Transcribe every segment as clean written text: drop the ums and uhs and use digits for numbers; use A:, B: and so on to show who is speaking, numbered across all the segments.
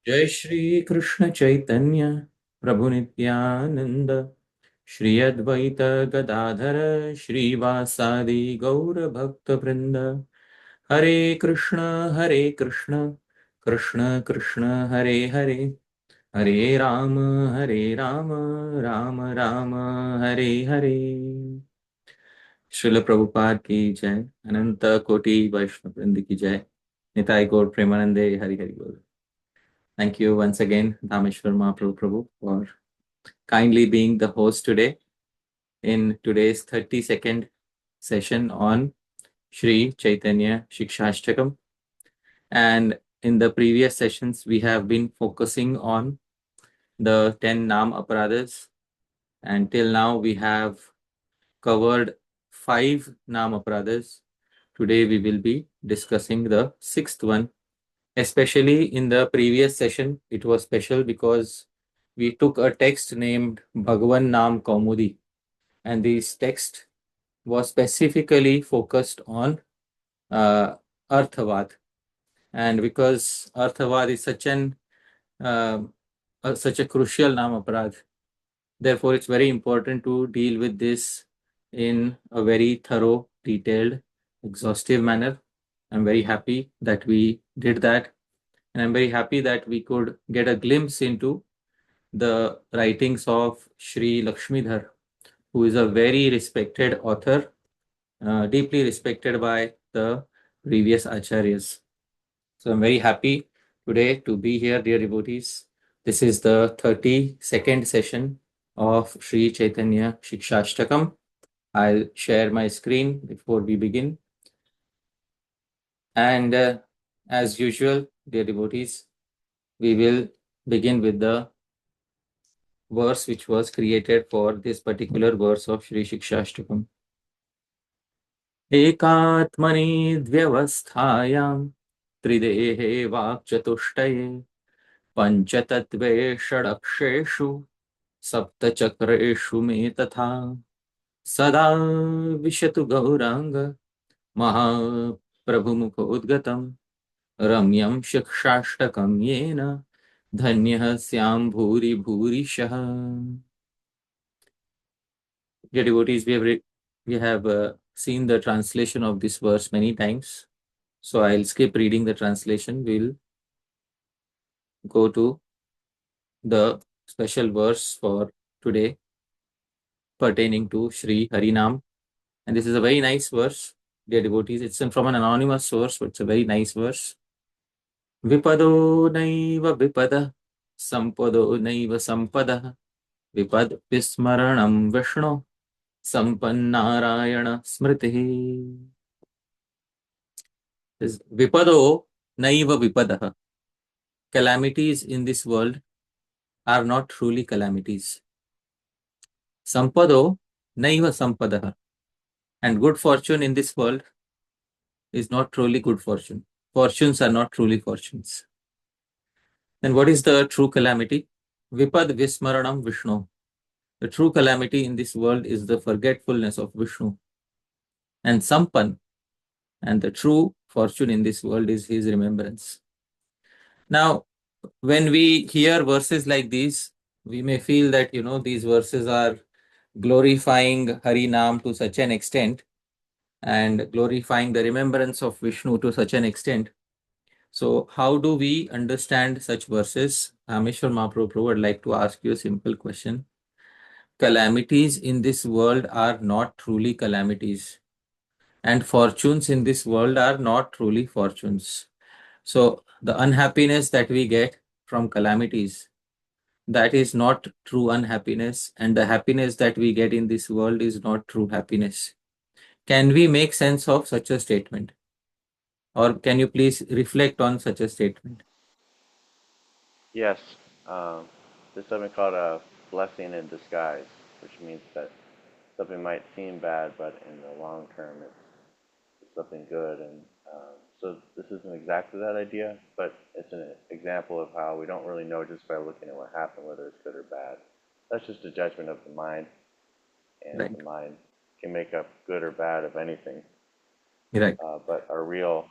A: जय श्री कृष्ण चैतन्य प्रभु नित्यानंद श्री अद्वैत गदाधर श्रीवासादि गौर भक्त वृंद हरे कृष्ण कृष्ण कृष्ण हरे हरे हरे राम राम राम हरे हरे। श्रील प्रभुपाद की जय। अनंत कोटि वैष्णव वृंद की जय। निताई गौर प्रेमानंदे हरि हरि बोल। Thank you once again, Dāmeśvara Mahāprabhu, for kindly being the host today in today's 32nd session on Śrī-Caitanya-Śikṣāṣṭakam. And in the previous sessions, we have been focusing on the 10 Nam Aparadhas. And till now, we have covered 5 Nam Aparadhas. Today, we will be discussing the 6th one. Especially in the previous session, it was special because we took a text named Bhagavan Nam Kaumudi, and this text was specifically focused on uh, Arthavad. And because Arthavad is uh, such a crucial Nam Aparadh, therefore it's very important to deal with this in a very thorough, detailed, exhaustive manner. I'm very happy that we did that. And I'm very happy that we could get a glimpse into the writings of Shri Lakshmidhar, who is a very respected author, deeply respected by the previous acharyas. So I'm very happy today to be here, dear devotees. This is the 32nd session of Śrī-Caitanya-Śikṣāṣṭakam. I'll share my screen before we begin. And as usual, dear devotees, we will begin with the verse which was created for this particular verse of Shri Shiksastakam. Ekatmani dvyavasthayam tridehe vakchatushtaye panchatatve shadaksheshu saptachakreshu me tatha sada vishatu gauranga Mahāprabhu ramyam shikshashtakam yena dhanyah syam bhuri bhurishah. Dear devotees, we have seen the translation of this verse many times. So I'll skip reading the translation. We'll go to the special verse for today pertaining to Shri Harinam. And this is a very nice verse, dear devotees. It's from an anonymous source, but it's a very nice verse. Vipado naiva vipada, sampado naiva sampada, vipad vismaranam vishnu, sampannarayana smriti. Is Vipado naiva vipadah. Calamities in this world are not truly calamities. Sampado naiva sampadah. And good fortune in this world is not truly good fortune. Fortunes are not truly fortunes. Then what is the true calamity? Vipad vismaranam Vishnu. The true calamity in this world is the forgetfulness of Vishnu. And Sampan. And the true fortune in this world is his remembrance. Now, when we hear verses like these, we may feel that, these verses are glorifying Hari Nam to such an extent and glorifying the remembrance of Vishnu to such an extent. So, how do we understand such verses? Dhāmeśvara Mahāprabhu would like to ask you a simple question. Calamities in this world are not truly calamities, and fortunes in this world are not truly fortunes. So, the unhappiness that we get from calamities, that is not true unhappiness, and the happiness that we get in this world is not true happiness. Can we make sense of such a statement? Or can you please reflect on such a statement?
B: Yes, there's something called a blessing in disguise, which means that something might seem bad, but in the long term, it's something good. And so this isn't exactly that idea, but it's an example of how we don't really know just by looking at what happened, whether it's good or bad. That's just a judgment of the mind, and
A: Right,
B: the mind can make up good or bad of anything.
A: right,
B: But our real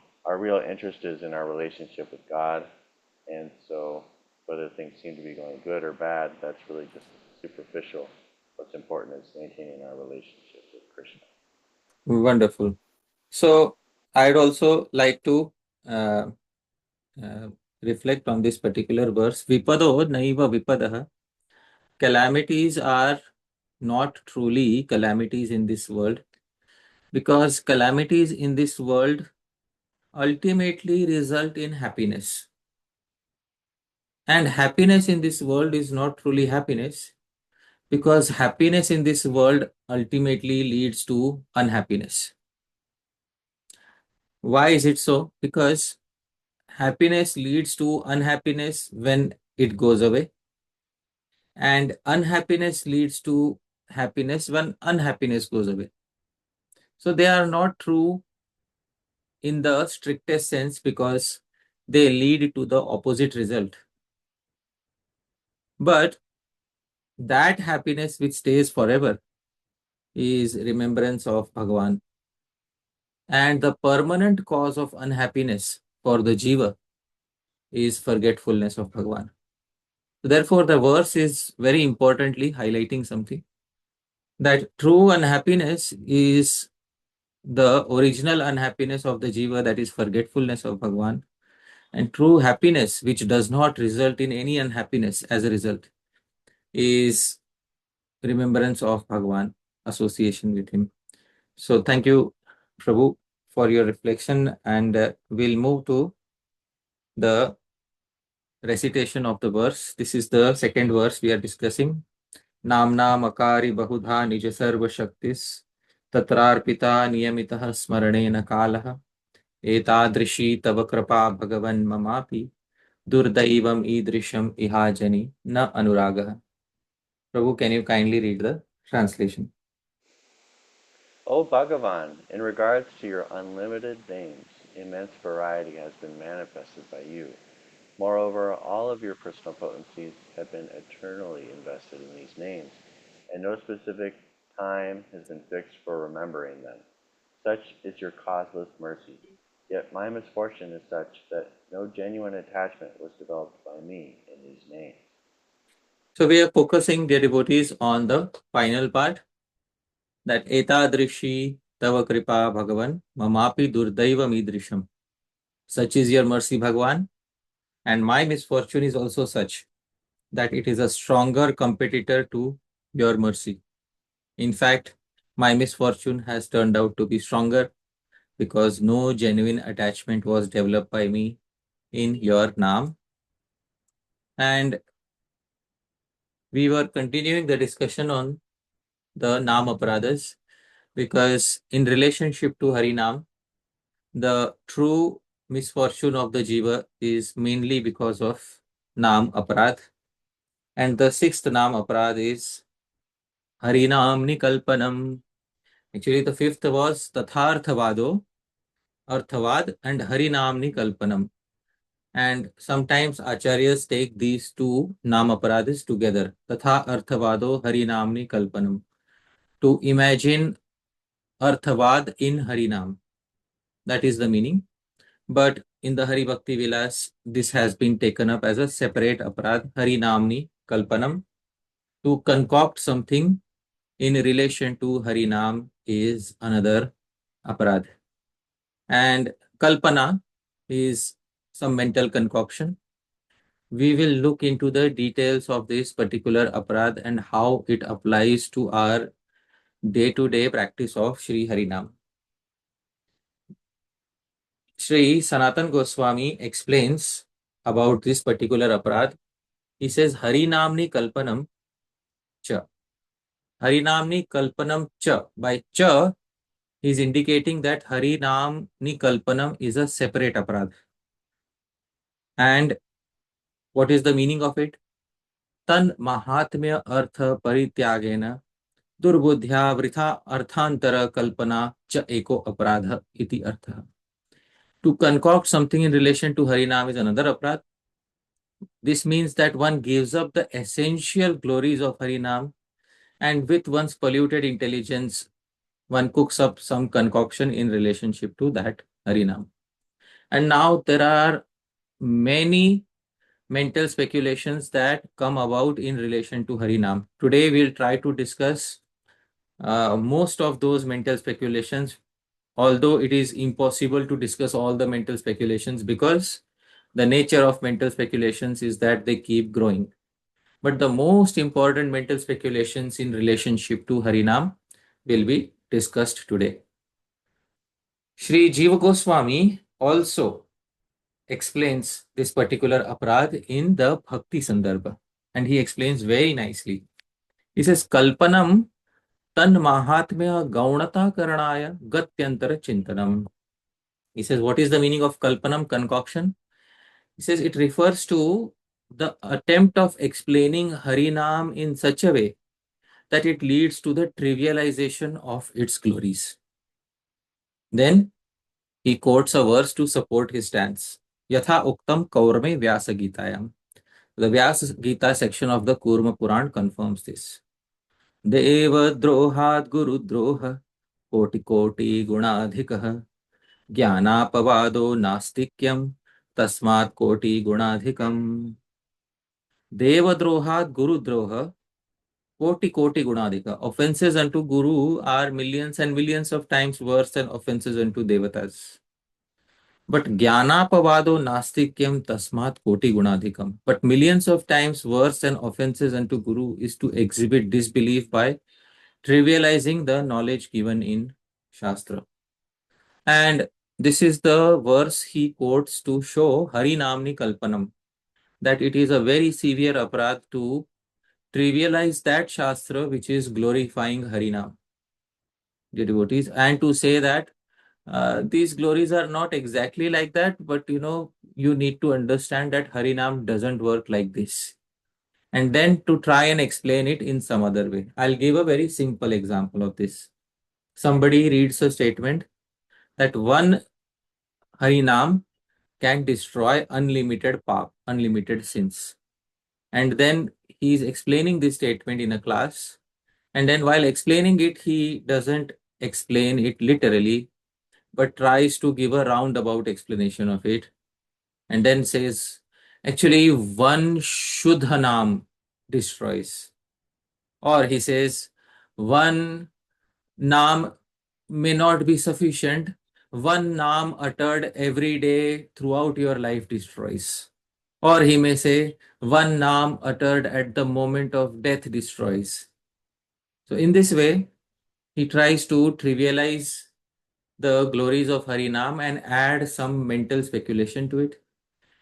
B: interest is in our relationship with God, and so whether things seem to be going good or bad, that's really just superficial. What's important is maintaining our relationship with Krishna.
A: Wonderful. So I'd also like to reflect on this particular verse. Vipado naiva vipadaha. Calamities are not truly calamities in this world, because calamities in this world ultimately result in happiness. And happiness in this world is not truly happiness, because happiness in this world ultimately leads to unhappiness. Why is it so? Because happiness leads to unhappiness when it goes away, and unhappiness leads to happiness when unhappiness goes away. So they are not true in the strictest sense, because they lead to the opposite result. But that happiness which stays forever is remembrance of Bhagavan. And the permanent cause of unhappiness for the jiva is forgetfulness of Bhagavan. Therefore, the verse is very importantly highlighting something, that true unhappiness is the original unhappiness of the jiva, that is forgetfulness of Bhagavan. And true happiness, which does not result in any unhappiness as a result, is remembrance of Bhagavan, association with him. So thank you, Prabhu, for your reflection, and we'll move to the recitation of the verse. This is the second verse we are discussing. Namna makari bahudha nija sarva shaktis tatrarpita niyamitaha smaranena kalaha etādṛśī tava kṛpā bhagavan mamāpi durdaivam īdṛśam ihājani nānurāgaḥ. Prabhu, can you kindly read the translation?
B: O Bhagavan, in regards to your unlimited names, immense variety has been manifested by you. Moreover, all of your personal potencies have been eternally invested in these names, and no specific time has been fixed for remembering them. Such is your causeless mercy. Yet my misfortune is such that no genuine attachment was developed by me in these names.
A: So we are focusing, dear devotees, on the final part, that etādṛśī tava kṛpā bhagavan mamāpi durdaivam īdṛśam. Such is your mercy, Bhagavan, and my misfortune is also such that it is a stronger competitor to your mercy. In fact, my misfortune has turned out to be stronger, because no genuine attachment was developed by me in your Naam. And we were continuing the discussion on the Naam Aparadas, because in relationship to Harinam, the true misfortune of the jiva is mainly because of Naam Aparad. And the sixth Naam Aparad is Harinam Nikalpanam. Actually, the fifth was Tatharthavado, Arthavad, and Harinam Nikalpanam. And sometimes acharyas take these two Naam Aparadis together, Tatha Arthavado Harinamni Kalpanam, to imagine Arthavad in Harinam. That is the meaning. But in the Hari Bhakti Vilas, this has been taken up as a separate aparad, Harinamni Kalpanam. To concoct something in relation to Harinam is another aparad. And Kalpana is some mental concoction. We will look into the details of this particular aparad and how it applies to our day-to-day practice of Shri Harinam. Shri Sanatan Goswami explains about this particular aparad. He says, Harinamni Kalpanam Cha. Harinamni Kalpanam Cha. By Cha, he is indicating that Harinamni Kalpanam is a separate aparad. And what is the meaning of it? Tan Mahatmya Artha Parityagena Durbuddhya Vritha Arthantara Kalpana Cha Eko Aparadha iti Artha. To concoct something in relation to Harinam is another aparad. This means that one gives up the essential glories of Harinam, and with one's polluted intelligence, one cooks up some concoction in relationship to that Harinam. And now there are many mental speculations that come about in relation to Harinam. Today we'll try to discuss most of those mental speculations, although it is impossible to discuss all the mental speculations because the nature of mental speculations is that they keep growing. But the most important mental speculations in relationship to Harinam will be discussed today. Shri Jiva Goswami also explains this particular aparad in the Bhakti Sandarbha, and he explains very nicely. He says, Kalpanam tan mahatmya gaunata karanaya gatyantara chintanam. He says, what is the meaning of Kalpanam, concoction? He says it refers to the attempt of explaining Harinam in such a way that it leads to the trivialization of its glories. Then he quotes a verse to support his stance. Yatha uktam kaurme vyasa gitayam. The Vyasa Gita section of the Kurma Puran confirms this. Deva drohat guru droha koti koti gunadhikah jnanapavado nastikyam tasmat koti gunadhikam. Deva drohat guru droha koti koti gunadhika. Offenses unto Guru are millions and millions of times worse than offenses unto Devatas. But Jnanapavado Nastikyam Tasmat Koti Gunadhikam. But millions of times worse than offenses unto Guru is to exhibit disbelief by trivializing the knowledge given in Shastra. And this is the verse he quotes to show Harinamni Kalpanam, that it is a very severe aparadh to trivialize that Shastra which is glorifying Harinam, the devotees, and to say that these glories are not exactly like that, but you need to understand that Harinam doesn't work like this. And then to try and explain it in some other way. I'll give a very simple example of this. Somebody reads a statement that one Harinam can destroy unlimited pap, unlimited sins. And then he is explaining this statement in a class. And then while explaining it, he doesn't explain it literally, but tries to give a roundabout explanation of it, and then says, actually, one Shudhanam destroys. Or he says, one Nam may not be sufficient. One Nam uttered every day throughout your life destroys. Or he may say, one Nam uttered at the moment of death destroys. So in this way, he tries to trivialize the glories of Harinam and add some mental speculation to it.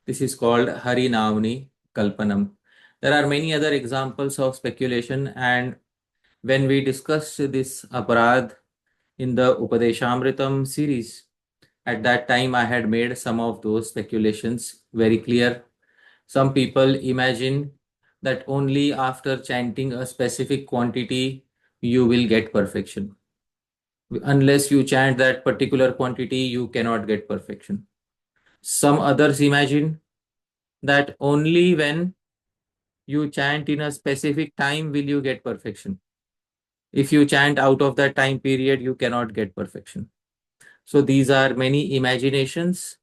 A: This is called Harinamni Kalpanam. There are many other examples of speculation, and when we discussed this aparadh in the Upadeshamritam series, at that time I had made some of those speculations very clear. Some people imagine that only after chanting a specific quantity you will get perfection. Unless you chant that particular quantity, you cannot get perfection. Some others imagine that only when you chant in a specific time will you get perfection. If you chant out of that time period, you cannot get perfection. So these are many imaginations,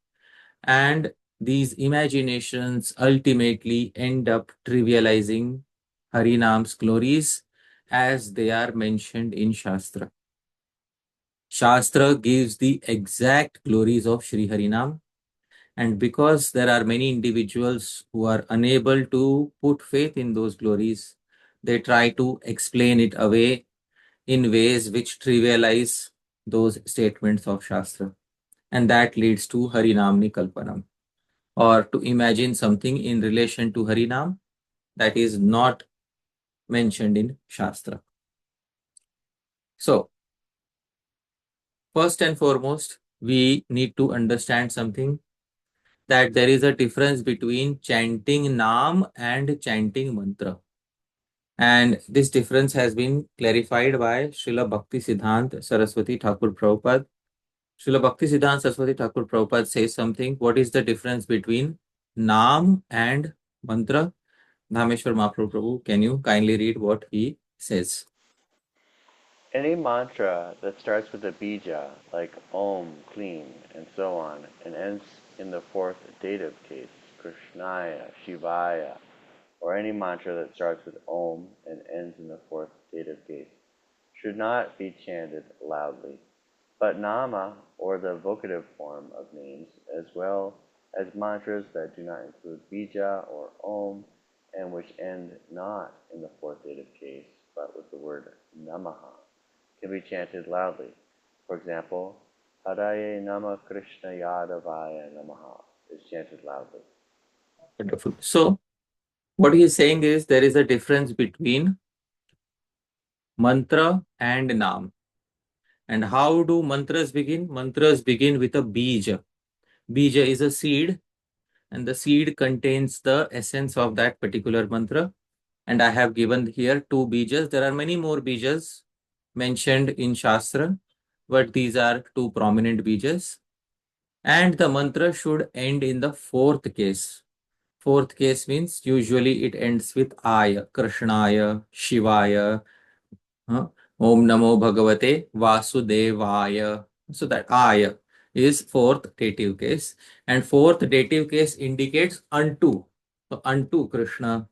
A: and these imaginations ultimately end up trivializing Harinam's glories as they are mentioned in Shastra. Shastra gives the exact glories of Shri Harinam, and because there are many individuals who are unable to put faith in those glories, they try to explain it away in ways which trivialize those statements of Shastra. And that leads to Harinamni Kalpanam, or to imagine something in relation to Harinam that is not mentioned in Shastra. So, first and foremost, we need to understand something, that there is a difference between chanting Nam and chanting Mantra. And this difference has been clarified by Srila Bhakti Siddhanta Saraswati Thakur Prabhupada. Srila Bhakti Siddhanta Saraswati Thakur Prabhupada says something. What is the difference between Nam and Mantra? Dhāmeśvara Mahāprabhu, can you kindly read what he says?
B: Any mantra that starts with a bija, like Om, Clean, and so on, and ends in the fourth dative case, Krishnaya, Shivaya, or any mantra that starts with Om and ends in the fourth dative case should not be chanted loudly. But nama, or the vocative form of names, as well as mantras that do not include bija or om, and which end not in the fourth dative case, but with the word namaha, can be chanted loudly. For example, Haraye Nama Krishna Yadavaya Namaha is chanted loudly.
A: Wonderful. So, what he is saying is there is a difference between mantra and naam. And how do mantras begin? Mantras begin with a bija. Bija is a seed, and the seed contains the essence of that particular mantra. And I have given here two bijas. There are many more bijas mentioned in Shastra, but these are two prominent bijas. And the mantra should end in the fourth case. Fourth case means usually it ends with Aya, Krishnaya, Shivaya, Om Namo Bhagavate Vasudevaya. So that Aya is fourth dative case. And fourth dative case indicates unto. So unto Krishna,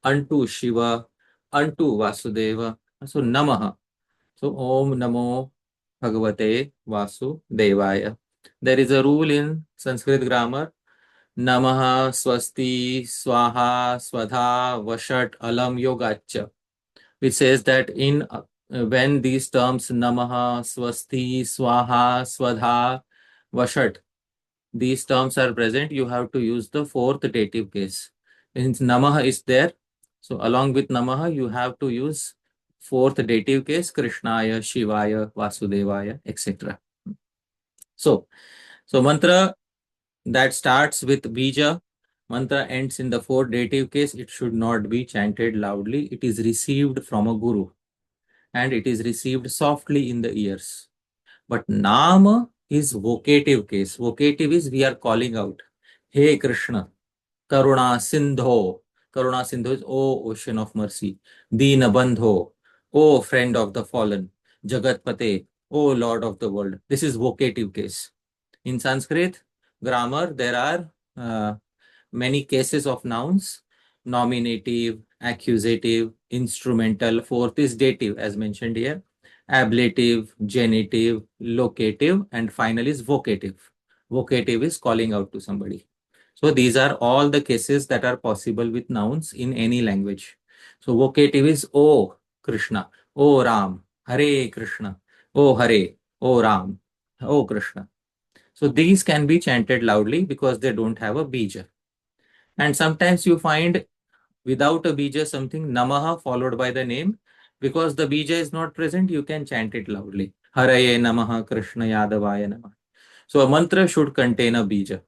A: unto Shiva, unto Vasudeva. So Namaha. So Om Namo Bhagavate Vasudevaya. There is a rule in Sanskrit grammar. Namaha, Swasti, Swaha, Swadha, Vashat, Alam, Yogacha, which says that in when these terms Namaha, Swasti, Swaha, Swadha, Vashat, these terms are present, you have to use the fourth dative case. Since Namaha is there, so along with Namaha, you have to use fourth dative case, Krishnaya, Shivaya, Vasudevaya, etc. So mantra that starts with bija, mantra ends in the fourth dative case, it should not be chanted loudly. It is received from a guru and it is received softly in the ears. But nama is vocative case. Vocative is we are calling out, Hey Krishna, Karuna Sindho. Karuna Sindho is O ocean of mercy. Dina Bandho, O friend of the fallen. Jagatpate, O Lord of the world. This is vocative case. In Sanskrit grammar, there are many cases of nouns: nominative, accusative, instrumental. Fourth is dative, as mentioned here. Ablative, genitive, locative, and final is vocative. Vocative is calling out to somebody. So these are all the cases that are possible with nouns in any language. So vocative is O Krishna, O Ram, Hare Krishna, O Hare, O Ram, O Krishna. So these can be chanted loudly because they don't have a bija. And sometimes you find without a bija something namaha followed by the name. Because the bija is not present, you can chant it loudly. Haraye namaha Krishna Yadavaya namaha. So a mantra should contain a bija.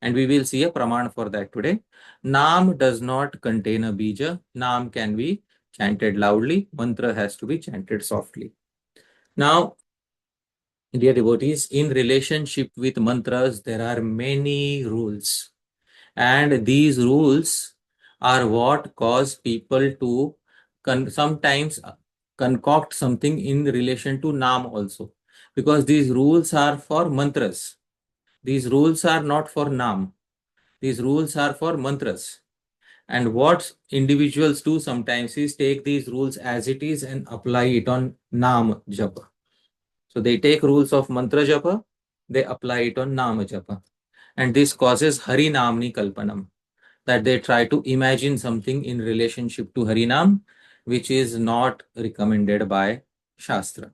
A: And we will see a praman for that today. Naam does not contain a bija. Naam can be chanted loudly. Mantra has to be chanted softly. Now, dear devotees, in relationship with mantras, there are many rules. And these rules are what cause people to sometimes concoct something in relation to naam also. Because these rules are for mantras. These rules are not for naam. These rules are for mantras. And what individuals do sometimes is take these rules as it is and apply it on naam japa. So they take rules of mantra japa, they apply it on naam japa. And this causes Hari Namni Kalpanam, that they try to imagine something in relationship to Harinam, which is not recommended by Shastra.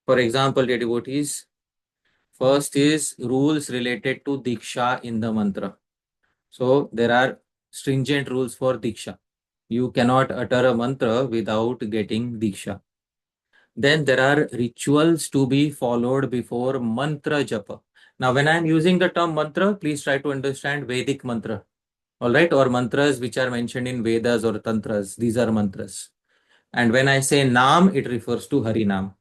A: For example, dear devotees, first is rules related to Diksha in the mantra. So there are stringent rules for Diksha. You cannot utter a mantra without getting Diksha. Then there are rituals to be followed before mantra japa. Now, when I am using the term mantra, please try to understand Vedic mantra. All right, or mantras which are mentioned in Vedas or Tantras. These are mantras. And when I say Naam, it refers to Harinam.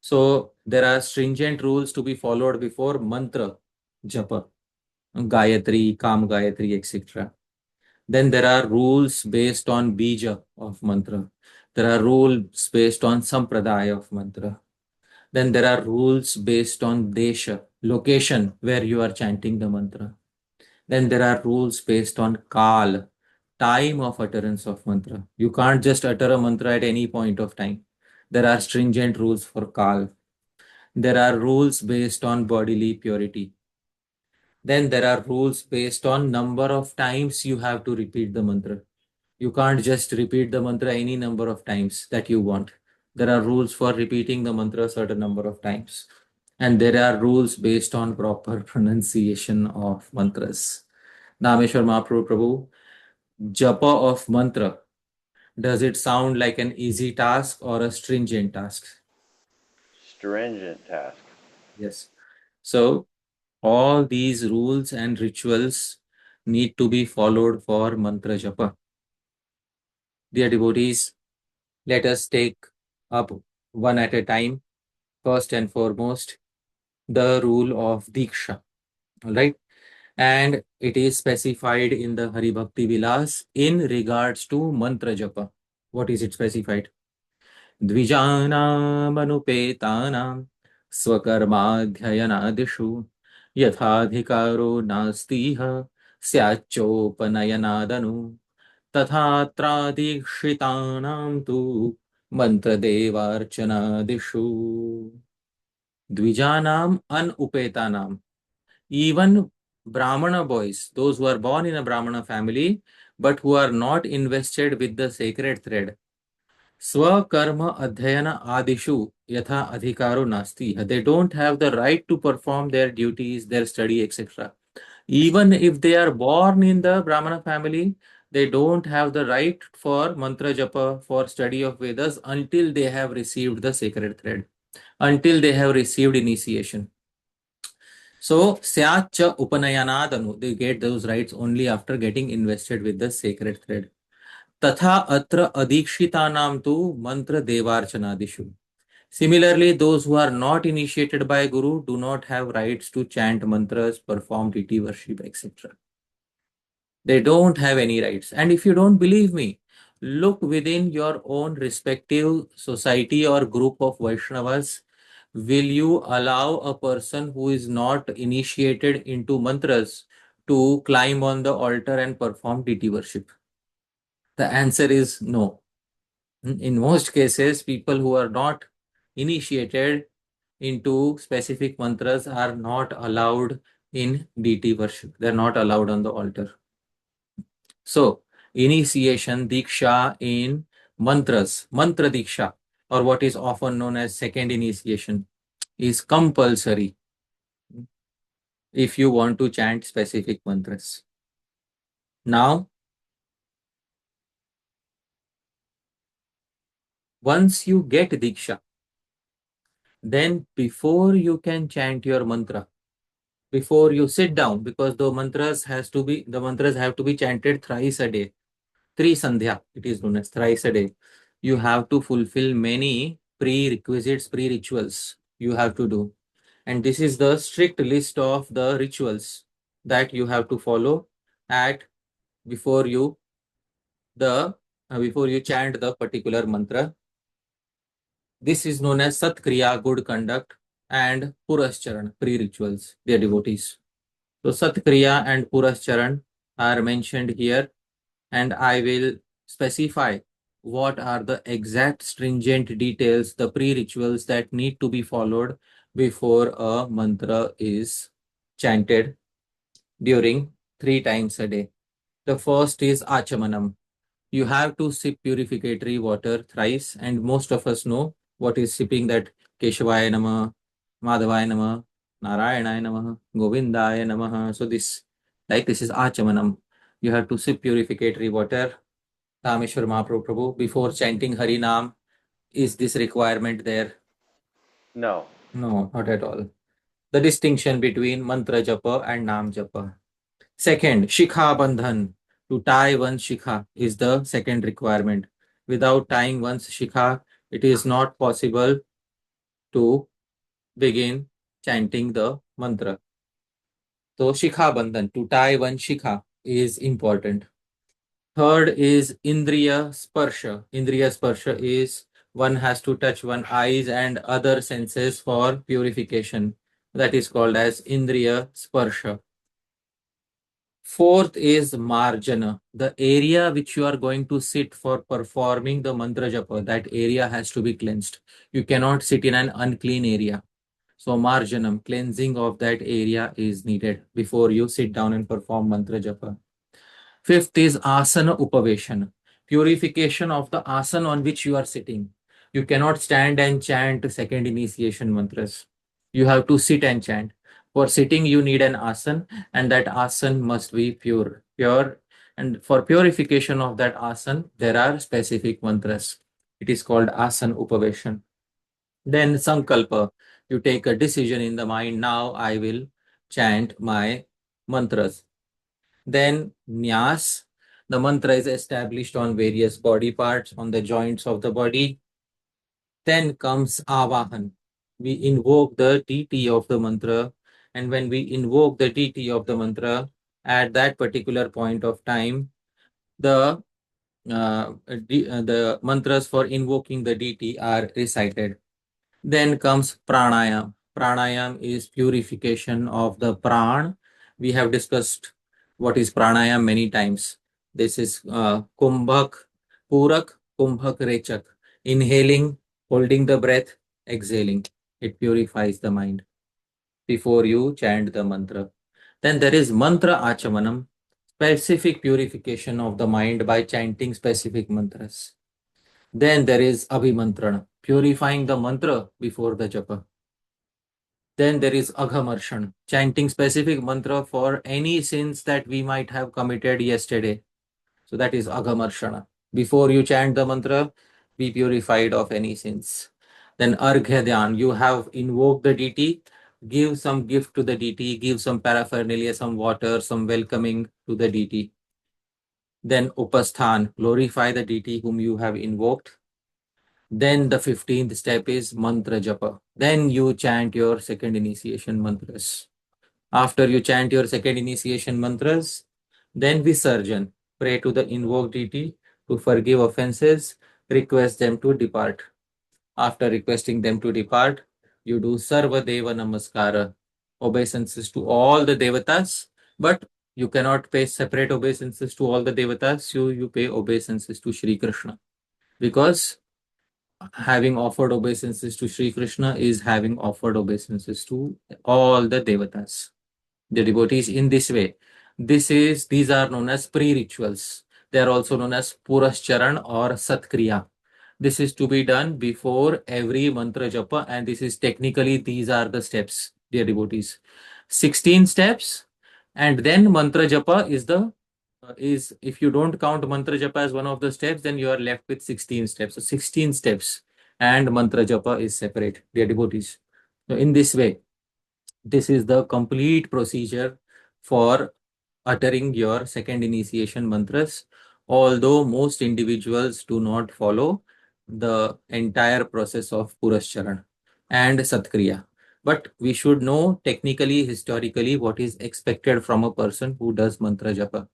A: So there are stringent rules to be followed before mantra japa, Gayatri, Kam Gayatri, etc. Then there are rules based on bija of mantra. There are rules based on sampradaya of mantra. Then there are rules based on desha, location where you are chanting the mantra. Then there are rules based on kal, time of utterance of mantra. You can't just utter a mantra at any point of time. There are stringent rules for kal. There are rules based on bodily purity. Then there are rules based on number of times you have to repeat the mantra. You can't just repeat the mantra any number of times that you want. There are rules for repeating the mantra a certain number of times. And there are rules based on proper pronunciation of mantras. Dhāmeśvara Mahāprabhu, japa of mantra, does it sound like an easy task or a stringent task?
B: Stringent task.
A: Yes. So all these rules and rituals need to be followed for mantra japa. Dear devotees, let us take up one at a time. First and foremost, the rule of Diksha. All right. And it is specified in the Hari Bhakti Vilas in regards to mantra japa. What is it specified? Dvijanam anupetanam swakarmadhyayanadishu yathadhikaro nastiha syachopanayanadanụ tathatradikshitanam tu mantra devarchanadishu. Dvijanam anupetanam. Even Brahmana boys, those who are born in a Brahmana family, but who are not invested with the sacred thread. Swakarma adhyayana adishu yatha adhikaro nasti. They don't have the right to perform their duties, their study, etc. Even if they are born in the Brahmana family, they don't have the right for mantra japa, for study of Vedas until they have received the sacred thread, until they have received initiation. So, Syacha Upanayanadanu, they get those rights only after getting invested with the sacred thread. Tatha atra adikshitanam tu mantra devarchanadishu. Similarly, those who are not initiated by Guru do not have rights to chant mantras, perform deity worship, etc. They don't have any rights. And if you don't believe me, look within your own respective society or group of Vaishnavas. Will you allow a person who is not initiated into mantras to climb on the altar and perform deity worship? The answer is no. In most cases, people who are not initiated into specific mantras are not allowed in deity worship. They are not allowed on the altar. So, initiation, diksha in mantras, mantra diksha, or what is often known as second initiation, is compulsory if you want to chant specific mantras. Now, once you get diksha, then before you can chant your mantra, before you sit down, because the mantras have to be chanted thrice a day. Tri Sandhya, it is known as thrice a day. You have to fulfill many prerequisites, pre-rituals you have to do. And this is the strict list of the rituals that you have to follow at before you chant the particular mantra. This is known as Satkriya, good conduct, and Purascharan, pre-rituals, dear devotees. So Satkriya and Purascharan are mentioned here, and I will specify what are the exact stringent details, the pre-rituals that need to be followed before a mantra is chanted during 3 times a day. The first is Achamanam. You have to sip purificatory water thrice, and most of us know what is sipping, that Keshavaya Namah, Madhavaya Namah, Narayanaya Namah, Govindaya Namah. So this is Achamanam. You have to sip purificatory water. Dhāmeśvara Mahāprabhu, before chanting Hari Nam, is this requirement there?
B: No.
A: No, not at all. The distinction between mantra japa and nam japa. Second, shikha bandhan. To tie one's shikha is the second requirement. Without tying one's shikha, it is not possible to begin chanting the mantra. So shikha bandhan, to tie one's shikha, is important. Third is Indriya Sparsha. Indriya Sparsha is one has to touch one eyes and other senses for purification. That is called as Indriya Sparsha. Fourth is marjana, the area which you are going to sit for performing the mantra japa. That area has to be cleansed. You cannot sit in an unclean area. So marjanam, cleansing of that area is needed before you sit down and perform mantra japa. Fifth is asana upaveshana, purification of the asana on which you are sitting. You cannot stand and chant second initiation mantras. You have to sit and chant. For sitting, you need an asana, and that asana must be pure. Pure. And for purification of that asana, there are specific mantras. It is called asana upaveshana. Then sankalpa, you take a decision in the mind, now I will chant my mantras. Then nyas, the mantra is established on various body parts, on the joints of the body. Then comes avahan. We invoke the deity of the mantra, and when we invoke the deity of the mantra, at that particular point of time, the the mantras for invoking the deity are recited. Then comes pranayam. Pranayam is purification of the pran. We have discussed what is pranayam many times. This is kumbhak, purak, kumbhak, rechak. Inhaling, holding the breath, exhaling. It purifies the mind before you chant the mantra. Then there is mantra achamanam, specific purification of the mind by chanting specific mantras. Then there is abhimantrana, purifying the mantra before the japa. Then there is aghamarshana, chanting specific mantra for any sins that we might have committed yesterday. So that is aghamarshana. Before you chant the mantra, be purified of any sins. Then arghya dhyan, you have invoked the deity, give some gift to the deity, give some paraphernalia, some water, some welcoming to the deity. Then upasthan, glorify the deity whom you have invoked. Then the 15th step is mantra japa. Then you chant your second initiation mantras. After you chant your second initiation mantras, then visarjan. Pray to the invoked deity to forgive offenses, request them to depart. After requesting them to depart, you do sarva deva namaskara, obeisances to all the devatas, but you cannot pay separate obeisances to all the devatas, you pay obeisances to Shri Krishna. Because having offered obeisances to Sri Krishna is having offered obeisances to all the devatas, the devotees in this way. These are known as pre-rituals. They are also known as Purascharan or Satkriya. This is to be done before every mantra japa, and this is technically, these are the steps, dear devotees. 16 steps, and then mantra japa is if you don't count mantra japa as one of the steps, then you are left with 16 steps. So 16 steps, and mantra japa is separate, dear devotees. So in this way, this is the complete procedure for uttering your second initiation mantras, although most individuals do not follow the entire process of Purascharan and Satkriya. But we should know technically, historically, what is expected from a person who does mantra japa.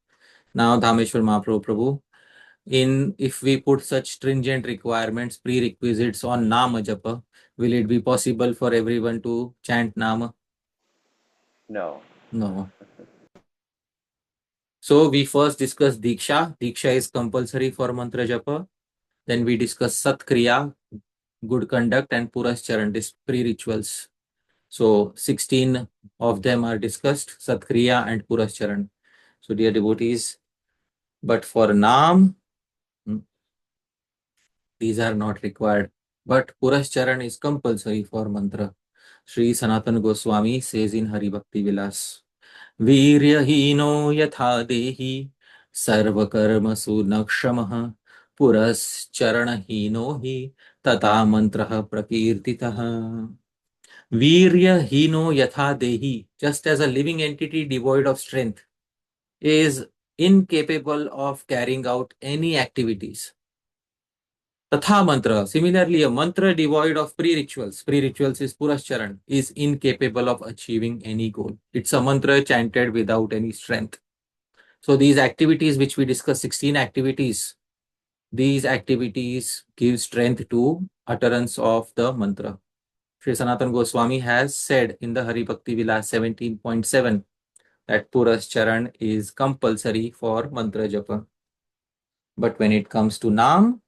A: Now, Dhāmeśvara Mahāprabhu, if we put such stringent requirements, prerequisites on Nama Japa, will it be possible for everyone to chant Nama?
B: No.
A: No. So we first discuss Diksha. Diksha is compulsory for Mantra Japa. Then we discuss Satkriya, good conduct, and Purascharan, pre-rituals. So 16 of them are discussed, Satkriya and Purascharan. So dear devotees, but for Nam, these are not required. But Purascharan is compulsory for mantra. Shri Sanatana Goswami says in Hari Bhakti Vilas, Viryahino yatha dehi sarvakarmasu nakshamaha Purascharanahino hi tata mantraha prakirtitaha. Viryahino yatha dehi, just as a living entity devoid of strength is incapable of carrying out any activities. Tatha mantra, similarly, a mantra devoid of pre-rituals is Purascharan, is incapable of achieving any goal. It's a mantra chanted without any strength. So these activities which we discuss, 16 activities, these activities give strength to utterance of the mantra. Sri Sanatana Goswami has said in the Hari Bhakti Vilas 17.7, that Purascharan is compulsory for mantra japa. But when it comes to Naam,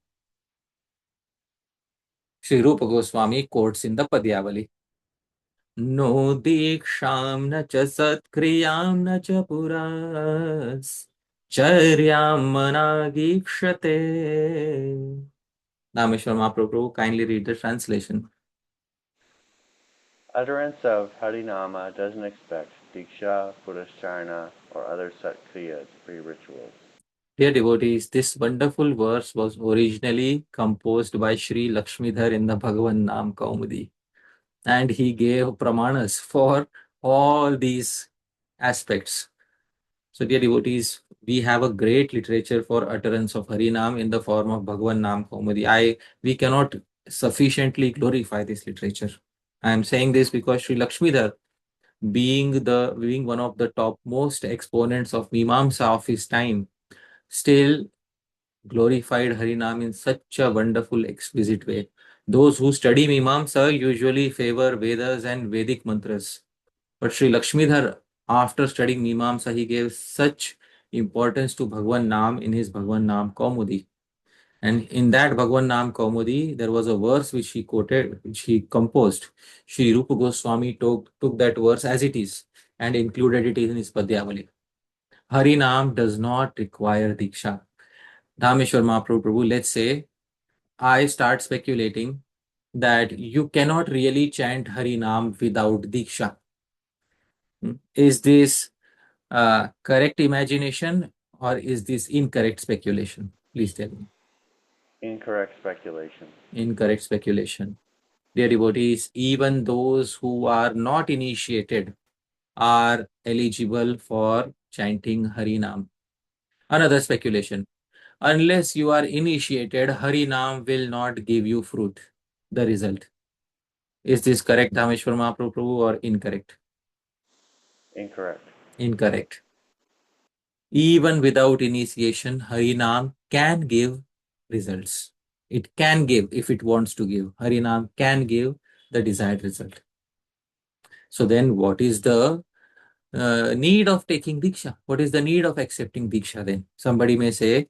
A: Sri Rupa Goswami quotes in the Padyavali. No diksham na cha satkriyam na cha puras charyam managikshate. Dhāmeśvara Mahāprabhu, kindly read the translation.
B: Utterance of Harinama doesn't expect Diksha, Purascarana, or other Satkriyas, pre-rituals.
A: Dear devotees, this wonderful verse was originally composed by Shri Lakshmidhar in the Bhagavan Nam Kaumudi. And he gave pramanas for all these aspects. So, dear devotees, we have a great literature for utterance of Harinam in the form of Bhagavan Nam Kaumudi. We cannot sufficiently glorify this literature. I am saying this because Sri Lakshmidhar, being one of the topmost exponents of Mimamsa of his time, still glorified Harinam in such a wonderful, exquisite way. Those who study Mimamsa usually favor Vedas and Vedic mantras. But Sri Lakshmidhar, after studying Mimamsa, he gave such importance to Bhagavan Nam in his Bhagavan Nam Kaumudi. And in that Bhagavan Nam Kaumudi, there was a verse which he quoted, which he composed. Shri Rupa Goswami took that verse as it is and included it in his Padyavali. Harinam does not require Diksha. Dhāmeśvara Mahāprabhu, let's say, I start speculating that you cannot really chant Harinam without Diksha. Is this correct imagination or is this incorrect speculation? Please tell me.
B: Incorrect speculation.
A: Incorrect speculation. Dear devotees, even those who are not initiated are eligible for chanting Harinam. Another speculation. Unless you are initiated, Harinam will not give you fruit, the result. Is this correct, Dhāmeśvara Mahāprabhu, or incorrect?
B: Incorrect.
A: Incorrect. Even without initiation, Harinam can give results. It can give, if it wants to give. Harinam can give the desired result. So then what is the need of taking Diksha? What is the need of accepting Diksha then? Somebody may say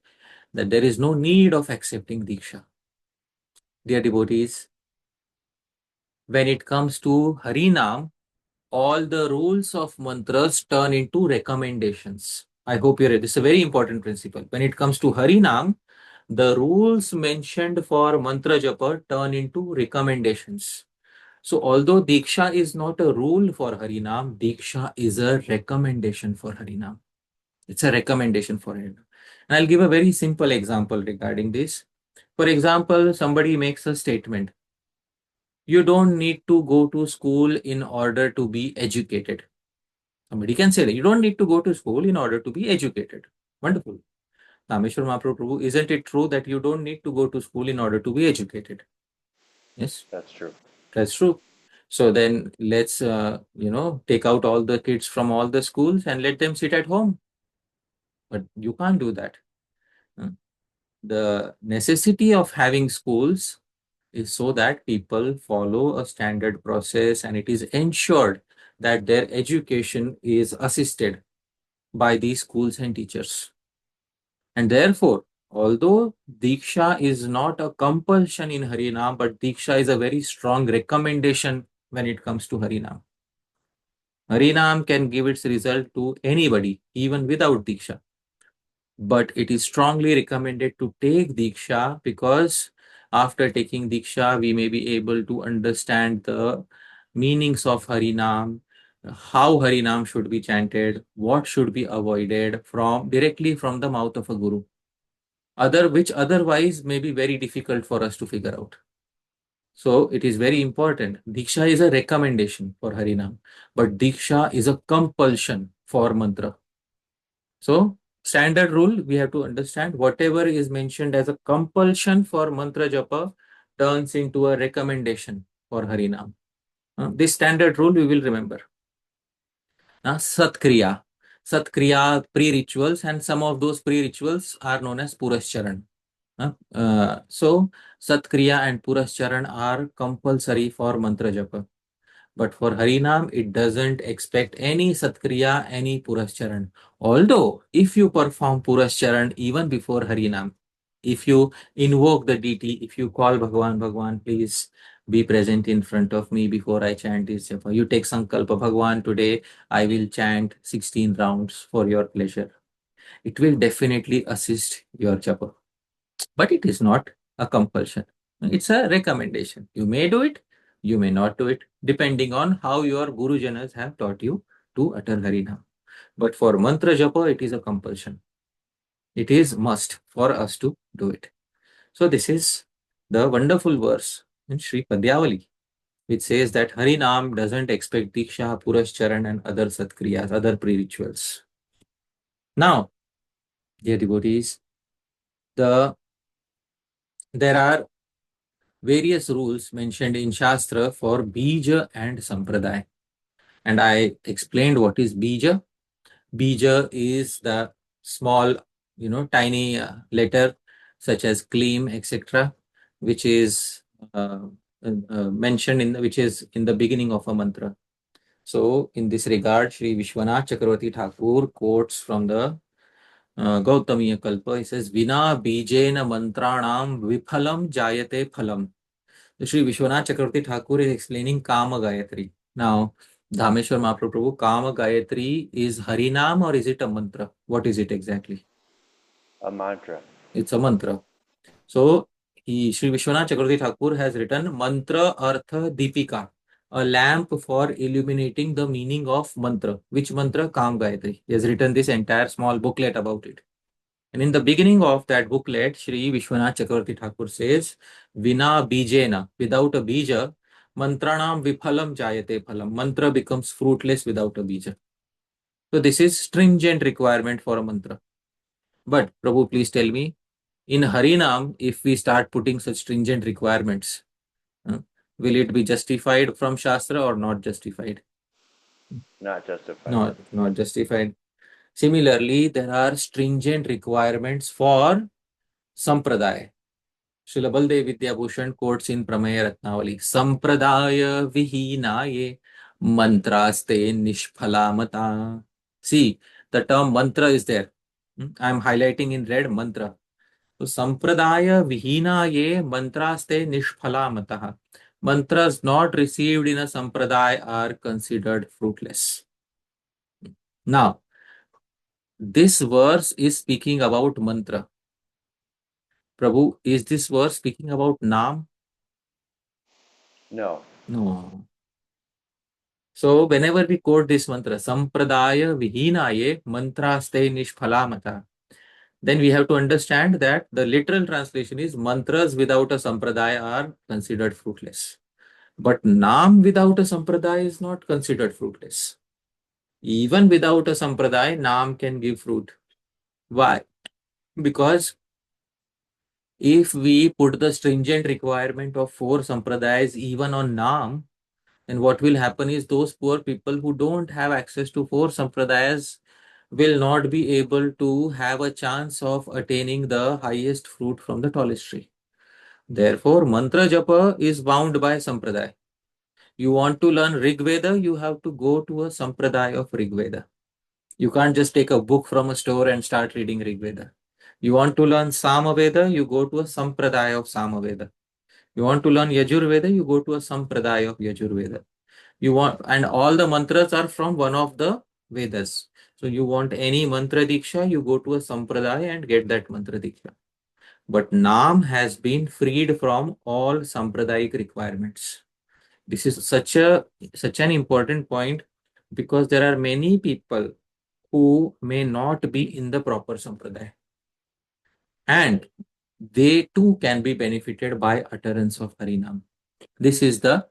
A: that there is no need of accepting Diksha. Dear devotees, when it comes to Harinam, all the rules of mantras turn into recommendations. I hope you're ready. This is a very important principle. When it comes to Harinam, the rules mentioned for mantra japa turn into recommendations. So although Diksha is not a rule for Harinam, Diksha is a recommendation for Harinam. It's a recommendation for Harinam. And I'll give a very simple example regarding this. For example, somebody makes a statement. You don't need to go to school in order to be educated. Somebody can say that you don't need to go to school in order to be educated. Wonderful. Dhāmeśvara Mahāprabhu, isn't it true that you don't need to go to school in order to be educated? Yes,
B: That's true.
A: that's true. So then let's, take out all the kids from all the schools and let them sit at home. But you can't do that. The necessity of having schools is so that people follow a standard process and it is ensured that their education is assisted by these schools and teachers. And therefore, although Diksha is not a compulsion in Harinam, but Diksha is a very strong recommendation when it comes to Harinam. Harinam can give its result to anybody, even without Diksha. But it is strongly recommended to take Diksha because after taking Diksha, we may be able to understand the meanings of Harinam, how Harinam should be chanted, what should be avoided directly from the mouth of a guru. Which otherwise may be very difficult for us to figure out. So it is very important. Diksha is a recommendation for Harinam, but Diksha is a compulsion for mantra. So standard rule, we have to understand whatever is mentioned as a compulsion for mantra japa turns into a recommendation for Harinam. This standard rule we will remember. Satkriya. Satkriya pre-rituals, and some of those pre-rituals are known as Purascharan. So Satkriya and Purascharan are compulsory for mantra japa. But for Harinam, it doesn't expect any Satkriya, any Purascharan. Although, if you perform Purascharan even before Harinam, if you invoke the deity, if you call Bhagavan, Bhagavan, please be present in front of me before I chant this japa. You take Sankalpa, Bhagavan, today I will chant 16 rounds for your pleasure. It will definitely assist your japa. But it is not a compulsion. It's a recommendation. You may do it, you may not do it, depending on how your Gurujanas have taught you to utter Harinam. But for mantra japa, it is a compulsion. It is must for us to do it. So this is the wonderful verse in Shri Padyavali, which says that Harinam doesn't expect Diksha, Purascharan and other Satkriyas, other pre-rituals. Now, dear devotees, there are various rules mentioned in Shastra for Bija and Sampradaya. And I explained what is Bija. Bija is the small, tiny letter such as Kleem, etc., which is mentioned which is in the beginning of a mantra. So, in this regard, Shri Vishwanath Chakravarti Thakur quotes from the Gautamiya Kalpa. He says, Vina bijena mantranam viphalam jayate phalam. So Shri Vishwanath Chakravarti Thakur is explaining Kama Gayatri. Now, Dhāmeśvara Mahāprabhu, Kama Gayatri is Harinam or is it a mantra? What is it exactly?
B: A mantra.
A: It's a mantra. So, Shri Vishwanath Chakravarti Thakur has written Mantra Artha Deepika, a lamp for illuminating the meaning of mantra. Which mantra? Kama Gayatri. He has written this entire small booklet about it. And in the beginning of that booklet, Shri Vishwanath Chakravarti Thakur says, Vina bijena, without a bija, mantranam viphalam jayate phalam. Mantra becomes fruitless without a bija. So this is stringent requirement for a mantra. But Prabhu, please tell me, in Harinam, if we start putting such stringent requirements, will it be justified from Shastra or not justified?
B: Not justified.
A: Not justified. Similarly, there are stringent requirements for Sampradaya. Srila Baldev Vidyabhushan quotes in Prameya Ratnavali, Sampradaya vihinaye mantraste nishphalamata. See, the term mantra is there. I am highlighting in red mantra. So, Sampradaya vihinaye mantraste nishphalamata. Mantras not received in a sampradaya are considered fruitless. Now, this verse is speaking about mantra. Prabhu, is this verse speaking about Naam?
B: No.
A: No. So whenever we quote this mantra, Sampradaya Vihinaye Mantraste Nishphalamata, then we have to understand that the literal translation is mantras without a sampradaya are considered fruitless. But Naam without a sampradaya is not considered fruitless. Even without a sampradaya, Naam can give fruit. Why? Because if we put the stringent requirement of 4 sampradayas even on Naam, then what will happen is those poor people who don't have access to 4 sampradayas will not be able to have a chance of attaining the highest fruit from the tallest tree. Therefore, mantra japa is bound by sampradaya. You want to learn Rig Veda, you have to go to a sampradaya of Rig Veda. You can't just take a book from a store and start reading Rig Veda. You want to learn Samaveda, you go to a sampradaya of Samaveda. You want to learn Yajurveda, you go to a sampradaya of Yajurveda. You want, and all the mantras are from one of the Vedas. So you want any mantra diksha, you go to a sampradaya and get that mantra diksha. But Naam has been freed from all sampradayic requirements. This is such an important point because there are many people who may not be in the proper sampradaya, and they too can be benefited by utterance of Harinam. This is the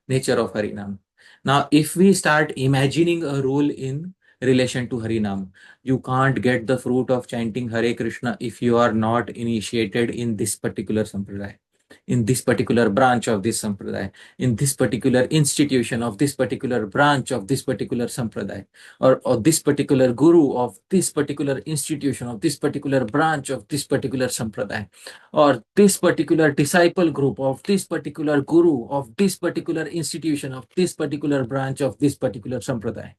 A: nature of Harinam. Now, if we start imagining a rule in relation to Harinam, you can't get the fruit of chanting Hare Krishna if you are not initiated in this particular sampradaya. in this particular branch of this sampradaya, in this particular institution of this particular branch of this particular sampradaya, or this particular guru of this particular institution of this particular branch of this particular sampradaya, or this particular disciple group of this particular guru of this particular institution of this particular branch of this particular sampradaya.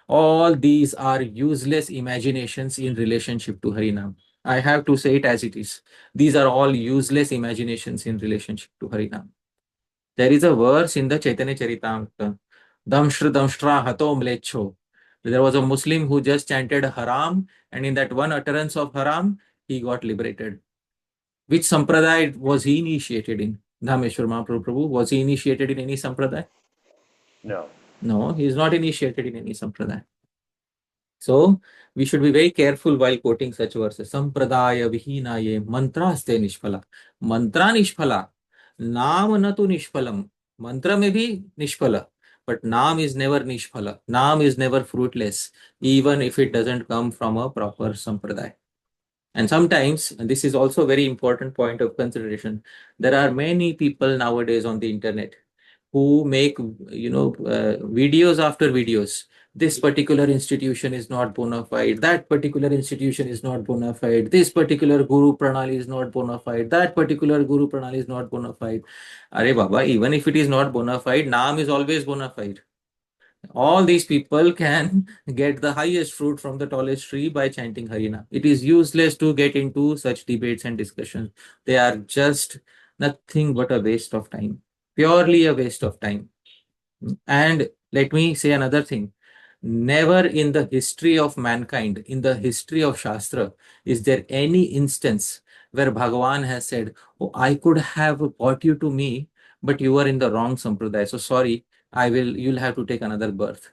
A: All these are useless imaginations in relationship to Harinam. I have to say it as it is. These are all useless imaginations in relationship to Harinam. There is a verse in the Chaitanya Charitamrita, Damshra Damshra Hato Mlecho. There was a Muslim who just chanted Haram, and in that one utterance of Haram, he got liberated. Which sampradaya was he initiated in? Dhāmeśvara Mahāprabhu, was he initiated in any sampradaya?
B: No.
A: No, he is not initiated in any sampradaya. So we should be very careful while quoting such verses. Sampradaya vihinaye mantraste nishphala. Mantra nishphala. Naam na tu nishphalam. Mantra may be nishphala, but naam is never nishphala. Naam is never fruitless, even if it doesn't come from a proper sampradaya. And sometimes, and this is also a very important point of consideration, there are many people nowadays on the internet who make, videos after videos. This particular institution is not bona fide. That particular institution is not bona fide. This particular guru pranali is not bona fide. That particular guru pranali is not bona fide. Are Baba, even if it is not bona fide, Naam is always bona fide. All these people can get the highest fruit from the tallest tree by chanting Harina. It is useless to get into such debates and discussions. They are just nothing but a waste of time. Purely a waste of time. And let me say another thing. Never in the history of mankind, in the history of Shastra, is there any instance where Bhagavan has said, "Oh, I could have brought you to me, but you were in the wrong sampradaya. So sorry, you'll have to take another birth."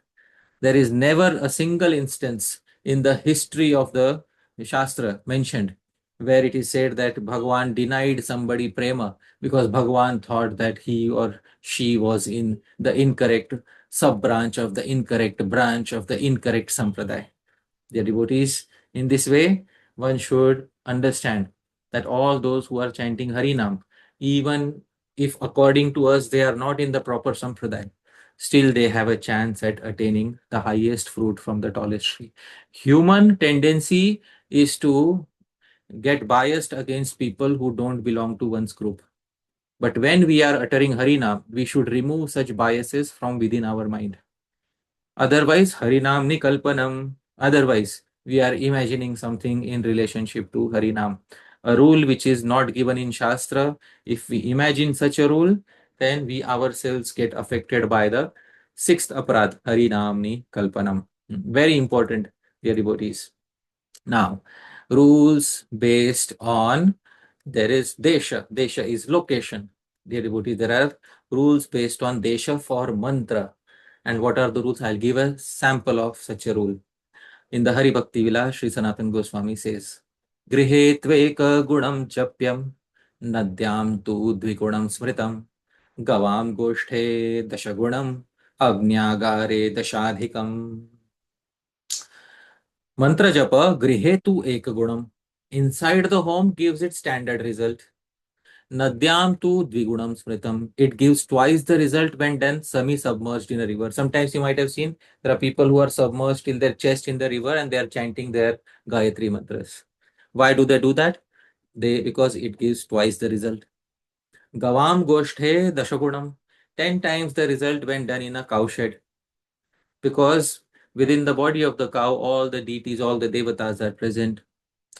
A: There is never a single instance in the history of the Shastra mentioned where it is said that Bhagavan denied somebody prema because Bhagavan thought that he or she was in the incorrect sub-branch of the incorrect branch of the incorrect sampradaya. Dear devotees, in this way, one should understand that all those who are chanting Harinam, even if according to us they are not in the proper sampradaya, still they have a chance at attaining the highest fruit from the tallest tree. Human tendency is to get biased against people who don't belong to one's group. But when we are uttering Harinam, we should remove such biases from within our mind. Otherwise, Harinam Nikalpanam. Otherwise, we are imagining something in relationship to Harinam. A rule which is not given in Shastra. If we imagine such a rule, then we ourselves get affected by the sixth aparad, Harinamni Kalpanam. Very important, dear devotees. Now, rules based on, there is Desha. Desha is location. Dear devotees, there are rules based on Desha for mantra. And what are the rules? I'll give a sample of such a rule. In the Hari Bhakti Vilas, Sri Sanatana Goswami says, Grihe tveka gunam chapyam, nadyam tu dvigunam smritam, gavam goshthe dashagunam, agnyagare dashadhikam. Mantra japa grihe tu ek gunam. Inside the home gives it standard result. Nadyam tu dvigunam smritam. It gives twice the result when done semi-submerged in a river. Sometimes you might have seen there are people who are submerged till their chest in the river and they are chanting their Gayatri mantras. Why do they do that? Because it gives twice the result. Gavam goshthe dashagunam. 10 times the result when done in a cowshed. Because within the body of the cow, all the deities, all the devatas are present.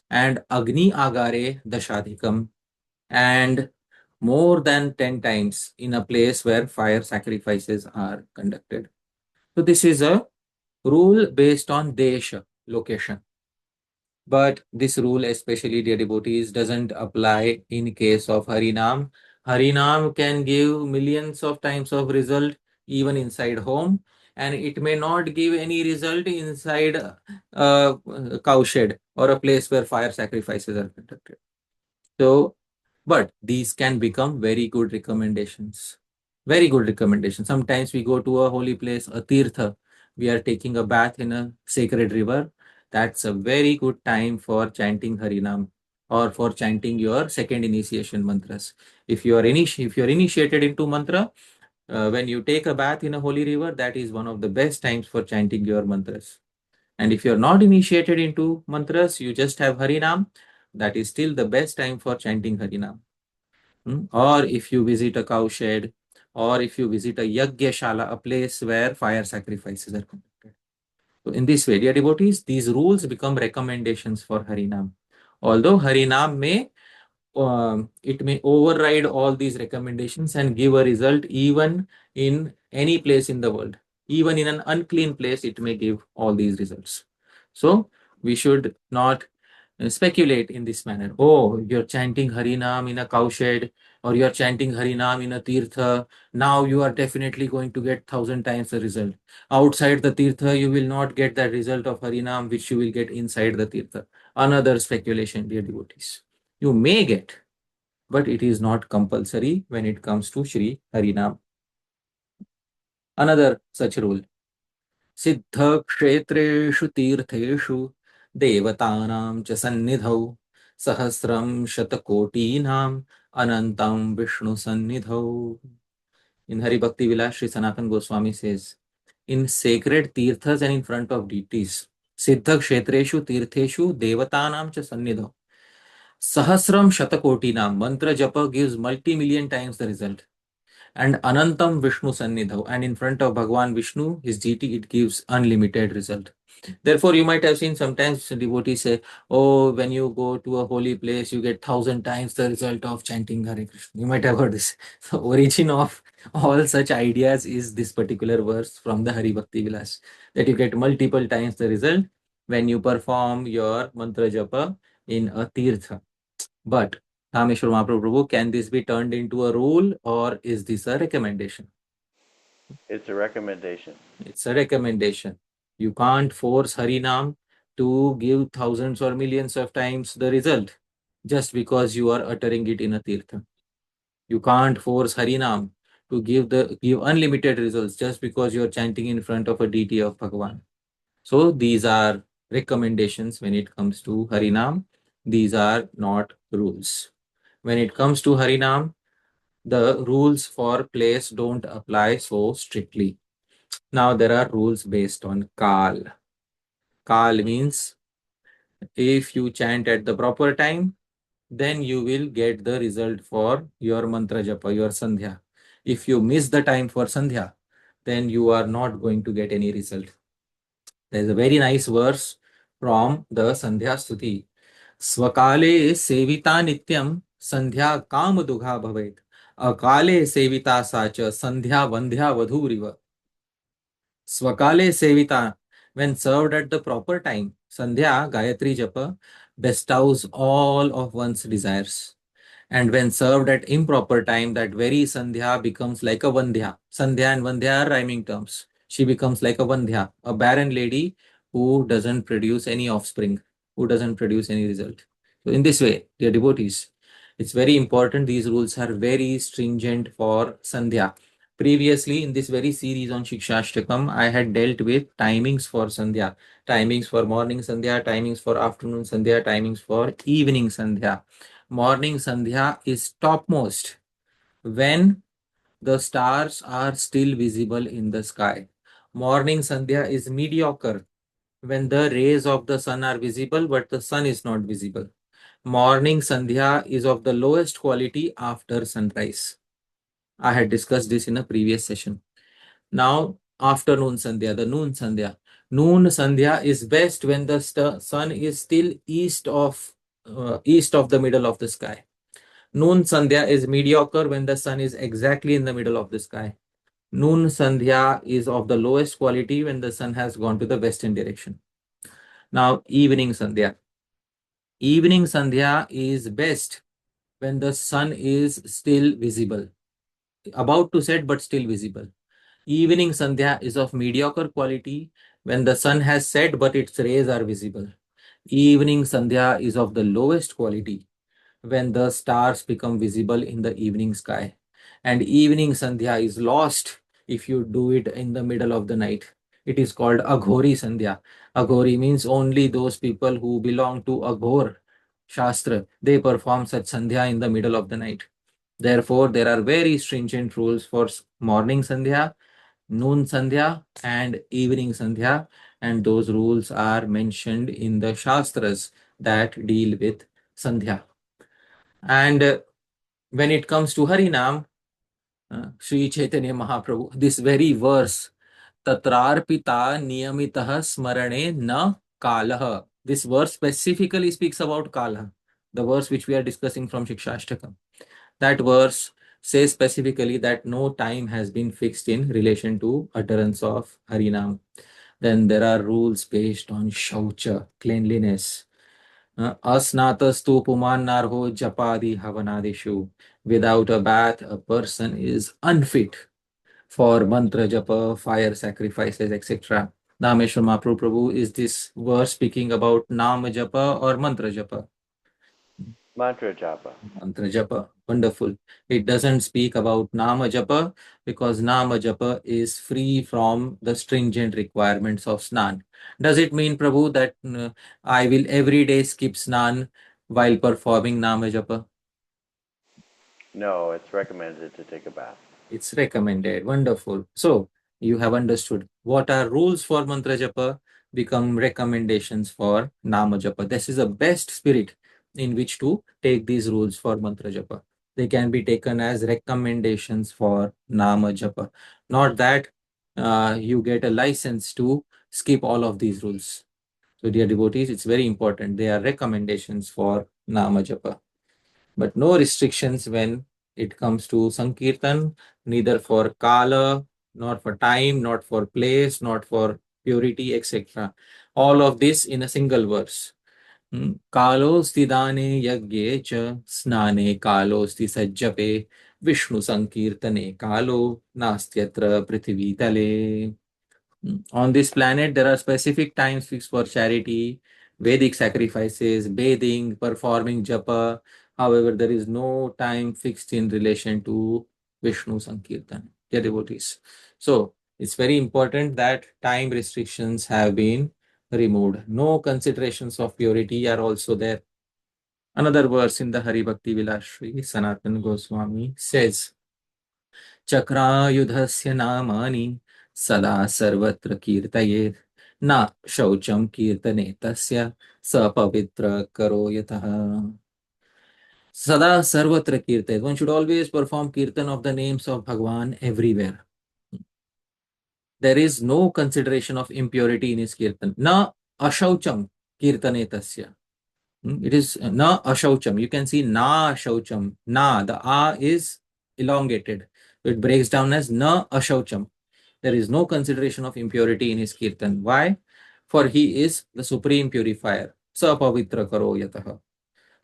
A: And Agni agare dashadhikam. And more than 10 times in a place where fire sacrifices are conducted. So this is a rule based on Desha, location. But this rule, especially dear devotees, doesn't apply in case of Harinam. Harinam can give millions of times of result even inside home, and it may not give any result inside a cowshed or a place where fire sacrifices are conducted. So, but these can become very good recommendations. Very good recommendations. Sometimes we go to a holy place, a tirtha. We are taking a bath in a sacred river. That's a very good time for chanting Harinam. or for chanting your second initiation mantras. If you are initiated into mantra, when you take a bath in a holy river, that is one of the best times for chanting your mantras. And if you are not initiated into mantras, you just have Harinam, that is still the best time for chanting Harinam. Or if you visit a cowshed, or if you visit a Yagyashala, a place where fire sacrifices are conducted. So in this way, dear devotees, these rules become recommendations for Harinam. Although Harinam may it may override all these recommendations and give a result even in any place in the world. Even in an unclean place, it may give all these results. So we should not speculate in this manner. Oh, you're chanting Harinam in a cowshed, or you're chanting Harinam in a tirtha. Now you are definitely going to get 1,000 times the result. Outside the tirtha, you will not get that result of Harinam which you will get inside the tirtha. Another speculation, dear devotees. You may get, but it is not compulsory when it comes to Shri Harinam. Another such rule. Siddha kshetreshu tirtheshu devatanam cha sannidhau sahasram shatakotinam anantam Vishnu sannidhau. In Hari Bhakti Vilas, Sri Sanatan Goswami says, in sacred tirthas and in front of deities, Siddha kshetreshu tirtheshu devatanam cha sannidhau Sahasram Shatakotinam, mantra japa gives multi-million times the result. And Anantam Vishnu Sannidhav, and in front of Bhagavan Vishnu, his deity, it gives unlimited result. Therefore, you might have seen sometimes devotees say, oh, when you go to a holy place, you get 1,000 times the result of chanting Hare Krishna. You might have heard this. The origin of all such ideas is this particular verse from the Hari Bhakti Vilas, that you get multiple times the result when you perform your mantra japa in a tirtha. But Dhāmeśvara Mahāprabhu, can this be turned into a rule or is this a recommendation?
B: It's a recommendation.
A: It's a recommendation. You can't force Harinam to give thousands or millions of times the result just because you are uttering it in a tirtha. You can't force Harinam to give unlimited results just because you are chanting in front of a deity of Bhagavan. So these are recommendations when it comes to Harinam. These are not rules. When it comes to Harinam, the rules for place don't apply so strictly. Now there are rules based on Kal. Kal means if you chant at the proper time, then you will get the result for your mantra japa, your sandhya. If you miss the time for sandhya, then you are not going to get any result. There is a very nice verse from the Sandhya Stuti. Swakale sevita nityam sandhya kam dugha bhavet. Akale sevita sacha sandhya vandhya vadhuriva. Swakale sevita, when served at the proper time, sandhya Gayatri Japa bestows all of one's desires. And when served at improper time, that very sandhya becomes like a vandhya. Sandhya and vandhya are rhyming terms. She becomes like a vandhya, a barren lady who doesn't produce any offspring, who doesn't produce any result. So in this way, dear devotees, it's very important. These rules are very stringent for sandhya. Previously, in this very series on Śrī-Caitanya-Śikṣāṣṭakam, I had dealt with timings for sandhya, timings for morning sandhya, timings for afternoon sandhya, timings for evening sandhya. Morning sandhya is topmost when the stars are still visible in the sky. Morning sandhya is mediocre when the rays of the sun are visible but the sun is not visible. Morning sandhya is of the lowest quality after sunrise. I had discussed this in a previous session. Now, afternoon sandhya, the noon sandhya. Noon sandhya is best when the sun is still east of the middle of the sky. Noon sandhya is mediocre when the sun is exactly in the middle of the sky. Noon sandhya is of the lowest quality when the sun has gone to the western direction. Now, evening sandhya. Evening sandhya is best when the sun is still visible, about to set but still visible. Evening sandhya is of mediocre quality when the sun has set but its rays are visible. Evening sandhya is of the lowest quality when the stars become visible in the evening sky. And evening sandhya is lost if you do it in the middle of the night. It is called Aghori sandhya. Aghori means only those people who belong to Aghor Shastra, they perform such sandhya in the middle of the night. Therefore, there are very stringent rules for morning sandhya, noon sandhya, and evening sandhya, and those rules are mentioned in the Shastras that deal with sandhya. And when it comes to Harinam, Śrī-Caitanya Mahaprabhu, this very verse, Tatrarpita niyamitaha smarane na kalaha. This verse specifically speaks about kala, the verse which we are discussing from Siksastakam. That verse says specifically that no time has been fixed in relation to utterance of Harinam. Then there are rules based on shaucha, cleanliness. Asnatastu pumanarho japadi havanadishu. Without a bath, a person is unfit for mantra japa, fire sacrifices, etc. Dāmeśvara Prabhu, is this verse speaking about nama japa or mantra japa?
B: Mantra japa.
A: Mantra japa, wonderful. It doesn't speak about nama japa because nama japa is free from the stringent requirements of snan. Does it mean, Prabhu, that I will every day skip snan while performing nama japa?
B: No, it's recommended to take a bath.
A: It's recommended. Wonderful. So you have understood what are rules for mantra japa become recommendations for nama japa. This is the best spirit in which to take these rules for mantra japa. They can be taken as recommendations for nama japa. Not that you get a license to skip all of these rules. So dear devotees, it's very important. They are recommendations for nama japa, but no restrictions when it comes to Sankirtan, neither for Kala, not for time, not for place, not for purity, etc. All of this in a single verse. Kalosti dane yagye cha snane kalosti sajjape Vishnu Sankirtane kalo nastyatra prithvi tale. On this planet, there are specific times fixed for charity, Vedic sacrifices, bathing, performing japa. However, there is no time fixed in relation to Vishnu Sankirtan, dear devotees. So, it's very important that time restrictions have been removed. No considerations of purity are also there. Another verse in the Hari Bhakti Vilas Shri Sanatana Goswami says, चक्रायुधस्य नामानि सदा सर्वत्र कीर्तयेत् न शौचं कीर्तने तस्य स पवित्र करो यतः. Sada sarvatra kirtan. One should always perform kirtan of the names of Bhagavan everywhere. There is no consideration of impurity in his kirtan. Na ashaucham kirtane tasya. It is na ashaucham. You can see na ashaucham. Na, the a is elongated. It breaks down as na ashaucham. There is no consideration of impurity in his kirtan. Why? For he is the supreme purifier. Sa pavitra karo yataha.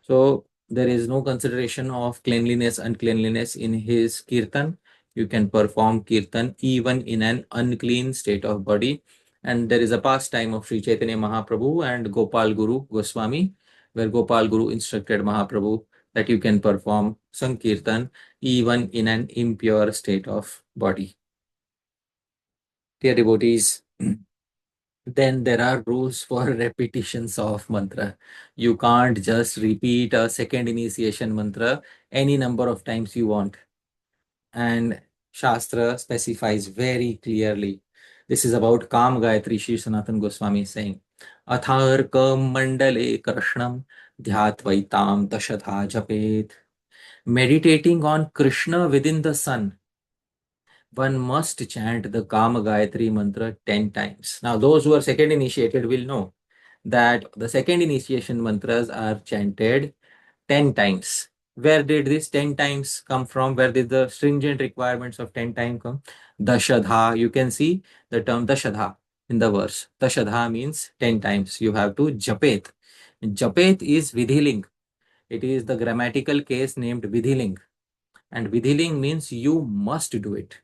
A: So there is no consideration of cleanliness, uncleanliness in his kirtan. You can perform kirtan even in an unclean state of body. And there is a pastime of Śrī-Caitanya Mahaprabhu and Gopal Guru Goswami, where Gopal Guru instructed Mahaprabhu that you can perform Sankirtan even in an impure state of body. Dear devotees, then there are rules for repetitions of mantra. You can't just repeat a second initiation mantra any number of times you want. And Shastra specifies very clearly. This is about Kam Gayatri. Shri Sanatan Goswami is saying, Atharkam mandale krishnam dhyatvaitam tashatha japet. Meditating on Krishna within the sun, one must chant the Kama Gayatri mantra 10 times. Now, those who are second initiated will know that the second initiation mantras are chanted 10 times. Where did this 10 times come from? Where did the stringent requirements of 10 times come? Dashadha. You can see the term Dashadha in the verse. Dashadha means 10 times. You have to japet. Japet is vidhiling. It is the grammatical case named vidhiling. And vidhiling means you must do it.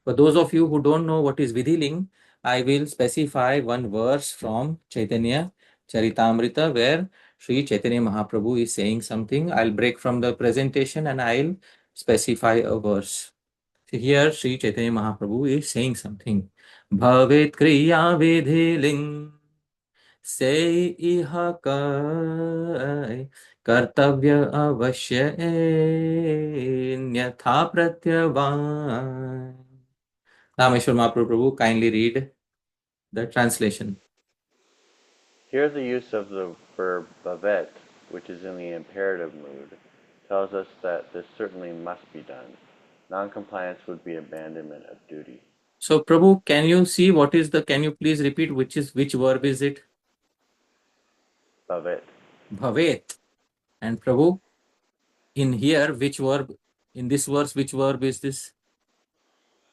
A: For those of you who don't know what is vidhiling, I will specify one verse from Chaitanya Charitamrita where Shri Chaitanya Mahaprabhu is saying something. I'll break from the presentation and I'll specify a verse. So here Shri Chaitanya Mahaprabhu is saying something. Bhavet kriya vidhiling say iha kai कर्तव्य अवश्य न्यथा प्रत्यवान. Dhāmeśvara Mahāprabhu, kindly read the translation.
B: Here the use of the verb bhavet, which is in the imperative mood, tells us that this certainly must be done. Non-compliance would be abandonment of duty.
A: So, Prabhu, can you see what is the, can you please repeat which verb is it?
B: Bhavet.
A: Bhavet. And Prabhu, in here, which verb, in this verse, which verb is this?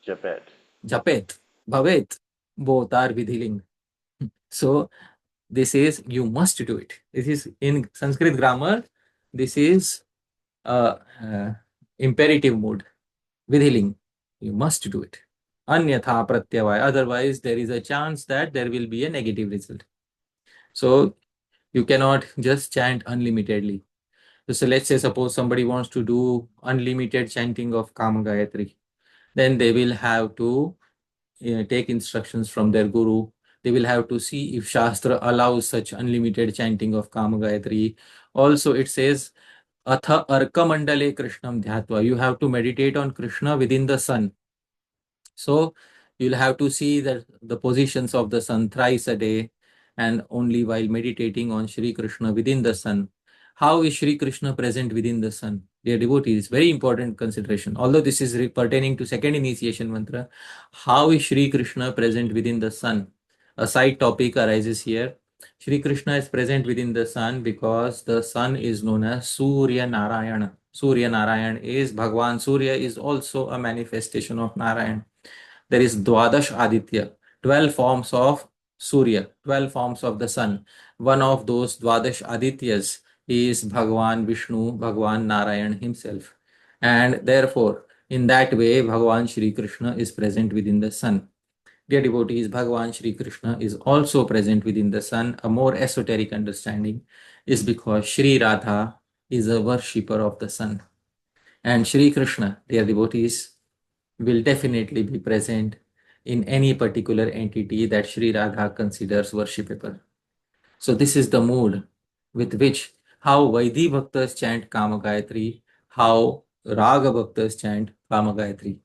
B: Japet.
A: Japet. Bhavet. Both are vidhiling. So, this is, you must do it. This is, in Sanskrit grammar, this is imperative mood. Vidhiling. You must do it. Anyatha pratyavaya. Otherwise, there is a chance that there will be a negative result. So, you cannot just chant unlimitedly. So let's say suppose somebody wants to do unlimited chanting of Kama Gayatri. Then they will have to take instructions from their guru. They will have to see if Shastra allows such unlimited chanting of Kama Gayatri. Also it says, Atha Arka Mandale Krishnam Dhyatva. You have to meditate on Krishna within the sun. So you'll have to see that the positions of the sun thrice a day and only while meditating on Shri Krishna within the sun. How is Shri Krishna present within the sun? Dear devotees, very important consideration. Although this is pertaining to second initiation mantra, how is Shri Krishna present within the sun? A side topic arises here. Shri Krishna is present within the sun because the sun is known as Surya Narayana. Surya Narayan is Bhagavan. Surya is also a manifestation of Narayan. There is Dwadash Aditya, 12 forms of Surya, 12 forms of the sun. One of those Dwadash Adityas is Bhagavan Vishnu, Bhagavan Narayan himself. And therefore, in that way, Bhagavan Shri Krishna is present within the sun. Dear devotees, Bhagavan Shri Krishna is also present within the sun. A more esoteric understanding is because Shri Radha is a worshipper of the sun. And Shri Krishna, dear devotees, will definitely be present in any particular entity that Shri Radha considers worshipable. So this is the mood with which how Vaidhi Bhaktas chant Kama Gayatri, how Raga Bhaktas chant Kama Gayatri.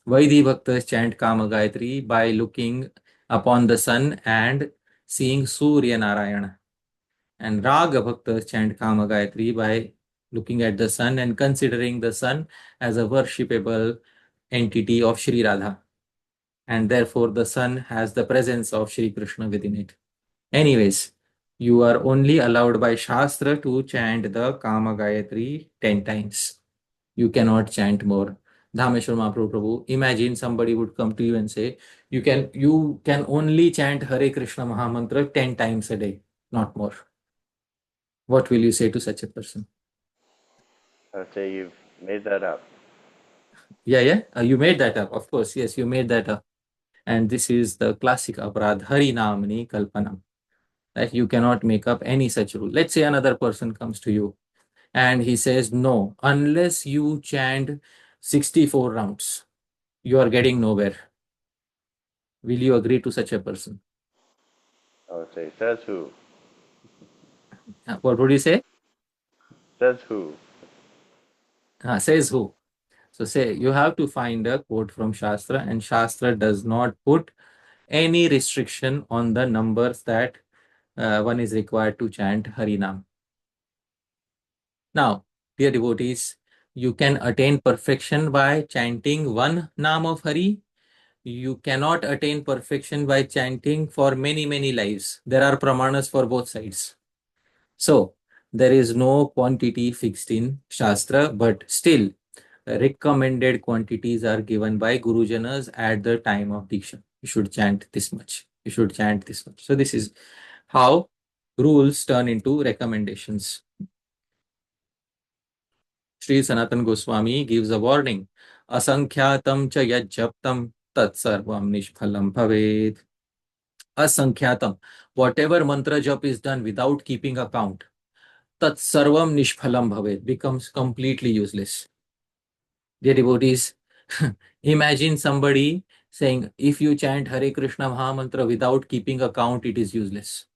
A: Vaidhi Bhaktas chant Kama Gayatri by looking upon the sun and seeing Surya Narayana. And Raga Bhaktas chant Kama Gayatri by looking at the sun and considering the sun as a worshipable entity of Shri Radha. And therefore the sun has the presence of Shri Krishna within it. Anyways, you are only allowed by Shastra to chant the Kama Gayatri 10 times. You cannot chant more. Dhāmeśvara Mahāprabhu, imagine somebody would come to you and say, you can only chant Hare Krishna Mahamantra 10 times a day, not more. What will you say to such a person?
B: I would say you've made that up.
A: Yeah. You made that up. Of course, yes, you made that up. And this is the classic aparadh, Hari Namani Kalpanam. That you cannot make up any such rule. Let's say another person comes to you and he says, no, unless you chant 64 rounds, you are getting nowhere. Will you agree to such a person?
B: I would say, says who?
A: What would you say?
B: Says who?
A: Says who? So say you have to find a quote from Shastra, and Shastra does not put any restriction on the numbers that one is required to chant Harinam. Now, dear devotees, you can attain perfection by chanting one Naam of Hari. You cannot attain perfection by chanting for many, many lives. There are pramanas for both sides. So, there is no quantity fixed in Shastra, but still, recommended quantities are given by Gurujanas at the time of Diksha. You should chant this much. You should chant this much. So, this is how rules turn into recommendations. Sri Sanatan Goswami gives a warning. Asankhyatam cha yajjaptam tat sarvam nishphalam bhaved. Asankhyatam. Whatever mantra jap is done without keeping account, tat sarvam nishphalam bhaved, becomes completely useless. Dear devotees, imagine somebody saying, if you chant Hare Krishna Mahamantra without keeping account, it is useless.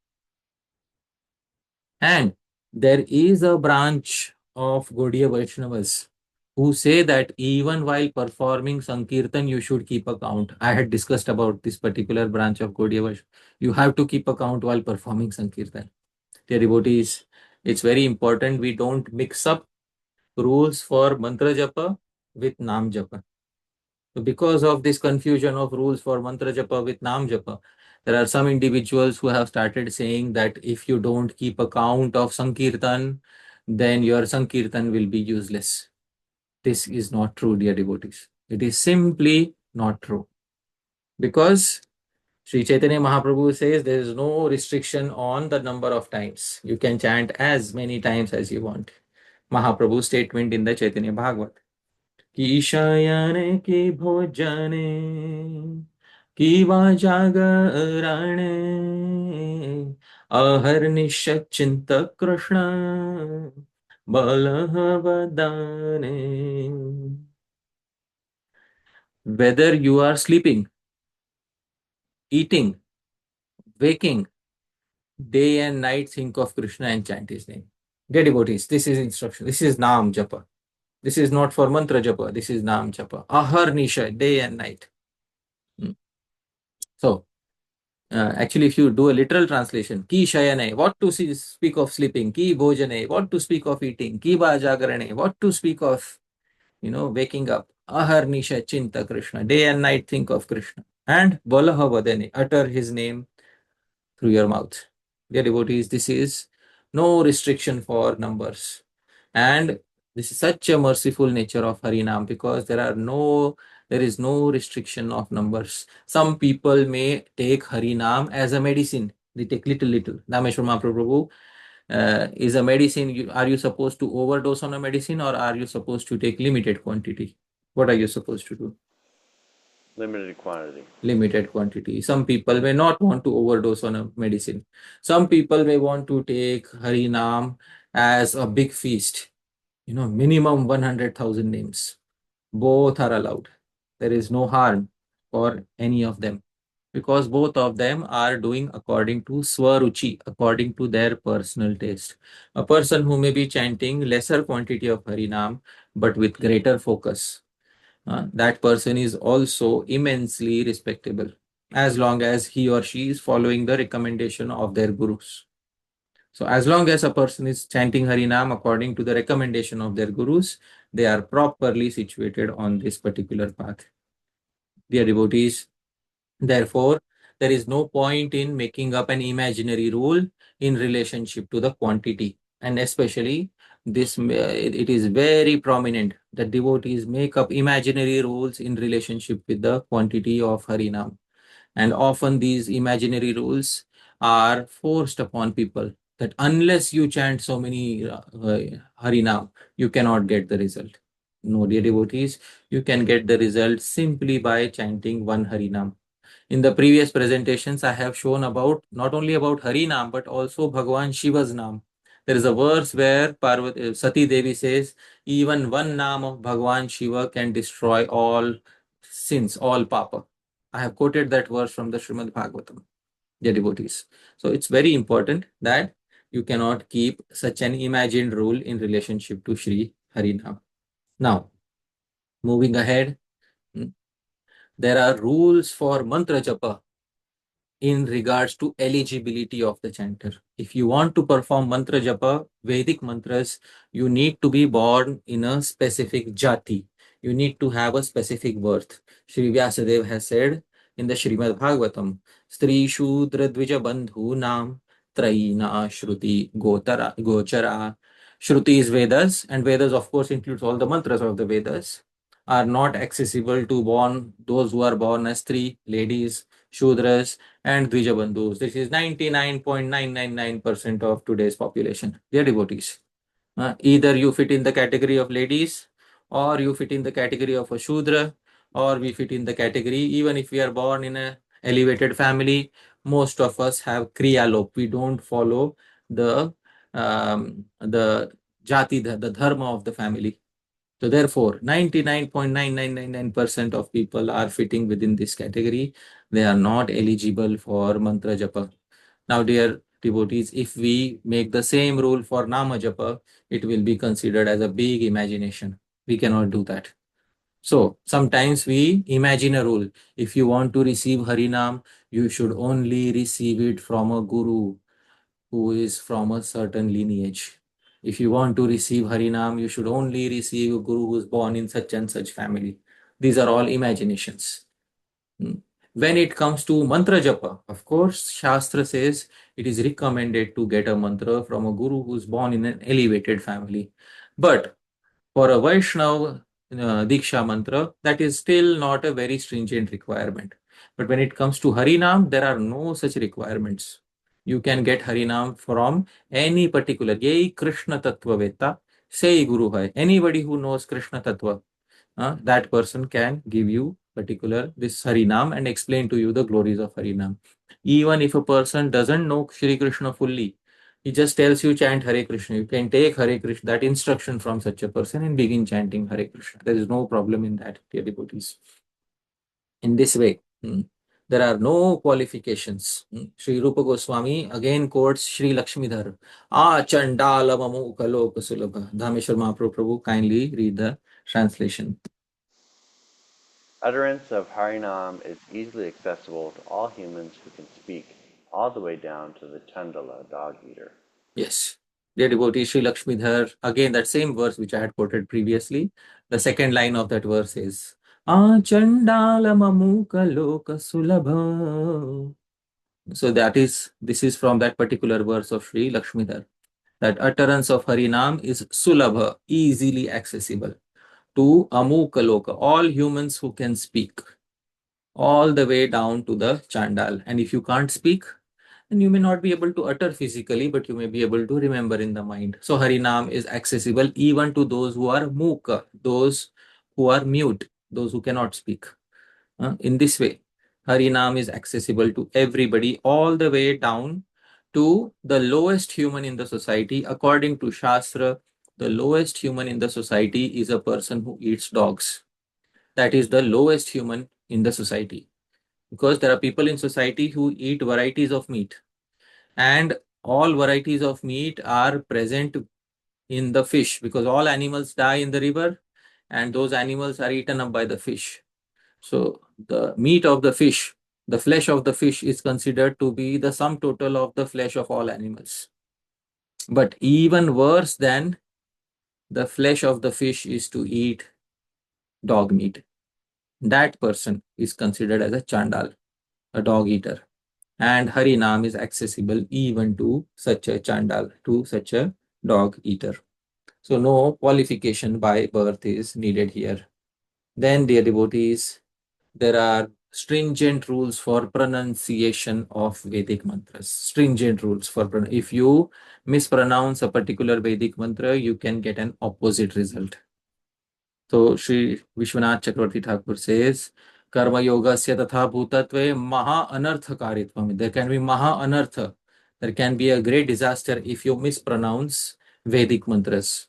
A: And There is a branch of Gaudiya Vaishnavas who say that even while performing Sankirtan, you should keep a count. I had discussed about this particular branch of Gaudiya Vaishnava. You have to keep a count while performing Sankirtan. Dear devotees, it's very important we don't mix up rules for mantra japa with nam japa. So because of this confusion of rules for mantra japa with nam japa, there are some individuals who have started saying that if you don't keep a count of Sankirtan, then your Sankirtan will be useless. This is not true, dear devotees. It is simply not true. Because Sri Chaitanya Mahaprabhu says there is no restriction on the number of times. You can chant as many times as you want. Mahaprabhu's statement in the Chaitanya Bhagavat. Ki shayane ki bhojane ki va jagarane ahar nishachinta krishna balahavadane. Whether you are sleeping, eating, waking, day and night, think of Krishna and chant his name. Dear devotees, this is instruction. This is Nam Japa. This is not for mantra japa. This is Nam Japa. Ahar Nisha, day and night. So, actually, if you do a literal translation, ki shayane, what to speak of sleeping, ki bhojane, what to speak of eating, ki ba jagarane, what to speak of, waking up. Ahar Nisha Chinta Krishna, day and night think of Krishna. And Balaha Vadane, utter his name through your mouth. Dear devotees, this is no restriction for numbers. And this is such a merciful nature of Harinam because there is no restriction of numbers. Some people may take Harinam as a medicine. They take little. Dhāmeśvara Mahaprabhu is a medicine. Are you supposed to overdose on a medicine or are you supposed to take limited quantity? What are you supposed to do?
B: Limited quantity.
A: Limited quantity. Some people may not want to overdose on a medicine. Some people may want to take Harinam as a big feast. Minimum 100,000 names. Both are allowed. There is no harm for any of them because both of them are doing according to swaruchi, according to their personal taste. A person who may be chanting lesser quantity of Harinam but with greater focus, that person is also immensely respectable as long as he or she is following the recommendation of their gurus. So as long as a person is chanting Harinam according to the recommendation of their gurus, they are properly situated on this particular path. Dear devotees, therefore, there is no point in making up an imaginary rule in relationship to the quantity. And especially, it is very prominent that devotees make up imaginary rules in relationship with the quantity of Harinam. And often these imaginary rules are forced upon people that unless you chant so many Harinam, you cannot get the result. No, dear devotees, you can get the result simply by chanting one Harinam. In the previous presentations, I have shown about not only about Harinam, but also Bhagavan Shiva's Naam. There is a verse where Sati Devi says, even one Naam of Bhagavan Shiva can destroy all sins, all papa. I have quoted that verse from the Srimad Bhagavatam, dear devotees. So it's very important that you cannot keep such an imagined rule in relationship to Shri Harinam. Now, moving ahead, there are rules for mantra japa in regards to eligibility of the chanter. If you want to perform mantra japa, Vedic mantras, you need to be born in a specific jati. You need to have a specific birth. Shri Vyasadeva has said in the Srimad Bhagavatam, Stri Shudra Dvija Bandhu Nam Traina Shruti Gochara. Shruti is Vedas, and Vedas, of course, includes all the mantras of the Vedas, are not accessible to those who are born as three ladies, Shudras, and Dvijabandhus. This is 99.999% of today's population. They are devotees. Either you fit in the category of ladies, or you fit in the category of a Shudra, or we fit in the category, even if we are born in a elevated family, most of us have Kriyalop. We don't follow the jati, the dharma of the family. So therefore, 99.9999% of people are fitting within this category. They are not eligible for mantra japa. Now, dear devotees, if we make the same rule for Nama Japa, it will be considered as a big imagination. We cannot do that. So sometimes we imagine a rule. If you want to receive Harinam, you should only receive it from a guru who is from a certain lineage. If you want to receive Harinam, you should only receive a guru who is born in such and such family. These are all imaginations. When it comes to mantra japa, of course, Shastra says it is recommended to get a mantra from a guru who is born in an elevated family. But for a Vaishnava Diksha mantra, that is still not a very stringent requirement. But when it comes to Harinam, there are no such requirements. You can get Harinam from any particular, Yei Krishna Tattva Veta, say Guru Hai. Anybody who knows Krishna Tattva, that person can give you particular this Harinam and explain to you the glories of Harinam. Even if a person doesn't know Shri Krishna fully, he just tells you chant Hare Krishna. You can take Hare Krishna, that instruction from such a person, and begin chanting Hare Krishna. There is no problem in that, dear devotees. In this way, there are no qualifications. Sri Rupa Goswami again quotes Sri Lakshmidhar. Chandala mamu kaloka sulabha. Dhāmeśvara Mahāprabhu, kindly read the translation.
B: Utterance of Harinam is easily accessible to all humans who can speak, all the way down to the Chandala dog eater.
A: Yes. Dear devotee, Sri Lakshmidhar, again that same verse which I had quoted previously, the second line of that verse is Chandala mamuka loka sulabha. So this is from that particular verse of Sri Lakshmidhar. That utterance of Harinam is sulabha, easily accessible to amuka loka, all humans who can speak, all the way down to the Chandal. And if you can't speak, and you may not be able to utter physically, but you may be able to remember in the mind. So Harinam is accessible even to those who are mooka, those who are mute, those who cannot speak. In this way, Harinam is accessible to everybody, all the way down to the lowest human in the society. According to Shastra, the lowest human in the society is a person who eats dogs. That is the lowest human in the society. Because there are people in society who eat varieties of meat, and all varieties of meat are present in the fish, because all animals die in the river and those animals are eaten up by the fish. So the meat of the fish, the flesh of the fish, is considered to be the sum total of the flesh of all animals. But even worse than the flesh of the fish is to eat dog meat. That person is considered as a chandal, a dog eater. And Harinam is accessible even to such a chandal, to such a dog eater. So no qualification by birth is needed here. Then, dear devotees, there are stringent rules for pronunciation of Vedic mantras. Stringent rules for if you mispronounce a particular Vedic mantra, you can get an opposite result. So Sri Vishwanath Chakravarti Thakur says, Karma yogasya tatha bhutatve maha anarthakaritvam. There can be maha anartha. There can be a great disaster if you mispronounce Vedic mantras.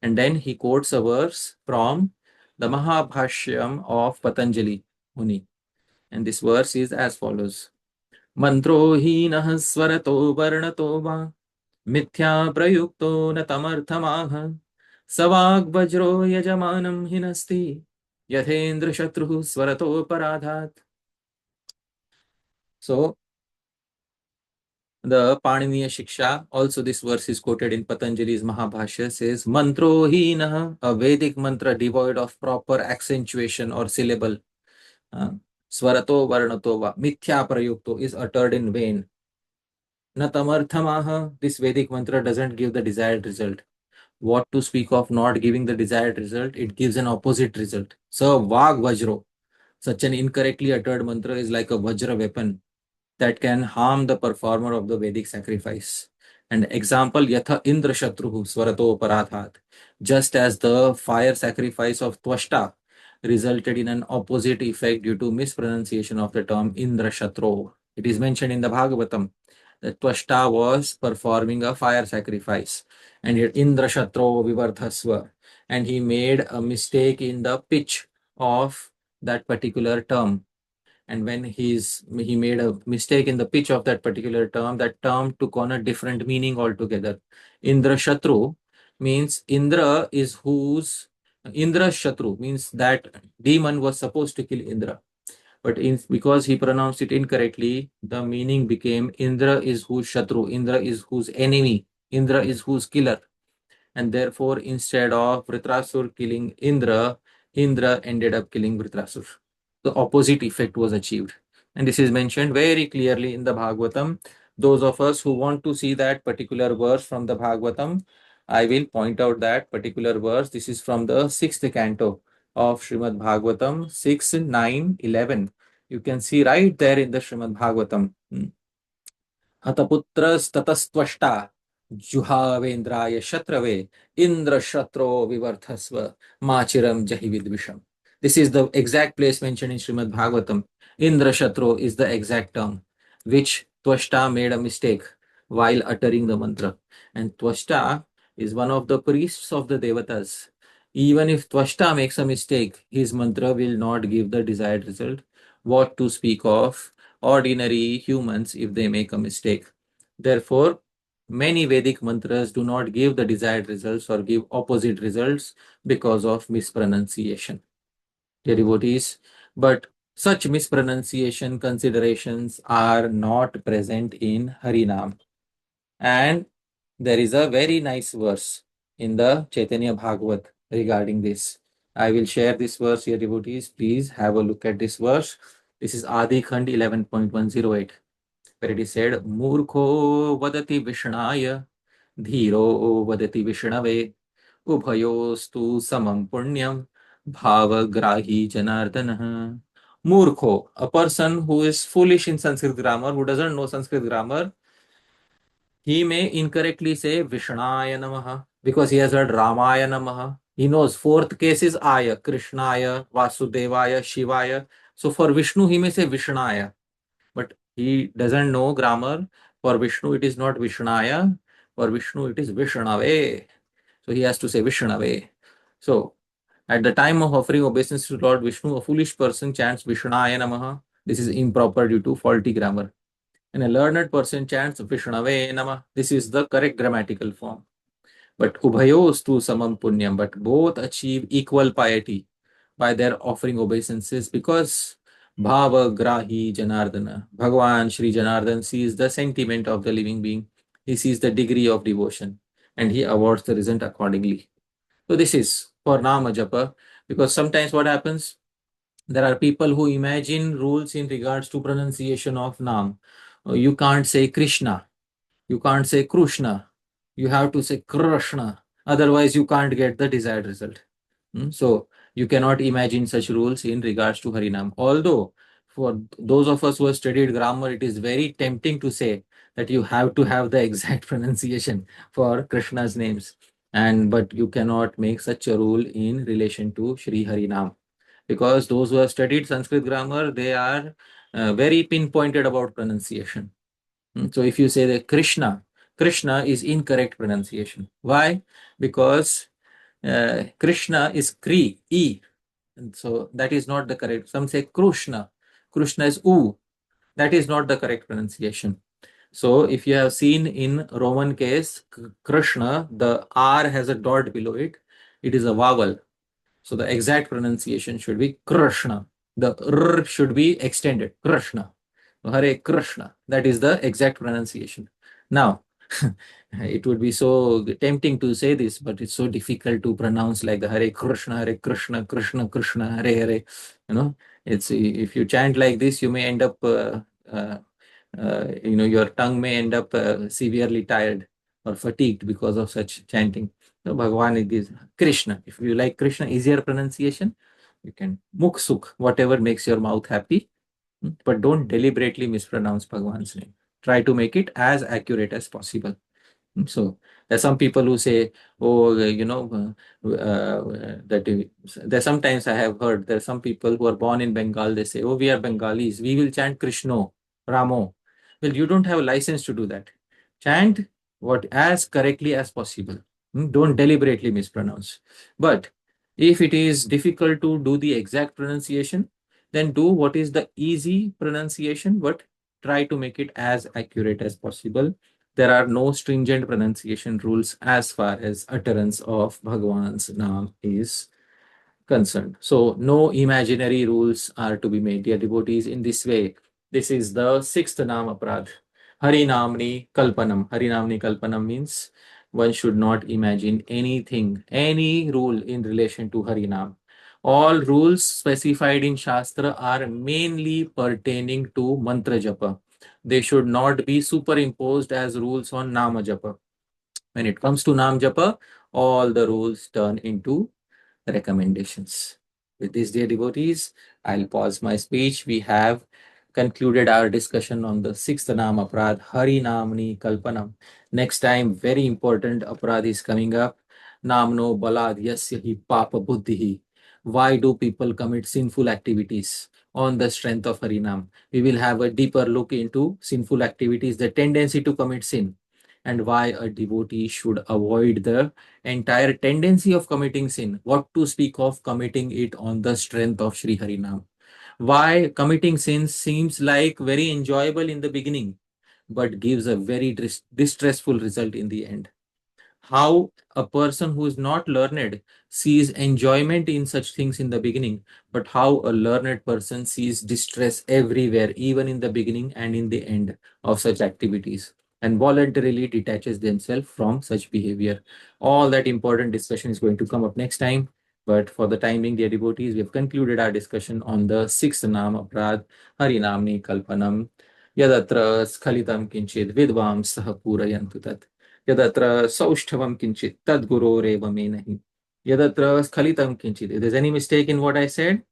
A: And then he quotes a verse from the Mahabhashyam of Patanjali Muni. And this verse is as follows. Mantro hinah swarato varnato va mithya prayukto na tamarthamaha savag vajro yajamanam hinasti yathendra shatruhu swarato paradhat. So the Paniniya Shiksha, also this verse is quoted in Patanjali's Mahabhashya, says, Mantro hinah, a Vedic mantra devoid of proper accentuation or syllable. Swarato varnato va, mithya prayukto, is uttered in vain. Na tamarthamaha, this Vedic mantra doesn't give the desired result. What to speak of not giving the desired result? It gives an opposite result. So, vag vajro, such an incorrectly uttered mantra is like a vajra weapon that can harm the performer of the Vedic sacrifice. And example, yatha indra shatruhu swarato paradhat. Just as the fire sacrifice of Twashta resulted in an opposite effect due to mispronunciation of the term indra shatro. It is mentioned in the Bhagavatam that Twashta was performing a fire sacrifice, and yet indra shatro vivardhasva, and he made a mistake in the pitch of that particular term. And when he made a mistake in the pitch of that particular term, that term took on a different meaning altogether. Indra Shatru means Indra is whose Indra Shatru means that demon was supposed to kill Indra. But because he pronounced it incorrectly, the meaning became Indra is whose Shatru, Indra is whose enemy, Indra is whose killer. And therefore, instead of Vritrasur killing Indra, Indra ended up killing Vritrasur. The opposite effect was achieved. And this is mentioned very clearly in the Bhagavatam. Those of us who want to see that particular verse from the Bhagavatam, I will point out that particular verse. This is from the 6th canto of Srimad Bhagavatam, 6, 9, 11. You can see right there in the Srimad Bhagavatam. हतपुत्रस्ततस्त्वष्टा जुहावेन्द्राय शत्रवे Indra शत्रो विवर्धस्व माचिरम जहि विद्विषम. This is the exact place mentioned in Srimad Bhagavatam. Indra Shatro is the exact term which Twashta made a mistake while uttering the mantra. And Twashta is one of the priests of the Devatas. Even if Twashta makes a mistake, his mantra will not give the desired result. What to speak of ordinary humans if they make a mistake. Therefore, many Vedic mantras do not give the desired results or give opposite results because of mispronunciation. Dear devotees, but such mispronunciation considerations are not present in Harinam. And there is a very nice verse in the Chaitanya Bhagavat regarding this. I will share this verse here, devotees. Please have a look at this verse. This is Adi Khand 11.108, where it is said, Murkho vadati vishnaya, dhiro vadati vishnave, ubhayostu samam punyam, bhavagrahi janardana. Murkho, a person who is foolish in Sanskrit grammar, who doesn't know Sanskrit grammar, he may incorrectly say Vishnaya Namaha because he has heard Ramaya Namaha. He knows fourth case is Aya, Krishnaya, Vasudevaya, Shivaya. So for Vishnu, he may say Vishnaya, but he doesn't know grammar. For Vishnu, it is not Vishnaya. For Vishnu, it is Vishnave. So he has to say Vishnave. So at the time of offering obeisance to Lord Vishnu, a foolish person chants Vishnaya Namaha. This is improper due to faulty grammar. And a learned person chants Vishnave Namah. This is the correct grammatical form. But Ubhayostu Samam Punyam, but both achieve equal piety by their offering obeisances because Bhava Grahi Janardana, Bhagavan Shri Janardan sees the sentiment of the living being. He sees the degree of devotion and he awards the result accordingly. So this is for Nama Japa, because sometimes what happens, there are people who imagine rules in regards to pronunciation of Nam. You can't say Krishna, you can't say Krishna, you have to say Krishna, otherwise you can't get the desired result. So you cannot imagine such rules in regards to Harinam. Although for those of us who have studied grammar, it is very tempting to say that you have to have the exact pronunciation for Krishna's names, but you cannot make such a rule in relation to Shri Harinam, because those who have studied Sanskrit grammar, they are very pinpointed about pronunciation. So if you say that Krishna is incorrect pronunciation. Why? Because Krishna is Kri, E. And so that is not the correct. Some say Krishna. Krishna is U. That is not the correct pronunciation. So if you have seen in Roman case, Krishna, the R has a dot below it. It is a vowel. So the exact pronunciation should be Krishna. The R should be extended. Krishna. Hare Krishna. That is the exact pronunciation. Now, it would be so tempting to say this, but it's so difficult to pronounce like the Hare Krishna, Krishna Krishna, Hare Hare. It's if you chant like this, you may end up, your tongue may end up severely tired or fatigued because of such chanting. So Bhagavan is Krishna. If you like Krishna, easier pronunciation, you can Mukh Sukh, whatever makes your mouth happy. But don't deliberately mispronounce Bhagavan's name. Try to make it as accurate as possible. So there's some people who say, oh, that there's sometimes I have heard there's some people who are born in Bengal, they say, oh, we are Bengalis, we will chant Krishna, Ramo. Well, you don't have a license to do that. Chant what as correctly as possible. Don't deliberately mispronounce. But if it is difficult to do the exact pronunciation, then do what is the easy pronunciation, but try to make it as accurate as possible. There are no stringent pronunciation rules as far as utterance of Bhagavan's name is concerned. So no imaginary rules are to be made, dear devotees, in this way. This is the sixth Nam Aparadh. Harinamni Kalpanam. Harinamni Kalpanam means one should not imagine anything, any rule in relation to Harinam. All rules specified in Shastra are mainly pertaining to Mantra Japa. They should not be superimposed as rules on Nama Japa. When it comes to Nam Japa, all the rules turn into recommendations. With this, dear devotees, I'll pause my speech. We have concluded our discussion on the sixth Nam Aparadh, Hari Namni Kalpanam. Next time, very important Aparadh is coming up. Namno Balad Yasya Hi Papa Buddhihi. Why do people commit sinful activities on the strength of Harinam? We will have a deeper look into sinful activities, the tendency to commit sin, and why a devotee should avoid the entire tendency of committing sin. What to speak of committing it on the strength of Sri Harinam? Why committing sins seems like very enjoyable in the beginning, but gives a very distressful result in the end. How a person who is not learned sees enjoyment in such things in the beginning, but how a learned person sees distress everywhere, even in the beginning and in the end of such activities, and voluntarily detaches themselves from such behavior. All that important discussion is going to come up next time. But for the time being, dear devotees, we have concluded our discussion on the sixth Nam Aprad, Harinamni Kalpanam, Yadatra Skhalitam Kinchid Vidvam Sah Purayantu Tat. Yadatra Saushthavam Kinchit Tad Gurorev Me Nahi. Yadatra Skhalitam Kinchit. If there's any mistake in what I said,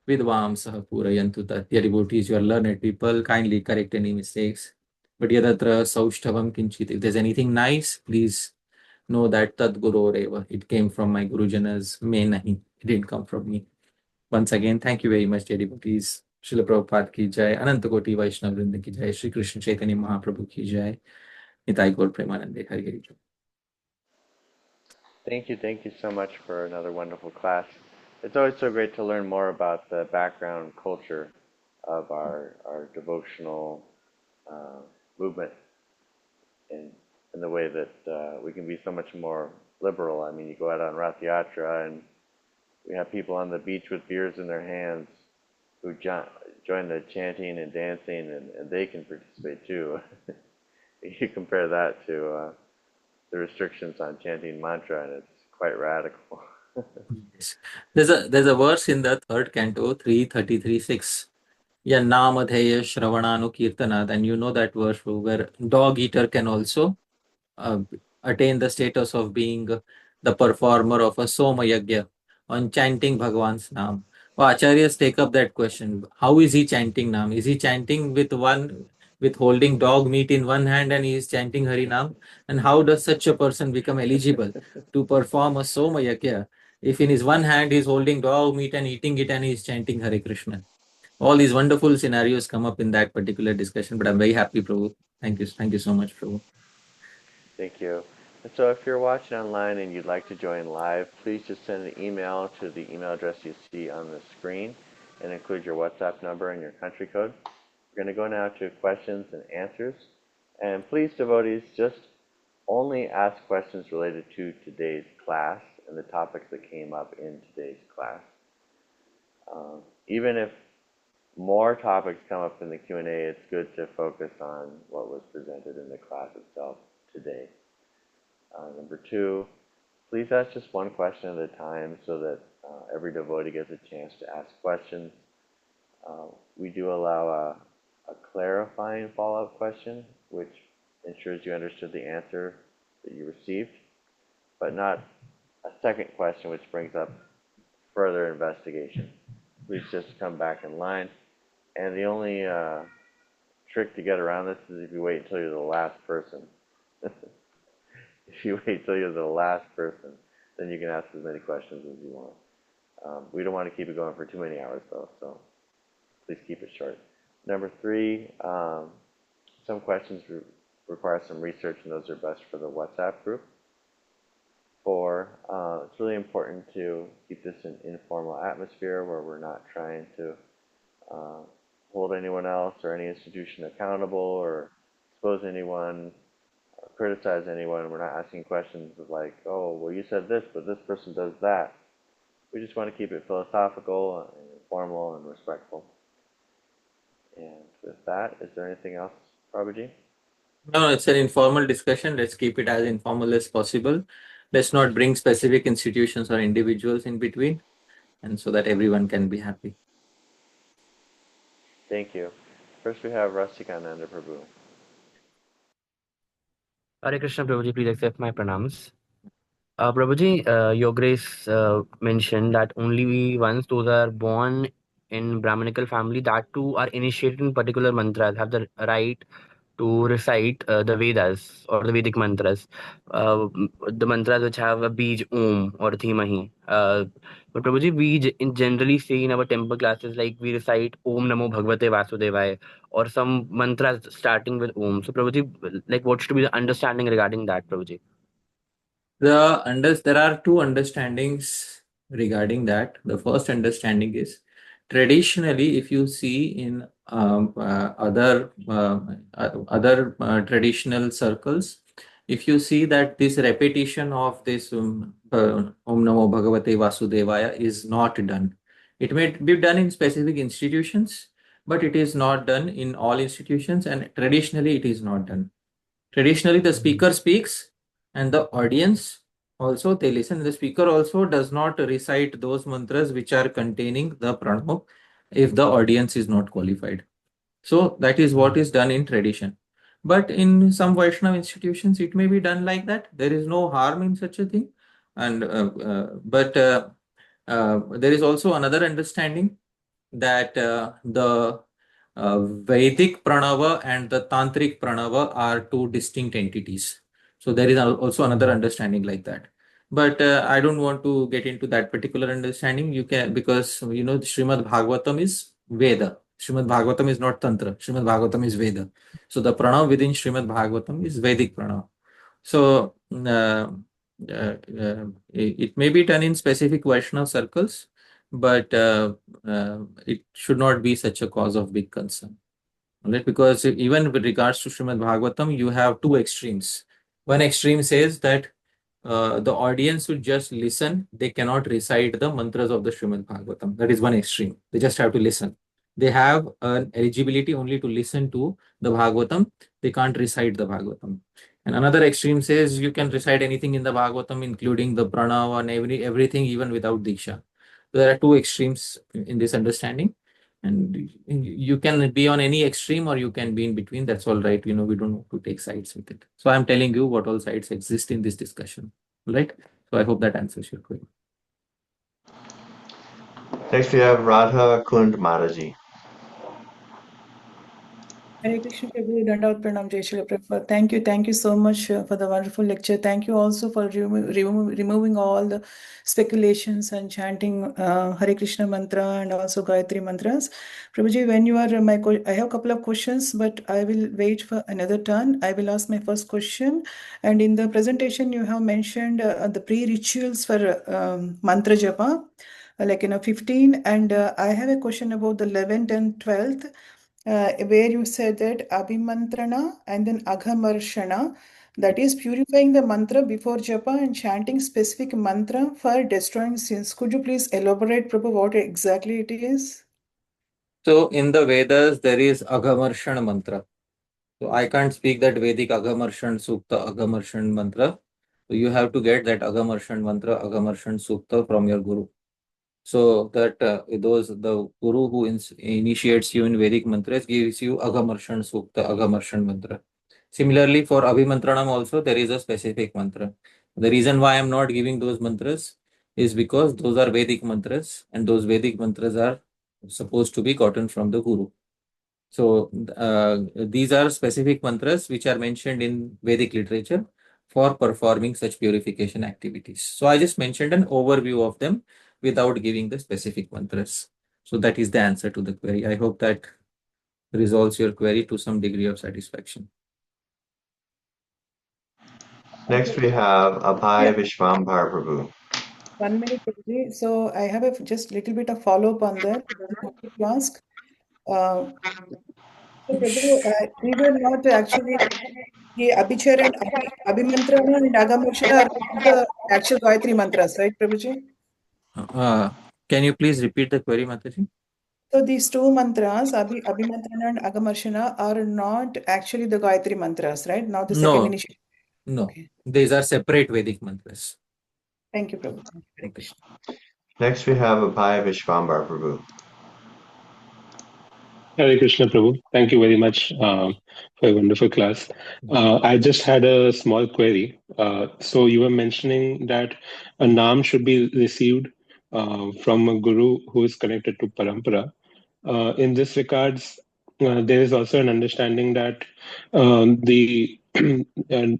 A: Vidvam Saha Purayantu Tat. Dear devotees, you are learned people, kindly correct any mistakes. But Yadatra Saushthavam Kinchit. If there's anything nice, please know that Tad Guroreva. It came from my Gurujanas. Me Nahi. It didn't come from me. Once again, thank you very much, dear devotees. Srila Prabhupada ki jai, Ananta Koti Vaishnava Vrinda ki jai, Shri Krishna Chaitanya Mahaprabhu ki jai, Nitai Gaur Premanande, Hari Hari.
B: Thank you so much for another wonderful class. It's always so great to learn more about the background culture of our devotional movement in the way that we can be so much more liberal. I mean, you go out on Rath Yatra and we have people on the beach with beers in their hands who join the chanting and dancing, and they can participate too. You compare that to the restrictions on chanting mantra, and it's quite radical.
A: Yes. There's a verse in the third canto, 333.6. Yeah, Namadheya Shravananu Kirtanad, and you know that verse where dog eater can also uh, attain the status of being the performer of a Soma Yagya on chanting Bhagavan's Nam. So Acharyas take up that question. How is he chanting Nam? Is he chanting with holding dog meat in one hand and he is chanting Hari Nam? And how does such a person become eligible to perform a Soma Yagya if in his one hand he is holding dog meat and eating it and he is chanting Hare Krishna? All these wonderful scenarios come up in that particular discussion, but I'm very happy, Prabhu. Thank you. Thank you so much, Prabhu.
B: Thank you. And so if you're watching online and you'd like to join live, please just send an email to the email address you see on the screen and include your WhatsApp number and your country code. We're going to go now to questions and answers. And please, devotees, just only ask questions related to today's class and the topics that came up in today's class. Even if more topics come up in the Q&A, it's good to focus on what was presented in the class itself today. Number two, please ask just one question at a time so that every devotee gets a chance to ask questions. We do allow a clarifying follow-up question, which ensures you understood the answer that you received, but not a second question which brings up further investigation. Please just come back in line. And the only trick to get around this is if you wait until you're the last person. If you wait till you're the last person, then you can ask as many questions as you want. We don't want to keep it going for too many hours, though, so please keep it short. Number three, some questions require some research, and those are best for the WhatsApp group. Four, it's really important to keep this an informal atmosphere where we're not trying to hold anyone else or any institution accountable or expose anyone or criticize anyone. We're not asking questions of like, oh, well, you said this, but this person does that. We just want to keep it philosophical and informal and respectful. And with that, is there anything else, Prabhuji?
A: No, it's an informal discussion. Let's keep it as informal as possible. Let's not bring specific institutions or individuals in between, and so that everyone can be happy.
B: Thank you. First we have Rasikananda Prabhu.
C: Hare Krishna, Prabhuji, please accept my pranams. Prabhuji, Your Grace mentioned that only once those are born in Brahmanical family, that too are initiated in particular mantras, have the right to recite the Vedas or the Vedic mantras, the mantras which have a bij Om or Dhimahi. But Prabhuji, we generally say in our temple classes, like we recite Om Namo Bhagavate Vasudevaya or some mantras starting with Om. So Prabhuji, like what should be the understanding regarding that, Prabhuji?
A: There are two understandings regarding that. The first understanding is traditionally, if you see in other traditional circles, if you see that this repetition of this Om Namo Bhagavate Vasudevaya is not done. It may be done in specific institutions, but it is not done in all institutions, and traditionally it is not done. Traditionally, the speaker speaks and the audience also they listen. The speaker also does not recite those mantras which are containing the pranam if the audience is not qualified. So that is what is done in tradition. But in some Vaishnava institutions, it may be done like that. There is no harm in such a thing. And but there is also another understanding that the Vedic pranava and the Tantric pranava are two distinct entities. So there is also another understanding like that. But I don't want to get into that particular understanding. You can, because you know, Srimad Bhagavatam is Veda. Srimad Bhagavatam is not Tantra. Srimad Bhagavatam is Veda. So the pranav within Srimad Bhagavatam is Vedic pranav. So it may be done in specific Vaishnava circles, but it should not be such a cause of big concern. Right? Because even with regards to Srimad Bhagavatam, you have two extremes. One extreme says that the audience should just listen. They cannot recite the mantras of the Srimad Bhagavatam. That is one extreme. They just have to listen. They have an eligibility only to listen to the Bhagavatam. They can't recite the Bhagavatam. And another extreme says you can recite anything in the Bhagavatam, including the pranav and everything, even without Diksha. There are two extremes in this understanding. And you can be on any extreme or you can be in between. That's all right. You know, we don't have to take sides with it. So I'm telling you what all sides exist in this discussion. Right? So I hope that answers your query.
D: Next we have Radha Kund Mataji.
E: Hare Krishna Prabhu, Dandavat Pranam, Jai Shri Prabhupada. Thank you so much for the wonderful lecture. Thank you also for removing all the speculations and chanting Hare Krishna mantra and also Gayatri mantras. Prabhuji, when you are I have a couple of questions, but I will wait for another turn. I will ask my first question. And in the presentation, you have mentioned the pre-rituals for mantra japa, like 15. And I have a question about the 11th and 12th. Where you said that abhimantrana and then aghamarshana, that is purifying the mantra before japa and chanting specific mantra for destroying sins. Could you please elaborate, Prabhu, what exactly it is?
A: So in the Vedas, there is Agamarshan mantra. So I can't speak that Vedic Agamarshan Sukta, Agamarshan mantra. So you have to get that Agamarshan mantra, Agamarshan Sukta from your Guru. So that the Guru who initiates you in Vedic mantras gives you Agamarshan Sukta, Agamarshan mantra. Similarly, for Abhimantranam also, there is a specific mantra. The reason why I am not giving those mantras is because those are Vedic mantras and those Vedic mantras are supposed to be gotten from the Guru. So these are specific mantras which are mentioned in Vedic literature for performing such purification activities. So I just mentioned an overview of them without giving the specific mantras. So that is the answer to the query. I hope that resolves your query to some degree of satisfaction.
D: Next we have Abhay Vishwambhar Prabhu.
E: 1 minute, Prabhuji. So I have just little bit of follow-up on that. I wanted to ask. So Prabhu, we were not actually the Abhichar and Abhimantrana and Agamarshana are not the actual Gayatri mantras, right, Prabhuji?
A: Can you please repeat the query, Mataji?
E: So these two mantras, Abhimantrana and Agamarshana, are not actually the Gayatri mantras, right? Now the second
A: No,
E: initiation.
A: no.
E: Okay.
A: These are separate Vedic mantras.
E: Thank you, Prabhu. Hare
A: Okay.
E: Krishna.
D: Next we have Abhay Vishwambar Prabhu.
F: Hare Krishna Prabhu. Thank you very much for a wonderful class. I just had a small query. So you were mentioning that a naam should be received from a guru who is connected to parampara. In this regards, there is also an understanding that the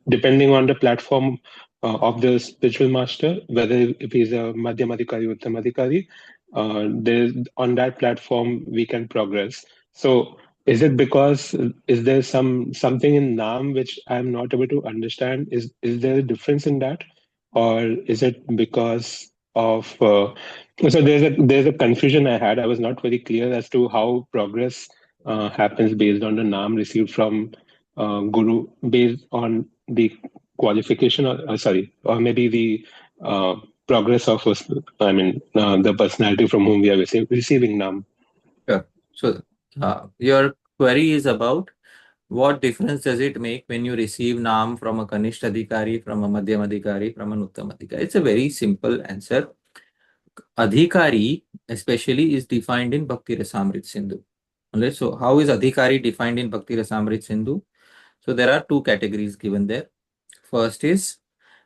F: depending on the platform of the spiritual master, whether if he's a Madhyamadikari or Uttamadikari, on that platform we can progress. So is it because is there something in Naam which I'm not able to understand? Is there a difference in that, or is it because of so there's a confusion I had. I was not very clear as to how progress happens based on the Naam received from Guru, based on the qualification, or maybe the progress of the personality from whom we are receiving Naam.
A: Sure. So your query is about what difference does it make when you receive Naam from a Kanishta Adhikari, from a Madhyam Adhikari, from an Uttam Adhikari? It's a very simple answer. Adhikari especially is defined in Bhakti Rasamrit Sindhu. Alright, so how is Adhikari defined in Bhakti Rasamrit Sindhu? So there are two categories given there. First is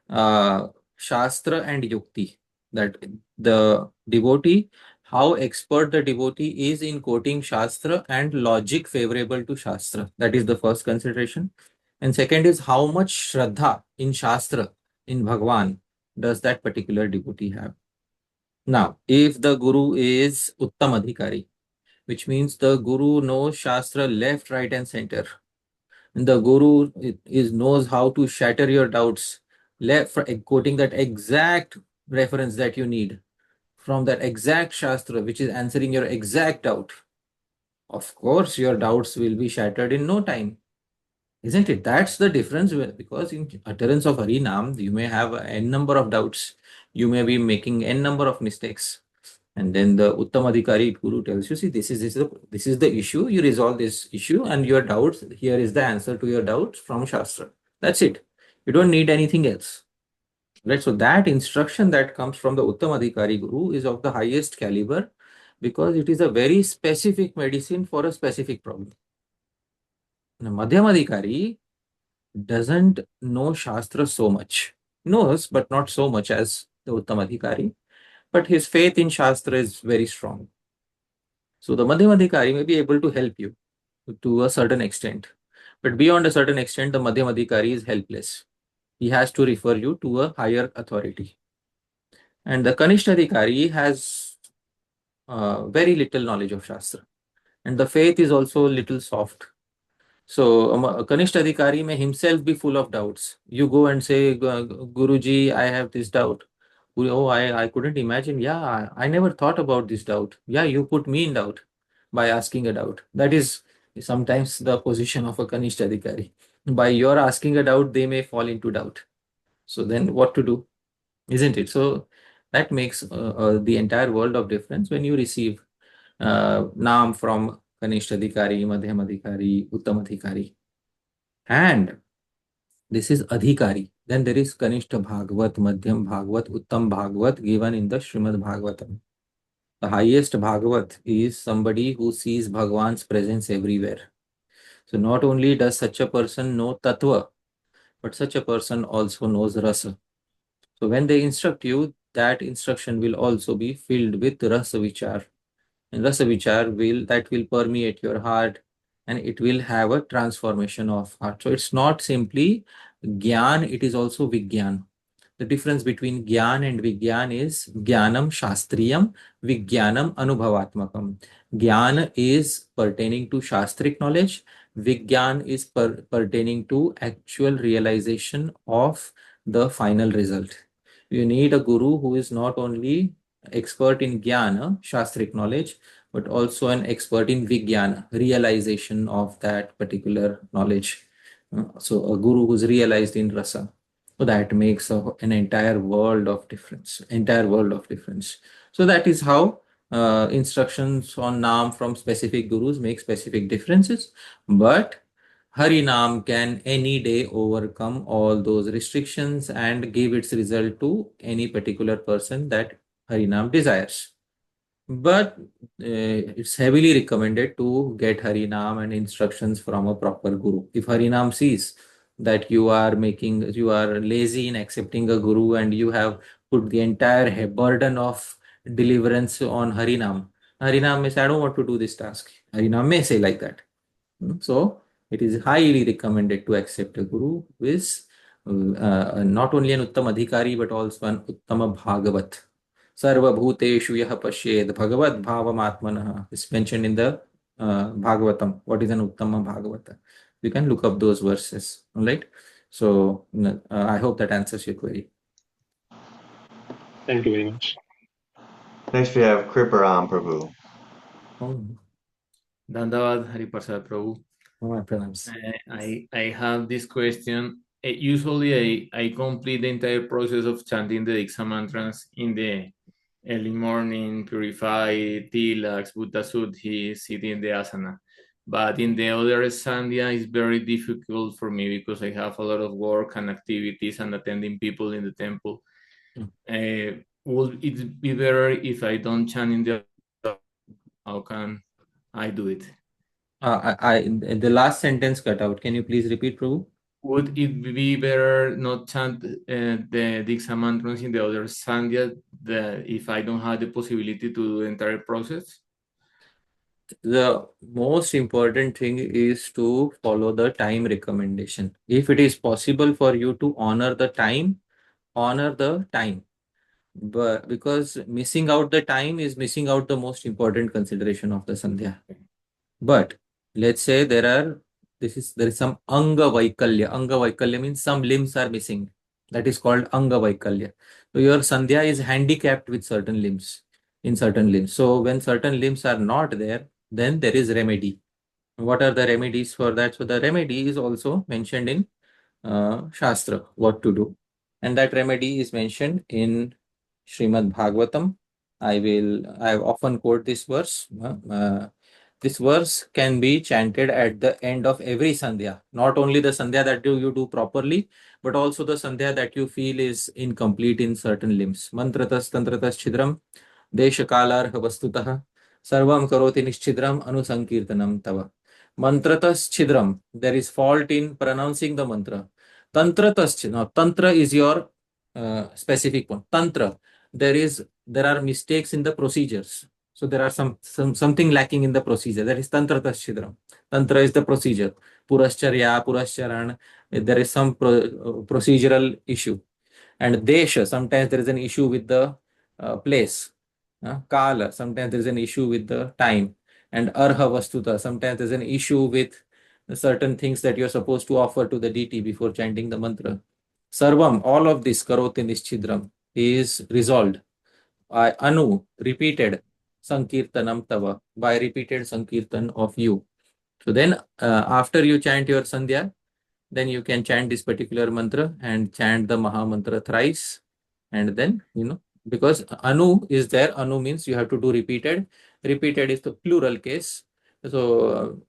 A: Shastra and Yukti, that the devotee, how expert the devotee is in quoting Shastra and logic favorable to Shastra. That is the first consideration. And second is how much Shraddha in Shastra, in Bhagavan, does that particular devotee have. Now, if the Guru is Uttam Adhikari, which means the Guru knows Shastra left, right and center, and the Guru knows how to shatter your doubts, quoting that exact reference that you need from that exact Shastra, which is answering your exact doubt. Of course, your doubts will be shattered in no time. Isn't it? That's the difference, because in utterance of Harinam, you may have n number of doubts. You may be making n number of mistakes. And then the Uttamadhikari Guru tells you, see, this is the issue. You resolve this issue and your doubts. Here is the answer to your doubts from Shastra. That's it. You don't need anything else. Right? So that instruction that comes from the Uttamadhikari Guru is of the highest caliber, because it is a very specific medicine for a specific problem. Now, Madhyamadhikari doesn't know Shastra so much. Knows, but not so much as the Uttamadhikari. But his faith in Shastra is very strong. So the Madhyamadhikari may be able to help you to a certain extent. But beyond a certain extent, the Madhyamadhikari is helpless. He has to refer you to a higher authority. And the Kanishtadhikari has very little knowledge of Shastra. And the faith is also little soft. So a Kanishtadhikari may himself be full of doubts. You go and say, Guruji, I have this doubt. Oh, I couldn't imagine. Yeah, I never thought about this doubt. Yeah, you put me in doubt by asking a doubt. That is sometimes the position of a Kanishtadhikari. By your asking a doubt, they may fall into doubt. So then what to do? Isn't it? So that makes the entire world of difference when you receive Naam from Kanishtadhikari, Madhyamadhikari, Uttamadhikari. And this is Adhikari. Then there is Kanishta Bhagavat, Madhyam Bhagavat, Uttam Bhagavat given in the Srimad Bhagavatam. The highest Bhagavat is somebody who sees Bhagavan's presence everywhere. So not only does such a person know Tattva, but such a person also knows Rasa. So when they instruct you, that instruction will also be filled with Rasa Vichar. And Rasa Vichar will permeate your heart, and it will have a transformation of heart. So it's not simply Gyan, it is also Vigyan. The difference between Gyan and Vigyan is Gyanam Shastriyam, Vigyanam Anubhavatmakam. Gyan is pertaining to Shastric knowledge, Vigyan is pertaining to actual realization of the final result. You need a guru who is not only expert in jnana, shastric knowledge, but also an expert in vijnana, realization of that particular knowledge. So a guru who's realized in rasa. So that makes an entire world of difference. So that is how instructions on naam from specific gurus make specific differences. But Harinam can any day overcome all those restrictions and give its result to any particular person that Harinam desires. But it's heavily recommended to get Harinam and instructions from a proper guru. If Harinam sees that you are lazy in accepting a guru and you have put the entire burden of deliverance on Harinam, Harinam may say, I don't want to do this task. Harinam may say like that. So it is highly recommended to accept a guru who is not only an Uttama Adhikari but also an Uttama Bhagavat. Sarva Bhuteshu Yaha Pashyed Bhagavad Bhavamatmanah is mentioned in the Bhagavatam. What is an Uttama Bhagavata? You can look up those verses. All right. So I hope that answers your query.
F: Thank you very much.
D: Next we have kṛpā Prabhu.
G: Dandavad Hari Parshad Prabhu.
A: My pranams.
G: I have this question. Usually I complete the entire process of chanting the Diksha mantras in the early morning, purify, tilaks, Buddha Suddhi, sitting in the asana. But in the other sandhya, it's very difficult for me because I have a lot of work and activities and attending people in the temple. Would it be better if I don't chant in the... How can I do it?
A: The last sentence cut out. Can you please repeat, Prabhu?
G: Would it be better not chant the Diksha mantras in the other sandhya if I don't have the possibility to do the entire process?
A: The most important thing is to follow the time recommendation. If it is possible for you to honor the time. But because missing out the time is missing out the most important consideration of the sandhya. But let's say there is some anga vaikalya. Anga vaikalya means some limbs are missing. That is called anga vaikalya. So your sandhya is handicapped with certain limbs. So when certain limbs are not there, then there is remedy. What are the remedies for that? So the remedy is also mentioned in Shastra, what to do. And that remedy is mentioned in Srimad Bhagavatam. I often quote this verse. This verse can be chanted at the end of every sandhya. Not only the sandhya that you do properly, but also the sandhya that you feel is incomplete in certain limbs. Mantratas tantratas chidram deshakalar vastutah sarvam karoti nischidram anusankirtanam tava. Mantratas chidram. There is fault in pronouncing the mantra. Tantratas chidram. Now, tantra is your specific one. Tantra. There are mistakes in the procedures. So there are something lacking in the procedure. That is tantratas chidram. Tantra is the procedure. Purascharya, purascharan. There is some procedural issue. And desha, sometimes there is an issue with the place. Kala, sometimes there is an issue with the time. And arha vastuta, sometimes there is an issue with certain things that you're supposed to offer to the deity before chanting the mantra. Sarvam, all of this karoti nischidram is resolved. Anu, repeated sankirtanam tava, by repeated sankirtan of you. So then after you chant your sandhya, then you can chant this particular mantra and chant the Maha mantra thrice. And then, because anu is there, anu means you have to do repeated. Repeated is the plural case. So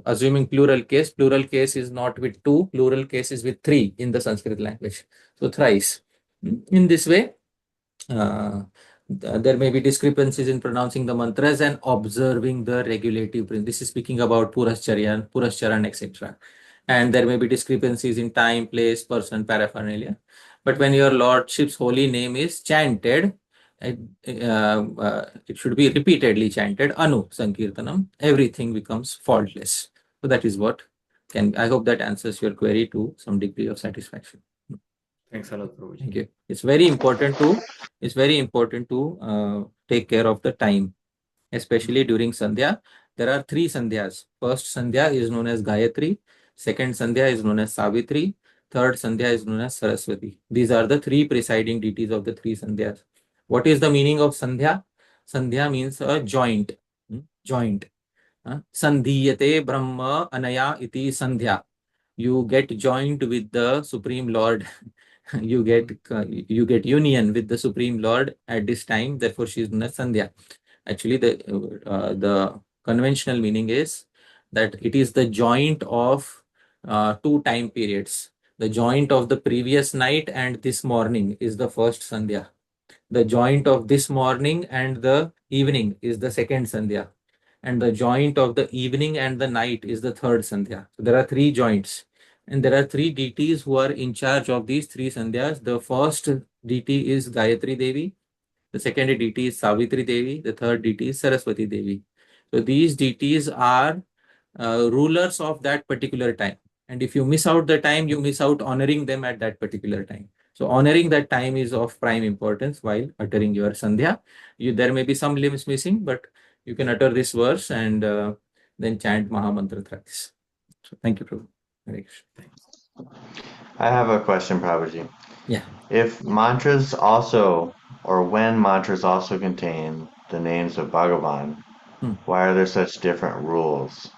A: assuming plural case is not with 2, plural case is with 3 in the Sanskrit language. So thrice. In this way, there may be discrepancies in pronouncing the mantras and observing the regulative principle. This is speaking about Purascharan, etc. And there may be discrepancies in time, place, person, paraphernalia. But when your Lordship's holy name is chanted, it should be repeatedly chanted, Anu Sankirtanam, everything becomes faultless. So that is what I hope that answers your query to some degree of satisfaction.
G: Thanks a lot, Prabhuji.
A: Thank you. It's very important to take care of the time, especially during sandhya. There are 3 sandhyas. First sandhya is known as Gayatri. Second sandhya is known as Savitri. Third sandhya is known as Saraswati. These are the 3 presiding deities of the 3 sandhyas. What is the meaning of Sandhya? Sandhya means a joint. Joint. Sandhiyate Brahma Anaya iti Sandhya. You get joined with the Supreme Lord. you get union with the Supreme Lord at this time. Therefore, she is known as Sandhya. Actually, the conventional meaning is that it is the joint of two time periods. The joint of the previous night and this morning is the first Sandhya. The joint of this morning and the evening is the second Sandhya. And the joint of the evening and the night is the third Sandhya. So there are three joints. And there are three deities who are in charge of these three Sandhyas. The first deity is Gayatri Devi. The second deity is Savitri Devi. The third deity is Saraswati Devi. So these deities are rulers of that particular time. And if you miss out the time, you miss out honoring them at that particular time. So honoring that time is of prime importance while uttering your Sandhya. There may be some limbs missing, but you can utter this verse and then chant Mahamantra thrice. So thank you, Prabhu. Hare Krishna.
D: I have a question, Prabhuji.
A: Yeah.
D: If mantras also, or when mantras also contain the names of Bhagavan, why are there such different rules?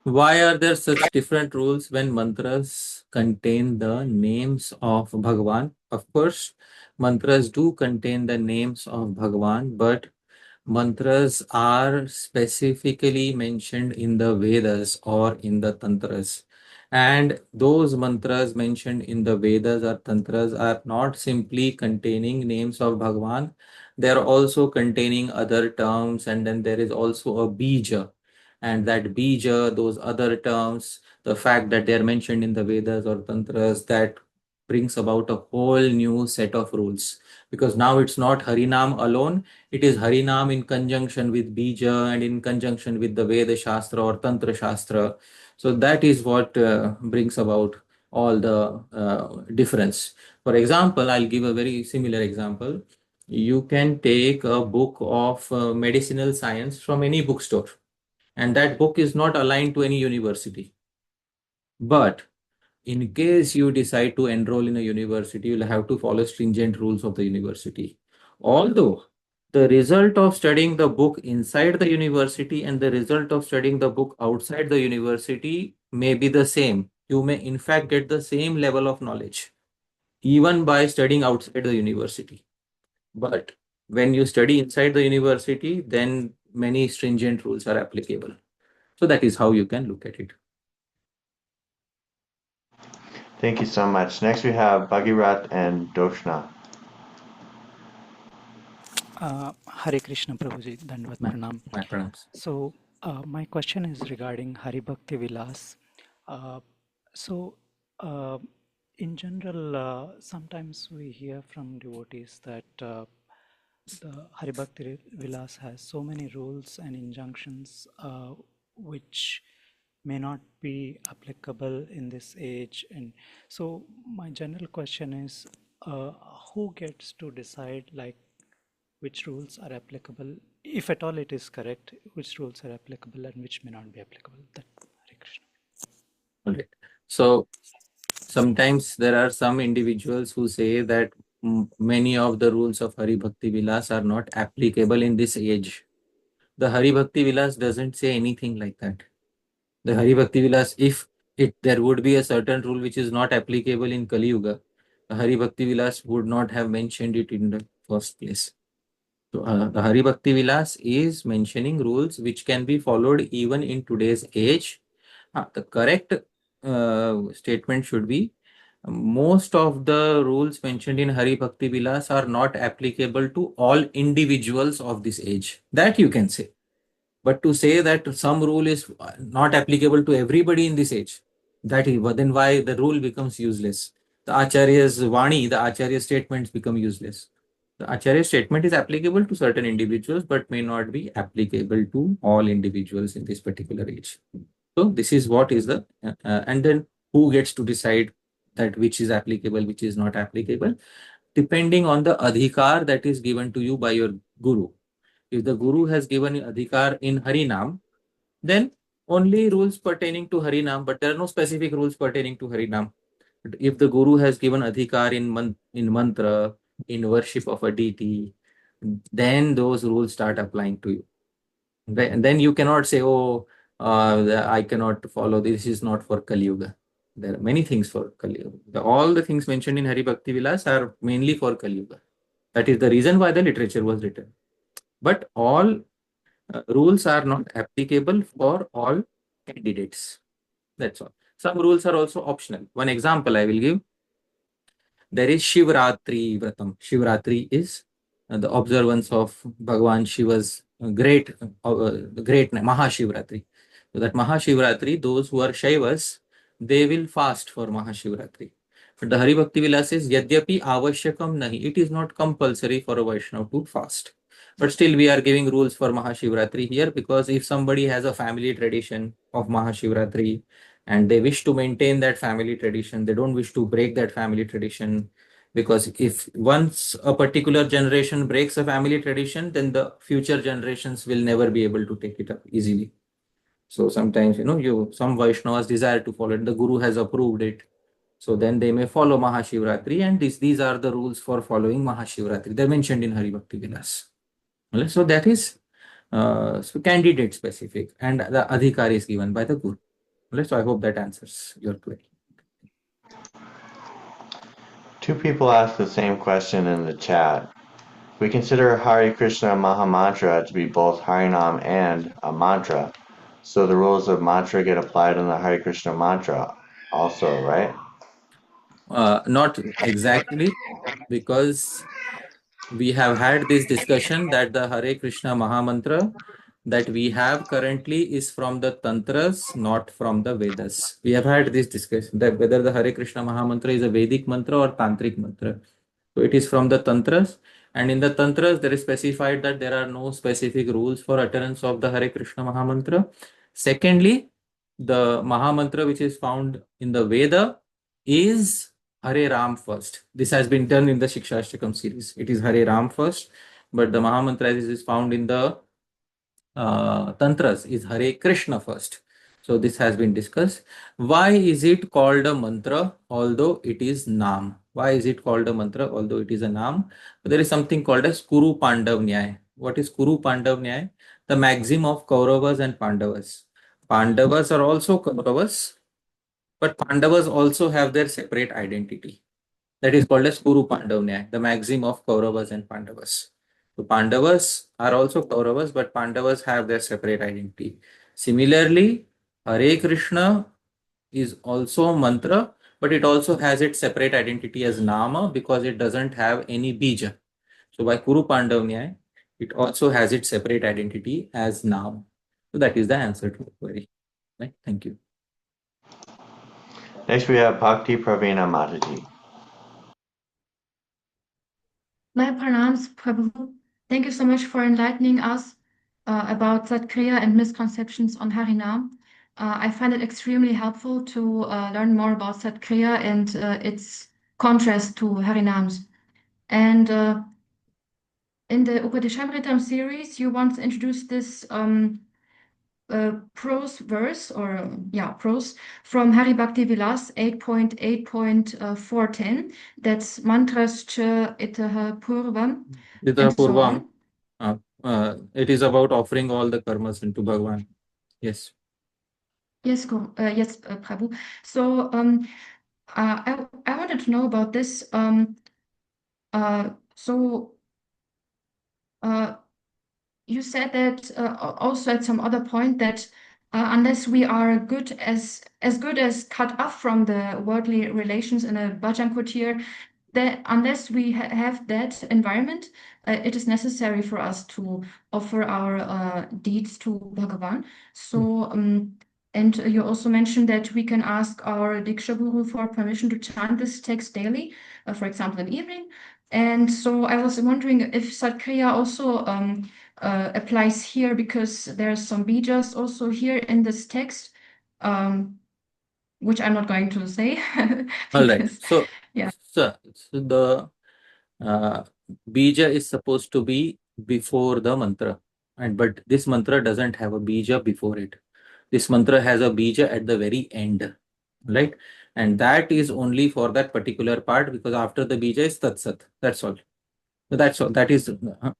A: Why are there such different rules when mantras contain the names of Bhagavan? Of course, mantras do contain the names of Bhagavan, but mantras are specifically mentioned in the Vedas or in the Tantras. And those mantras mentioned in the Vedas or Tantras are not simply containing names of Bhagavan, they are also containing other terms, and then there is also a bija. And that bija, those other terms, the fact that they are mentioned in the Vedas or Tantras, that brings about a whole new set of rules. Because now it's not Harinam alone, it is Harinam in conjunction with bija and in conjunction with the Veda Shastra or Tantra Shastra. So that is what brings about all the difference. For example, I'll give a very similar example. You can take a book of medicinal science from any bookstore, and that book is not aligned to any university. But in case you decide to enroll in a university, you'll have to follow stringent rules of the university. Although the result of studying the book inside the university and the result of studying the book outside the university may be the same. You may in fact get the same level of knowledge even by studying outside the university. But when you study inside the university, then many stringent rules are applicable. So that is how you can look at it.
D: Thank you so much. Next we have Bhagirath and Doshna.
H: Hare Krishna Prabhuji, Dandvat Pranam.
A: My pranams.
H: So my question is regarding Hari Bhakti Vilas. In general, sometimes we hear from devotees that the Hari Bhakti Vilas has so many rules and injunctions which may not be applicable in this age. And so my general question is, who gets to decide like which rules are applicable, if at all it is correct, which rules are applicable and which may not be applicable? That, Hare Krishna.
A: All right. So sometimes there are some individuals who say that many of the rules of Hari Bhakti Vilas are not applicable in this age. The Hari Bhakti Vilas doesn't say anything like that. The Hari Bhakti Vilas, if there would be a certain rule which is not applicable in Kali Yuga, the Hari Bhakti Vilas would not have mentioned it in the first place. So the Hari Bhakti Vilas is mentioning rules which can be followed even in today's age. The correct statement should be most of the rules mentioned in Hari Bhakti Vilas are not applicable to all individuals of this age. That you can say. But to say that some rule is not applicable to everybody in this age, that is, then why the rule becomes useless? The Acharya's Vani, the Acharya statements become useless. The Acharya statement is applicable to certain individuals, but may not be applicable to all individuals in this particular age. So this is what is the, and then who gets to decide that which is applicable, which is not applicable, depending on the adhikar that is given to you by your guru. If the guru has given you adhikar in Harinam, then only rules pertaining to Harinam, but there are no specific rules pertaining to Harinam. But if the guru has given adhikar in mantra, in worship of a deity, then those rules start applying to you. Then you cannot say, oh, I cannot follow, this is not for Kali Yuga. There are many things for Kali Yuga. All the things mentioned in Hari Bhakti Vilas are mainly for Kali Yuga. That is the reason why the literature was written. But all rules are not applicable for all candidates. That's all. Some rules are also optional. One example I will give. There is Shivratri Vratam. Shivratri is the observance of Bhagavan Shiva's great Mahashivratri. So that Mahashivratri, those who are Shaivas, they will fast for Mahashivratri. But the Hari Bhakti Vilas says, Yadyapi avashyakam nahi. It is not compulsory for a Vaishnava to fast. But still we are giving rules for Mahashivratri here, because if somebody has a family tradition of Mahashivratri and they wish to maintain that family tradition, they don't wish to break that family tradition, because if once a particular generation breaks a family tradition, then the future generations will never be able to take it up easily. So sometimes, some Vaishnavas desire to follow it. The Guru has approved it. So then they may follow Mahashivratri, and these are the rules for following Mahashivratri. They're mentioned in Hari Bhakti Vilas. So that is candidate specific, and the adhikar is given by the Guru. So I hope that answers your query.
D: Two people asked the same question in the chat. We consider Hare Krishna Maha Mantra to be both Harinam and a mantra. So the rules of mantra get applied in the Hare Krishna mantra also, right?
A: Not exactly, because we have had this discussion that the Hare Krishna Mahamantra that we have currently is from the Tantras, not from the Vedas. We have had this discussion that whether the Hare Krishna Mahamantra is a Vedic mantra or Tantric mantra. So it is from the Tantras, and in the Tantras there is specified that there are no specific rules for utterance of the Hare Krishna Mahamantra. Secondly, the Mahamantra which is found in the Veda is Hare Ram first. This has been done in the Siksastakam series. It is Hare Ram first, but the Mahamantra as is found in the Tantras is Hare Krishna first. So this has been discussed. Why is it called a mantra although it is Nam? Why is it called a mantra although it is a Nam? There is something called as Kuru Pandav Nyaya. What is Kuru Pandav Nyaya? The maxim of Kauravas and Pandavas. Pandavas are also Kauravas, but Pandavas also have their separate identity. That is called as Kuru Pandav Nyaya, the maxim of Kauravas and Pandavas. So Pandavas are also Kauravas, but Pandavas have their separate identity. Similarly, Hare Krishna is also mantra, but it also has its separate identity as Nama because it doesn't have any bija. So by Kuru Pandav Nyaya, it also has its separate identity as Nama. So that is the answer to the query. Right? Thank you.
D: Next we have Bhakti Pravina Mataji.
I: My pranams, Prabhu. Thank you so much for enlightening us about Satkriya and misconceptions on Harinam. I find it extremely helpful to learn more about Satkriya and its contrast to Harinams. And in the Upadeshamritam series, you once introduced this prose verse, prose from Hari Bhakti Vilas 8.8.410. That's mantras cha itaha purvam.
A: It is about offering all the karmas into Bhagavan. Yes.
I: Yes, Prabhu. So I wanted to know about this. You said that also at some other point that unless we are as good as cut off from the worldly relations in a bhajan kutir, that unless we have that environment, it is necessary for us to offer our deeds to Bhagavan. So, and you also mentioned that we can ask our Diksha Guru for permission to chant this text daily, for example, in the evening. And so I was wondering if Satkriya also applies here, because there's some bijas also here in this text, which I'm not going to say.
A: All right. So,
I: yeah.
A: So the bija is supposed to be before the mantra, but this mantra doesn't have a bija before it. This mantra has a bija at the very end, right? And that is only for that particular part, because after the bija is tat sat. That's all. So that's all. That is,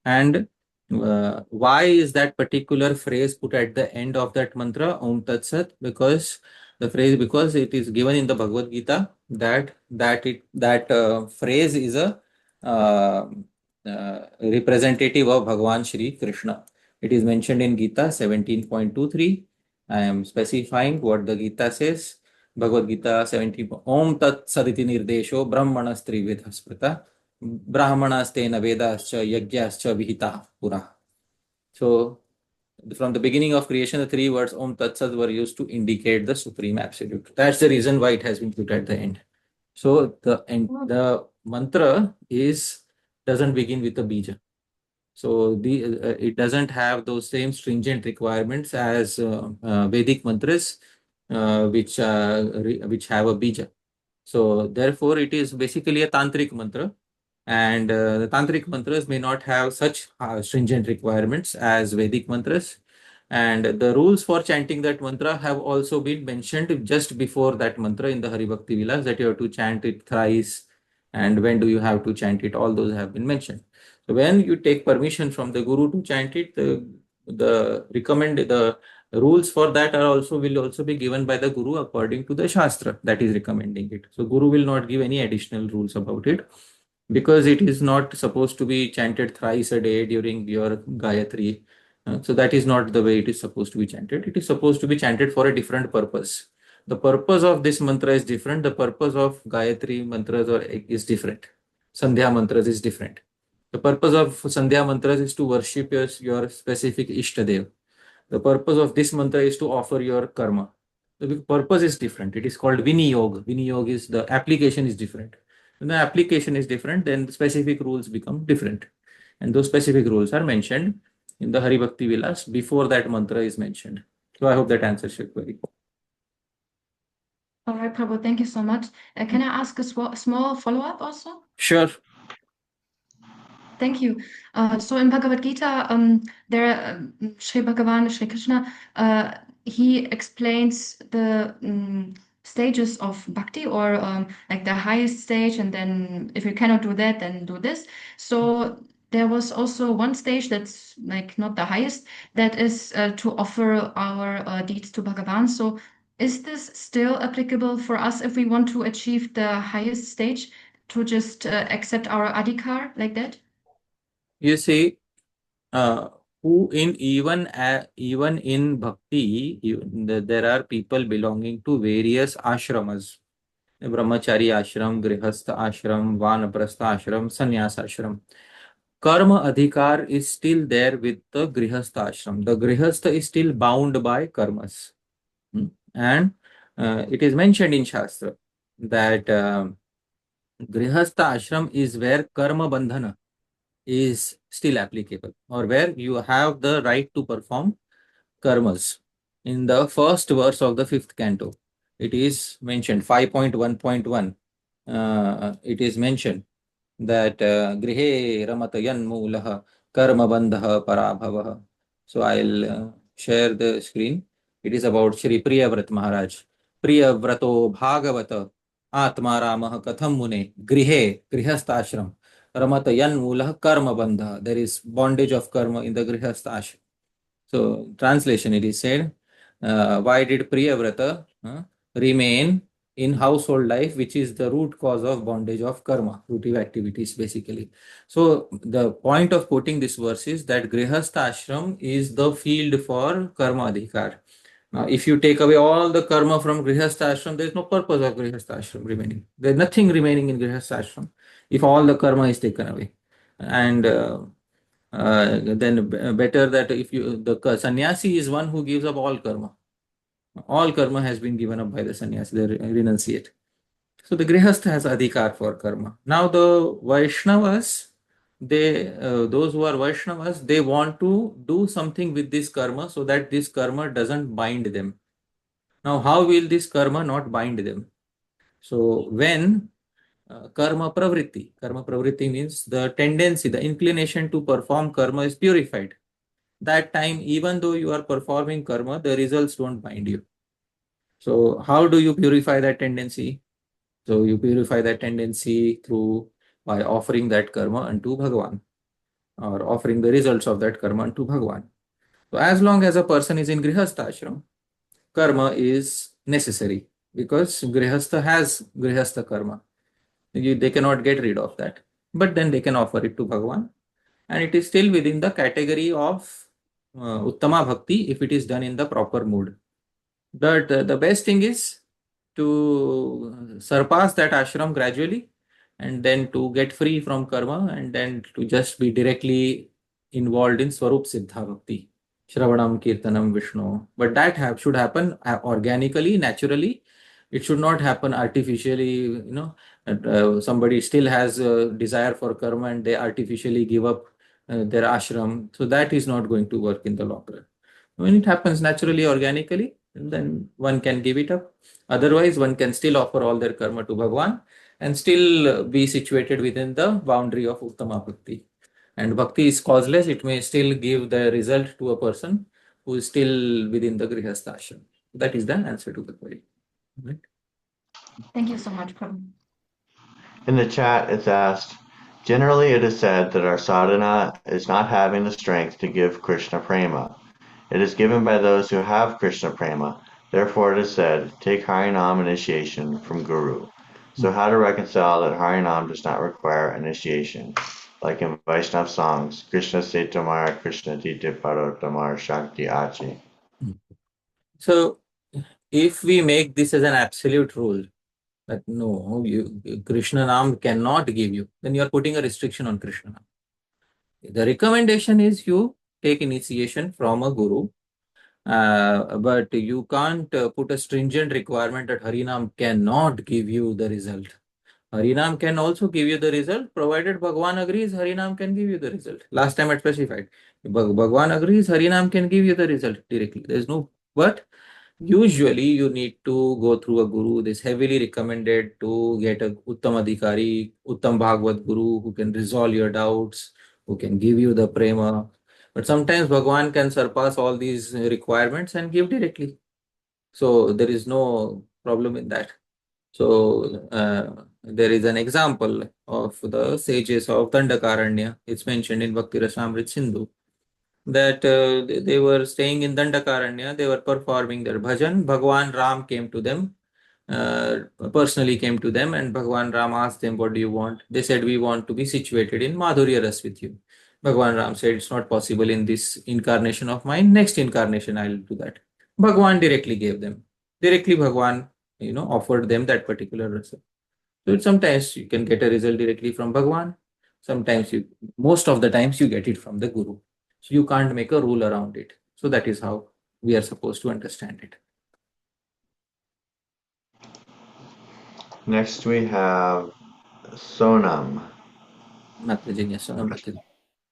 A: and why is that particular phrase put at the end of that mantra, Om Tat Sat? Because it is given in the Bhagavad Gita that phrase is a representative of Bhagavan Shri Krishna. It is mentioned in Gita 17.23. I am specifying what the Gita says. Bhagavad Gita 17. Om Tat Saditi Nirdesho Brahmanastri Vidhasprita Brahmanastena Vedascha Yagyascha Vihita Pura. So, from the beginning of creation, the three words Om Tat Sat were used to indicate the Supreme Absolute. That's the reason why it has been put at the end. So, the mantra doesn't begin with a bija. So, it doesn't have those same stringent requirements as Vedic mantras, which have a bija. So, therefore, it is basically a tantric mantra. And the tantric mantras may not have such stringent requirements as Vedic mantras. And the rules for chanting that mantra have also been mentioned just before that mantra in the Hari Bhakti Vilas, that you have to chant it thrice, and when do you have to chant it, all those have been mentioned. So when you take permission from the Guru to chant it, the rules for that will also be given by the Guru according to the Shastra that is recommending it. So Guru will not give any additional rules about it, because it is not supposed to be chanted thrice a day during your Gayatri. So that is not the way it is supposed to be chanted. It is supposed to be chanted for a different purpose. The purpose of this mantra is different. The purpose of Gayatri mantras is different. Sandhya mantras is different. The purpose of Sandhya mantras is to worship your specific Ishtadev. The purpose of this mantra is to offer your karma. The purpose is different. It is called Viniyog. Viniyog is the application is different. When the application is different, then the specific rules become different. And those specific rules are mentioned in the Hari Bhakti Vilas before that mantra is mentioned. So I hope that answers your query.
I: All right, Prabhu, thank you so much. Can I ask a small follow-up also?
A: Sure.
I: Thank you. So in Bhagavad Gita, Sri Bhagavan, Sri Krishna, he explains the stages of bhakti, or like the highest stage, and then if you cannot do that, then do this. So there was also one stage that's like not the highest, that is to offer our deeds to Bhagavan. So is this still applicable for us if we want to achieve the highest stage, to just accept our adhikar like that?
A: You see, even in bhakti, there are people belonging to various ashramas: brahmachari ashram, grihastha ashram, vanaprastha ashram, sannyas ashram. Karma adhikar is still there with the grihastha ashram. The grihastha is still bound by karmas. And it is mentioned in Shastra that grihastha ashram is where karma bandhana is still applicable, or where you have the right to perform karmas. In the first verse of the 5th canto, it is mentioned, 5.1.1, it is mentioned that grihe ramatayan mulaha karma bandha parabhavaha. So I'll share the screen. It is about Shri Priyavrat Maharaj. Priyavrato bhagavata atma ramah katham mune grihe grihastashram ramatayan mulah karma bandha. There is bondage of karma in the grihastashram. So translation, it is said, why did Priyavrata remain in household life, which is the root cause of bondage of karma, fruitive activities basically. So the point of quoting this verse is that grihastha ashram is the field for karma adhikar. Now, if you take away all the karma from grihastha ashram, there is no purpose of grihastha ashram remaining. There is nothing remaining in grihastha ashram if all the karma is taken away. And then better that if the sannyasi is one who gives up all karma. All karma has been given up by the sannyasi, they renunciate. So the grihastha has adhikar for karma. Now the Vaishnavas, those who are Vaishnavas, they want to do something with this karma so that this karma doesn't bind them. Now how will this karma not bind them? So when karma pravritti means the tendency, the inclination to perform karma is purified. That time, even though you are performing karma, the results don't bind you. So how do you purify that tendency? So you purify that tendency by offering that karma unto Bhagavan, or offering the results of that karma unto Bhagavan. So as long as a person is in Grihastha ashram, karma is necessary, because Grihastha has Grihastha karma. They cannot get rid of that. But then they can offer it to Bhagavan, and it is still within the category of Uttama Bhakti if it is done in the proper mood. But the best thing is to surpass that ashram gradually, and then to get free from karma, and then to just be directly involved in Swarup Siddha Bhakti, Shravanam, Kirtanam, Vishnu. But that should happen organically, naturally. It should not happen artificially. Somebody still has a desire for karma and they artificially give up their ashram. So that is not going to work in the long run. When it happens naturally, organically, then one can give it up. Otherwise, one can still offer all their karma to Bhagavan and still be situated within the boundary of Uttama Bhakti. And Bhakti is causeless. It may still give the result to a person who is still within the Grihastha ashram. That is the answer to the query. Right?
I: Thank you so much, Prabhu.
D: In the chat, it's asked, generally it is said that our sadhana is not having the strength to give Krishna prema. It is given by those who have Krishna prema. Therefore it is said, take Harinam initiation from Guru. So how to reconcile that Harinam does not require initiation? Like in Vaishnav songs, Krishna se tomar, Krishna tite paro tomar shakti achi.
A: So if we make this as an absolute rule, that no, Krishna Nam cannot give you, then you are putting a restriction on Krishna Nam. The recommendation is you take initiation from a guru, but you can't put a stringent requirement that Harinam cannot give you the result. Harinam can also give you the result, provided Bhagavan agrees, Harinam can give you the result. Last time I specified, Bhagavan agrees, Harinam can give you the result directly. There's no, but usually you need to go through a guru. This heavily recommended to get a Uttam Adhikari, Uttam Bhagavad Guru who can resolve your doubts, who can give you the prema. But sometimes Bhagavan can surpass all these requirements and give directly. So there is no problem in that. So there is an example of the sages of Dandakaranya. It's mentioned in Bhakti Rasamrit Sindhu that they were staying in Dandakaranya, they were performing their bhajan. Bhagavan Ram came to them, personally came to them, and Bhagavan Ram asked them, what do you want? They said, we want to be situated in Madhurya Ras with you. Bhagavan Ram said, it's not possible in this incarnation of mine. Next incarnation, I'll do that. Bhagavan directly gave them. Directly Bhagavan, offered them that particular result. So sometimes you can get a result directly from Bhagavan. Sometimes most of the times you get it from the Guru. So you can't make a rule around it. So that is how we are supposed to understand it.
D: Next we have Sonam.
A: Mataji, yes, Sonam Mataji.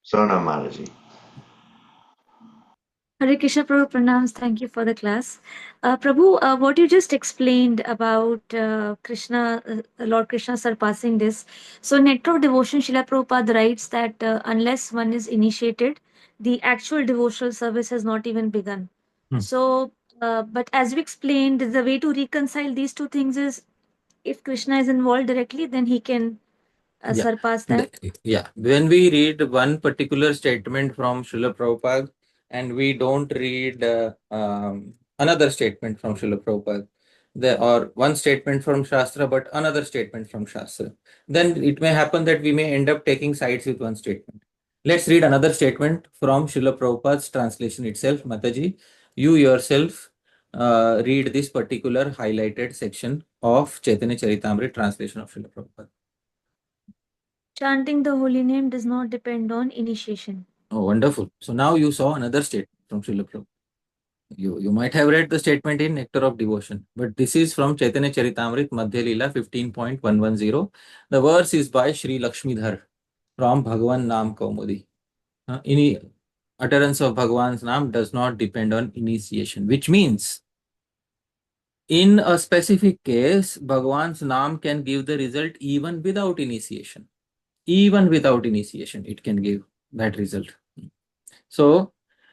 D: Sonam Mataji.
J: Hare Krishna, Prabhu, pranams. Thank you for the class. Prabhu, what you just explained about Krishna, Lord Krishna surpassing this. So, Nectar of Devotion, Srila Prabhupada writes that unless one is initiated, the actual devotional service has not even begun. So, but as you explained, the way to reconcile these two things is if Krishna is involved directly, then he can surpass that.
A: When we read one particular statement from Srila Prabhupada, and we don't read another statement from Srila Prabhupada, or one statement from Shastra, but another statement from Shastra, then it may happen that we may end up taking sides with one statement. Let's read another statement from Srila Prabhupada's translation itself. Mataji, you yourself read this particular highlighted section of Chaitanya Charitamrita translation of Srila Prabhupada.
J: Chanting the holy name does not depend on initiation.
A: Oh, wonderful. So now you saw another statement from Srila Prabhupada. You might have read the statement in Nectar of Devotion, but this is from Chaitanya Charitamrita Madhya Leela 15.110. The verse is by Shri Lakshmidhar from Bhagavan Nam Kaumudi. Any utterance of Bhagavan's Nam does not depend on initiation, which means in a specific case, Bhagavan's Nam can give the result even without initiation. Even without initiation, it can give that result. So,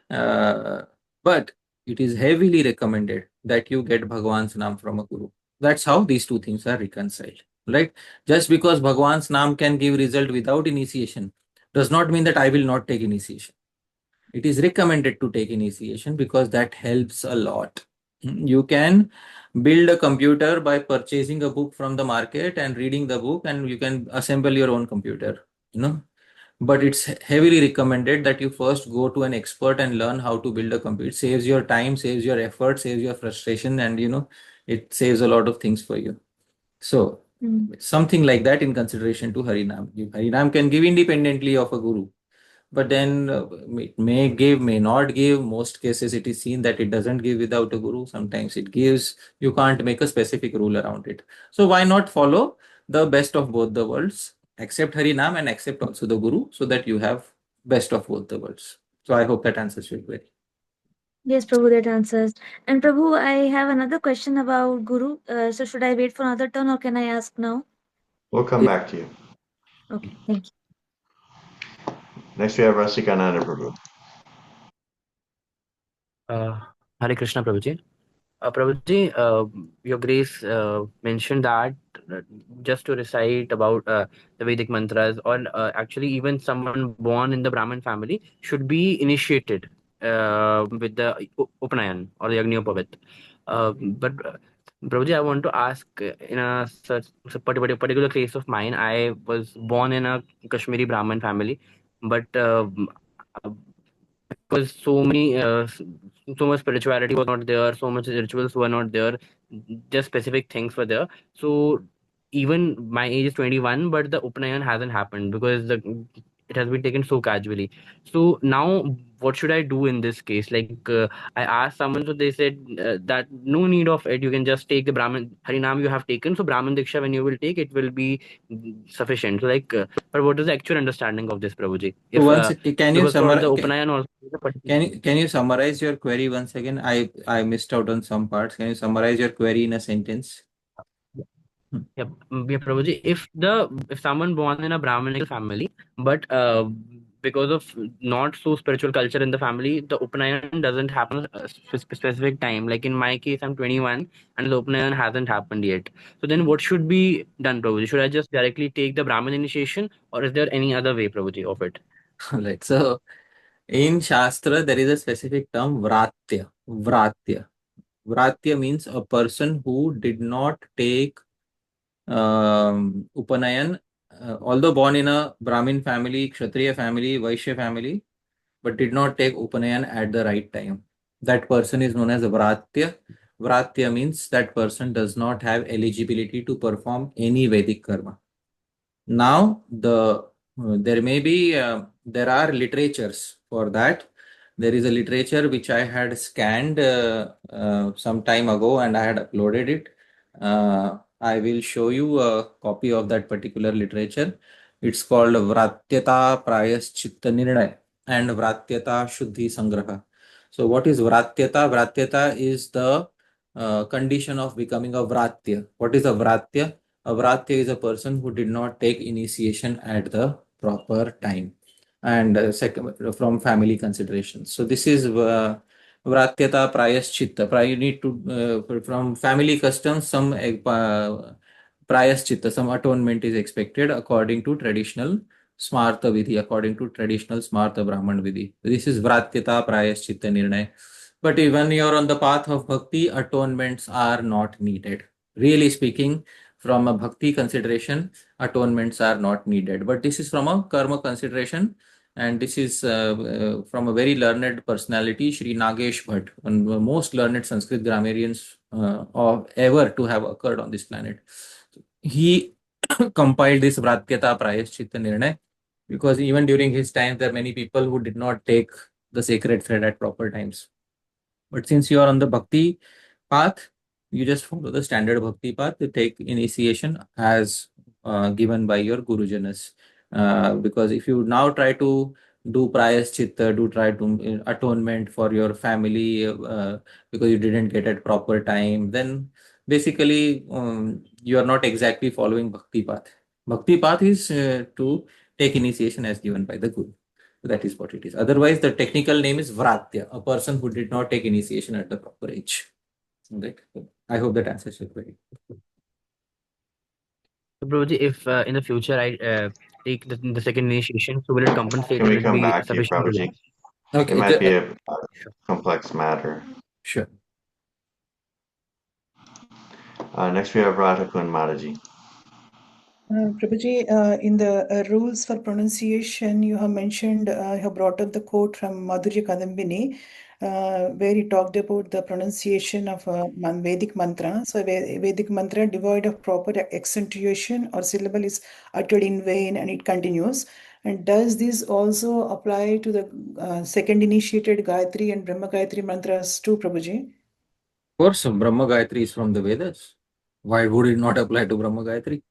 A: but it is heavily recommended that you get Bhagavan's Nam from a Guru. That's how these two things are reconciled. right? Just because Bhagwan's Naam can give result without initiation does not mean that I will not take initiation. It is recommended to take initiation because that helps a lot. You can build a computer by purchasing a book from the market and reading the book, and you can assemble your own computer, but it's heavily recommended that you first go to an expert and learn how to build a computer. It saves your time, saves your effort, saves your frustration, and it saves a lot of things for you. So something like that in consideration to Harinam. Harinam can give independently of a guru, but then it may give, may not give. Most cases it is seen that it doesn't give without a guru. Sometimes it gives. You can't make a specific rule around it. So why not follow the best of both the worlds? Accept Harinam and accept also the guru, so that you have best of both the worlds. So I hope that answers your query.
J: Yes, Prabhu, that answers. And Prabhu, I have another question about Guru. So should I wait for another turn or can I ask now?
D: We'll come back to you.
J: Okay, thank you.
D: Next we have Rasikananda Prabhu.
C: Hare Krishna, Prabhuji. Prabhuji, Your Grace mentioned that just to recite about the Vedic mantras, or actually even someone born in the Brahmin family should be initiated with the Upanayan or the Yagnyopavat. But Prabhuji, I want to ask, in a such particular case of mine, I was born in a Kashmiri Brahmin family, but because so much spirituality was not there, so much rituals were not there, just specific things were there. So even my age is 21, but the Upanayan hasn't happened because it has been taken so casually. So now what should I do in this case? Like I asked someone, so they said that no need of it. You can just take the Brahmin Harinam you have taken. So Brahmin Diksha, when you will take, it will be sufficient. So like, but what is the actual understanding of this, Prabhuji?
A: So once, can you
C: Because for the
A: summarize?
C: Upanayan also,
A: Can you summarize your query once again? I missed out on some parts. Can you summarize your query in a sentence?
C: Yeah, Prabhuji, if someone born in a Brahminical family, but because of not so spiritual culture in the family, the Upanayan doesn't happen at a specific time. Like in my case, I'm 21 and the Upanayan hasn't happened yet. So then what should be done, Prabhuji? Should I just directly take the Brahmin initiation, or is there any other way, Prabhuji, of it?
A: Right. So in Shastra, there is a specific term, Vratya. Vratya. Vratya means a person who did not take Upanayan, although born in a Brahmin family, Kshatriya family, Vaishya family, but did not take Upanayan at the right time. That person is known as Vratya. Vratya means that person does not have eligibility to perform any Vedic karma. Now, there are literatures for that. There is a literature which I had scanned some time ago and I had uploaded it. I will show you a copy of that particular literature. It's called Vratyata Prayaschitta Nirnay and Vratyata Shuddhi Sangraha. So what is Vratyata? Vratyata is the condition of becoming a Vratya. What is a Vratya? A Vratya is a person who did not take initiation at the proper time and second, from family considerations. So this is Vratyata Prayaschitta. You need to, from family customs, some Prayaschitta, some atonement is expected according to traditional Smarta Vidhi, according to traditional Smarta Brahman Vidhi. This is Vratyata Prayaschitta Nirnay. But when you're on the path of bhakti, atonements are not needed. Really speaking, from a bhakti consideration, atonements are not needed. But this is from a karma consideration, and this is from a very learned personality, Shri Nagesh Bhatt, one of the most learned Sanskrit grammarians ever to have occurred on this planet. He compiled this Vratyata Prayaschitta Nirnay because even during his time, there are many people who did not take the sacred thread at proper times. But since you are on the bhakti path, you just follow the standard bhakti path to take initiation as given by your gurujanas. Because if you now try to do prayaschitta, do try to atonement for your family because you didn't get at proper time, then basically you are not exactly following bhakti path. Bhakti path is to take initiation as given by the guru. That is what it is. Otherwise, the technical name is Vratya, a person who did not take initiation at the proper age. Right? I hope that answers your query.
C: So, Prabhuji, if in the future I take the second initiation, so will it compensate?
D: Can
C: Will
D: we
C: it
D: come
C: be
D: back to you,
C: sufficient?
D: Prabhuji?
A: Okay.
D: It might be a
C: Sure.
D: complex matter.
A: Sure.
D: Next we have Radhakund Mataji.
E: Prabhuji, in the rules for pronunciation, you have mentioned, you have brought up the quote from Madhurya Kadambini, where he talked about the pronunciation of Vedic mantra. So, Vedic mantra devoid of proper accentuation or syllable is uttered in vain and it continues. And does this also apply to the second initiated Gayatri and Brahma Gayatri mantras too, Prabhuji?
A: Of course, Brahma Gayatri is from the Vedas. Why would it not apply to Brahma Gayatri?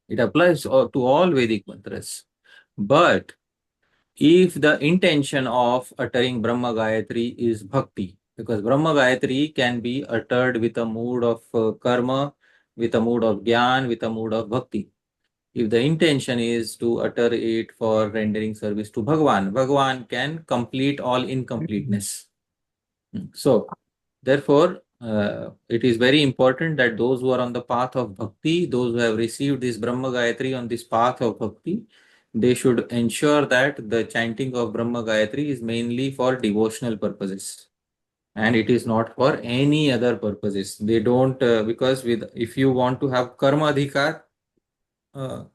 A: It applies to all Vedic mantras. But if the intention of uttering Brahma Gayatri is bhakti, because Brahma Gayatri can be uttered with a mood of karma, with a mood of jnana, with a mood of bhakti. If the intention is to utter it for rendering service to Bhagavan, Bhagavan can complete all incompleteness. So, therefore, it is very important that those who are on the path of bhakti, those who have received this Brahma Gayatri on this path of bhakti, they should ensure that the chanting of Brahma Gayatri is mainly for devotional purposes. And it is not for any other purposes. They don't, because if you want to have karma adhikar,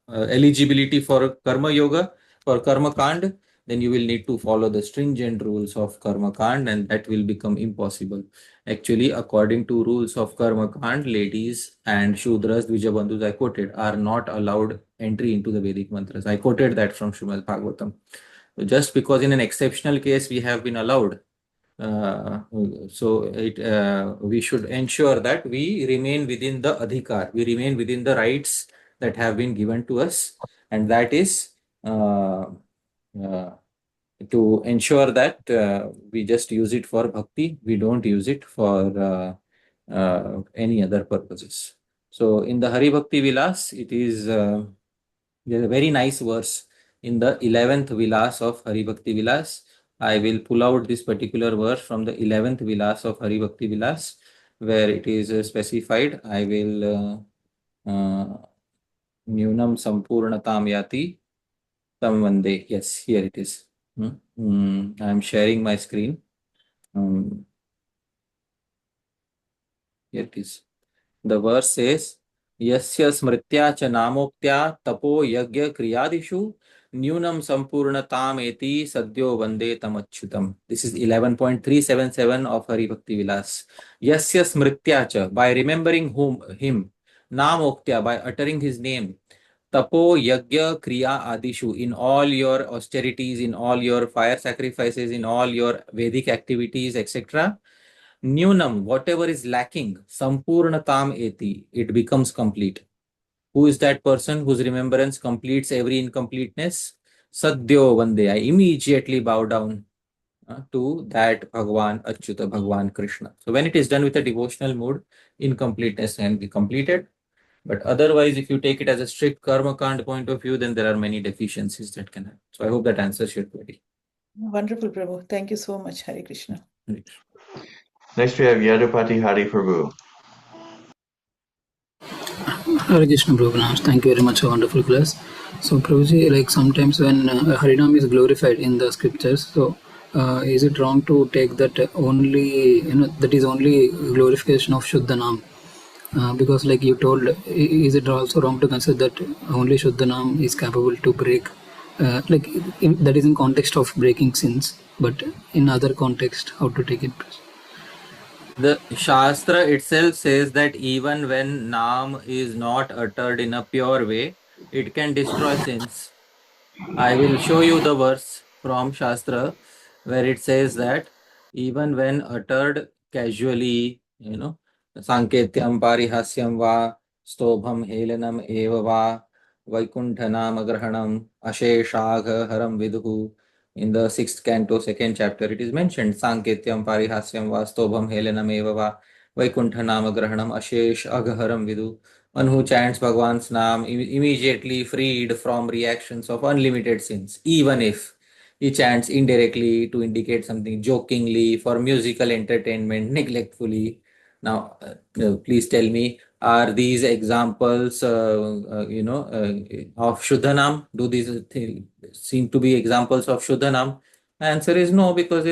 A: eligibility for karma yoga, for karma kand, then you will need to follow the stringent rules of karma kand, and that will become impossible. Actually, according to rules of karma kand, ladies and shudras, dvijabandhus I quoted, are not allowed entry into the Vedic mantras. I quoted that from Srimad Bhagavatam. So just because in an exceptional case we have been allowed, we should ensure that we remain within the adhikar, we remain within the rights that have been given to us, and that is to ensure that we just use it for bhakti, we don't use it for any other purposes. So in the Hari Bhakti Vilas, it is there's a very nice verse in the 11th Vilas of Hari Bhakti Vilas. I will pull out this particular verse from the 11th Vilas of Hari Bhakti Vilas, where it is specified. I will Nyunam Sampurnatam Yati Tam Vande. Yes, here it is. I am sharing my screen. Here it is. The verse says, Yasya smritya cha namoktya tapo yagya kriyadishu nyunam sampurnatam eti sadyo vande tamachyutam. This is 11.377 of Hari Bhakti Vilas. Yasya smritya cha, by remembering him, namoktya, by uttering his name, tapo yagya kriya adishu, in all your austerities, in all your fire sacrifices, in all your Vedic activities, etc. Nyunam, whatever is lacking, sampurnatam eti, it becomes complete. Who is that person whose remembrance completes every incompleteness? Sadhyo Vande, I immediately bow down to that Bhagavan Achyuta, Bhagavan Krishna. So when it is done with a devotional mood, incompleteness can be completed. But otherwise, if you take it as a strict karma kand point of view, then there are many deficiencies that can happen. So I hope that answers your query.
E: Wonderful, Prabhu. Thank you so much, Hare Krishna.
D: Next we have Yadupati Hari Prabhu.
K: Hare Krishna Prabhu, thank you very much for a wonderful class. So Prabhuji, like sometimes when Harinam is glorified in the scriptures, so is it wrong to take that only, that is only glorification of Shuddhanam? Because like you told, is it also wrong to consider that only Shuddhanam is capable to break, that is in context of breaking sins, but in other context, how to take it?
A: The Shastra itself says that even when Nam is not uttered in a pure way, it can destroy sins. I will show you the verse from Shastra where it says that even when uttered casually, Sanketyam Parihasyam Va, Stobham Helanam Eva Va, Vaikunthanam Agrahanam, Asheshagha Haram Vidhu. In the 6th canto, 2nd chapter, it is mentioned Sanketyam Parihasyam Va, Stobham Helanam Eva Va, Vaikunthanam Agrahanam, Ashesh Agharam Vidhu. One who chants Bhagavan's name immediately freed from reactions of unlimited sins, even if he chants indirectly to indicate something, jokingly, for musical entertainment, neglectfully. Now, please tell me, Are these examples, of Shuddhanam? Do these seem to be examples of Shuddhanam? The answer is no, because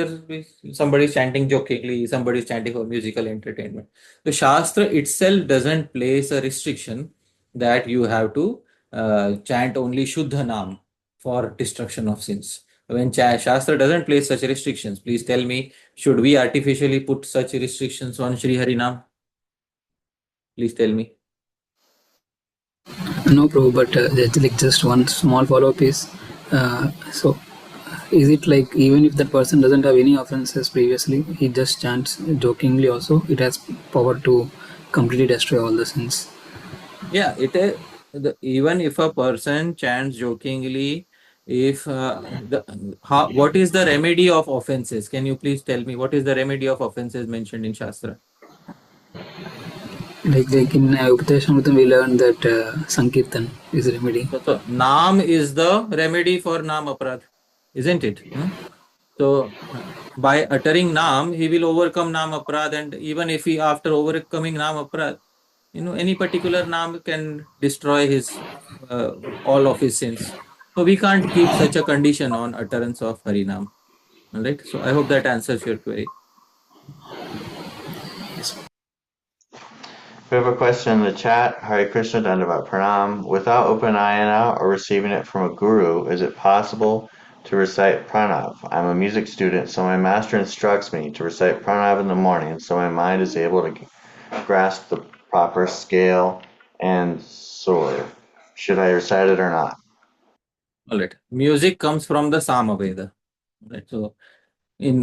A: somebody is chanting jokingly, somebody is chanting for musical entertainment. The Shastra itself doesn't place a restriction that you have to chant only Shuddhanam for destruction of sins. When Shastra doesn't place such restrictions, please tell me, should we artificially put such restrictions on Shri Harinam? Please tell me.
K: No, Prabhu, but like just one small follow-up is, so is it like even if that person doesn't have any offenses previously, he just chants jokingly also, it has power to completely destroy all the sins?
A: Yeah, even if a person chants jokingly, if what is the remedy of offenses? Can you please tell me what is the remedy of offenses mentioned in Shastra?
K: Like in Upadeshamritam, we learned that Sankirtan is a remedy.
A: So Naam is the remedy for Naam Aparadh, isn't it? So by uttering Naam, he will overcome Naam Aparadh, and even if he after overcoming Naam Aparadh, any particular Naam can destroy his all of his sins. So we can't keep such a condition on utterance of Harinam. All right. So I hope that answers your query.
D: We have a question in the chat. Hare Krishna Dandavat Pranam. Without Upanayana or receiving it from a guru, is it possible to recite pranav? I'm a music student, so my master instructs me to recite pranav in the morning, so my mind is able to grasp the proper scale and sword. Should I recite it or not?
A: All right. Music comes from the Samaveda. Right. So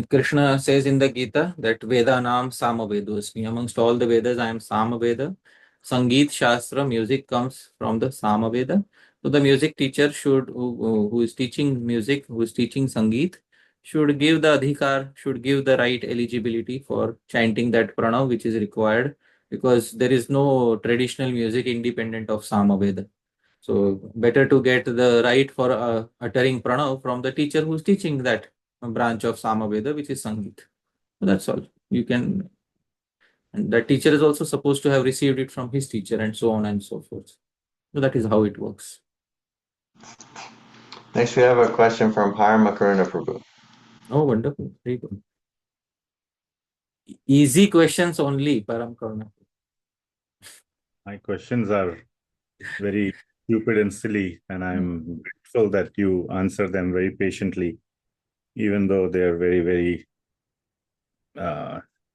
A: Krishna says in the Gita that Veda Nam Samavedosmi. Amongst all the Vedas, I am Samaveda. Sangeet Shastra, music comes from the Samaveda. So the music teacher who is teaching music, who is teaching Sangeet, should give the adhikar, should give the right eligibility for chanting that pranav which is required, because there is no traditional music independent of Samaveda. So better to get the right for uttering pranav from the teacher who is teaching that branch of Samaveda, which is Sangeet. So that's all. And the teacher is also supposed to have received it from his teacher, and so on and so forth. So that is how it works.
D: Next, we have a question from Paramakaruna Prabhu.
A: Oh, wonderful. Very good. Easy questions only, Paramakaruna.
L: My questions are very stupid and silly, and I'm grateful that you answer them very patiently, even though they are very, very,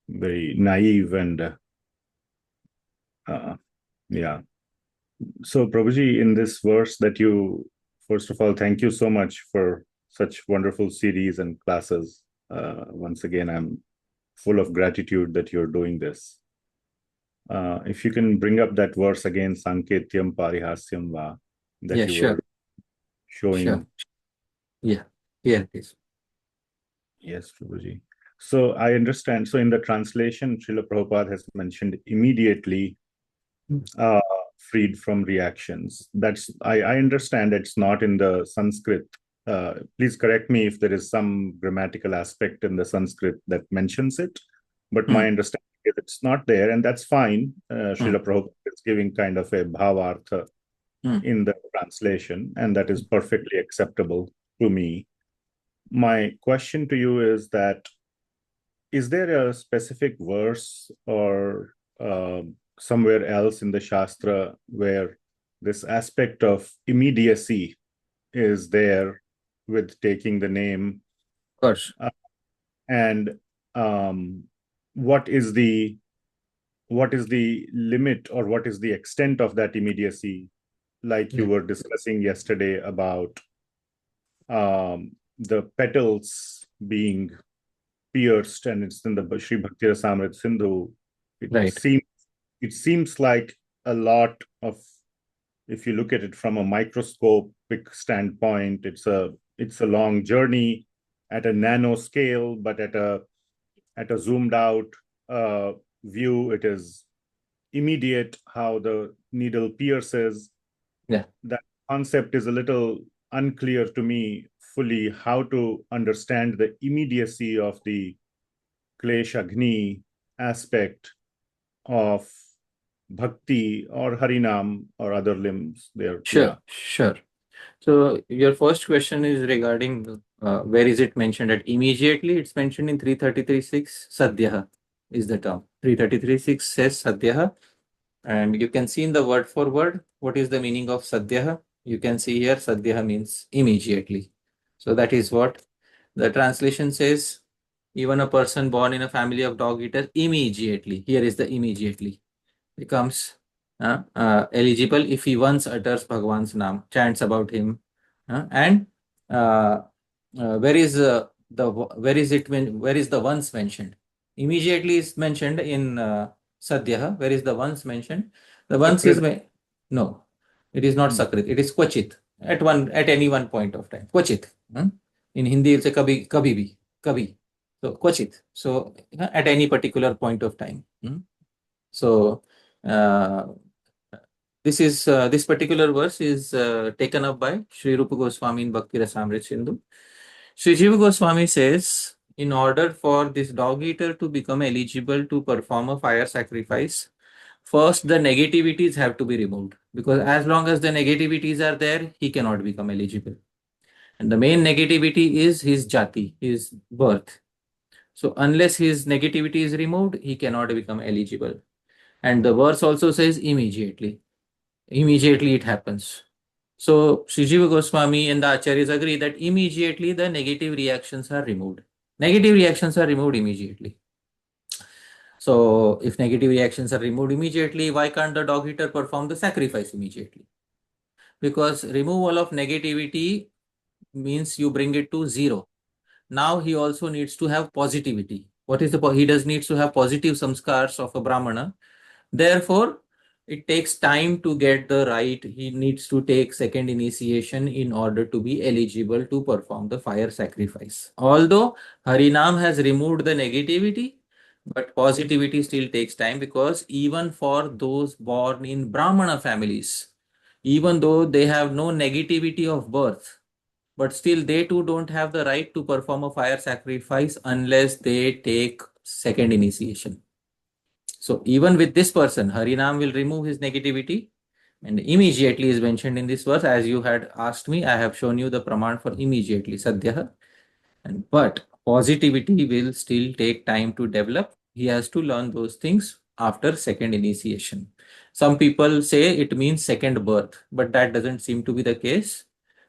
L: very naive and yeah. So, Prabhuji, in this verse that first of all, thank you so much for such wonderful series and classes. Once again, I'm full of gratitude that you're doing this. If you can bring up that verse again, Sanketyam Parihasyam Va, that you were showing.
A: Sure. Yeah, here it is.
L: Yes, Prabhuji. So I understand. So in the translation, Srila Prabhupada has mentioned immediately freed from reactions. I understand it's not in the Sanskrit. Please correct me if there is some grammatical aspect in the Sanskrit that mentions it. But my understanding is it's not there, and that's fine. Srila Prabhupada is giving kind of a bhavartha in the translation, and that is perfectly acceptable to me. My question to you is that, is there a specific verse or somewhere else in the Shastra where this aspect of immediacy is there with taking the name?
A: Of course.
L: And what is the limit, or what is the extent of that immediacy? Like you were discussing yesterday about the petals being pierced, and it's in the Shri Bhakti Rasamrit Sindhu. It seems like a lot of, if you look at it from a microscopic standpoint, it's a long journey at a nano scale, but at a zoomed out view, it is immediate how the needle pierces.
A: Yeah.
L: That concept is a little unclear to me fully, how to understand the immediacy of the Klesh Agni aspect of bhakti or harinam or other limbs there?
A: Sure, sure. So your first question is regarding where is it mentioned at immediately? It's mentioned in 333.6. Sadhyaha is the term. 333.6 says Sadhyaha. And you can see in the word for word, what is the meaning of Sadhyaha? You can see here Sadhyaha means immediately. So that is what the translation says. Even a person born in a family of dog eaters, immediately, here is the immediately, becomes eligible if he once utters Bhagavan's name, chants about him. And where is the once mentioned? Immediately is mentioned in Sadhyaha. Where is the once mentioned? The once is no, it is not Sakrit. It is Kvachit at any one point of time. Kvachit. In Hindi, it's a kabhi bhi, kabhi. So Kvachit. So at any particular point of time. So this particular verse is taken up by Sri Rupa Goswami in Bhakti Rasamrita Sindhu. Sri Jiva Goswami says, in order for this dog eater to become eligible to perform a fire sacrifice, first the negativities have to be removed, because as long as the negativities are there, he cannot become eligible. And the main negativity is his jati, his birth. So unless his negativity is removed, he cannot become eligible. And the verse also says immediately. Immediately it happens. So Sri Jiva Goswami and the Acharyas agree that immediately the negative reactions are removed. Negative reactions are removed immediately. So if negative reactions are removed immediately, why can't the dog eater perform the sacrifice immediately? Because removal of negativity means you bring it to zero. Now he also needs to have positivity. What is he needs to have positive samskars of a Brahmana. Therefore, it takes time to get the right. He needs to take second initiation in order to be eligible to perform the fire sacrifice. Although Harinam has removed the negativity, but positivity still takes time, because even for those born in Brahmana families, even though they have no negativity of birth, but still they too don't have the right to perform a fire sacrifice unless they take second initiation. So even with this person, Harinam will remove his negativity, and immediately is mentioned in this verse. As you had asked me, I have shown you the praman for immediately, Sadhyaha. But positivity will still take time to develop. He has to learn those things after second initiation. Some people say it means second birth, but that doesn't seem to be the case,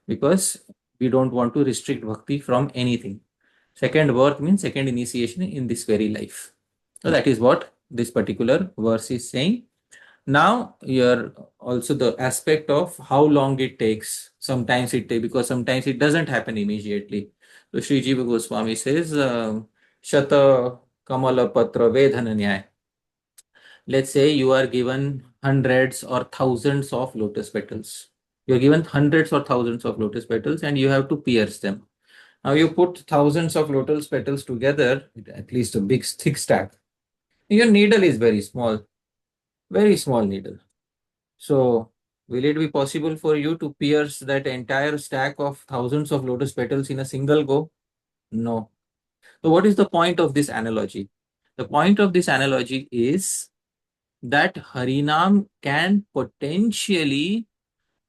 A: because we don't want to restrict bhakti from anything. Second birth means second initiation in this very life. So that is what this particular verse is saying. Now, here also the aspect of how long it takes. Sometimes it takes, because sometimes it doesn't happen immediately. So Sri Jiva Goswami says, Shata Kamala Patra Vedhana Nyaya. Let's say you are given hundreds or thousands of lotus petals. You are given hundreds or thousands of lotus petals and you have to pierce them. Now you put thousands of lotus petals together, at least a big thick stack. Your needle is very small needle. So will it be possible for you to pierce that entire stack of thousands of lotus petals in a single go? No. So what is the point of this analogy? The point of this analogy is that Harinam can potentially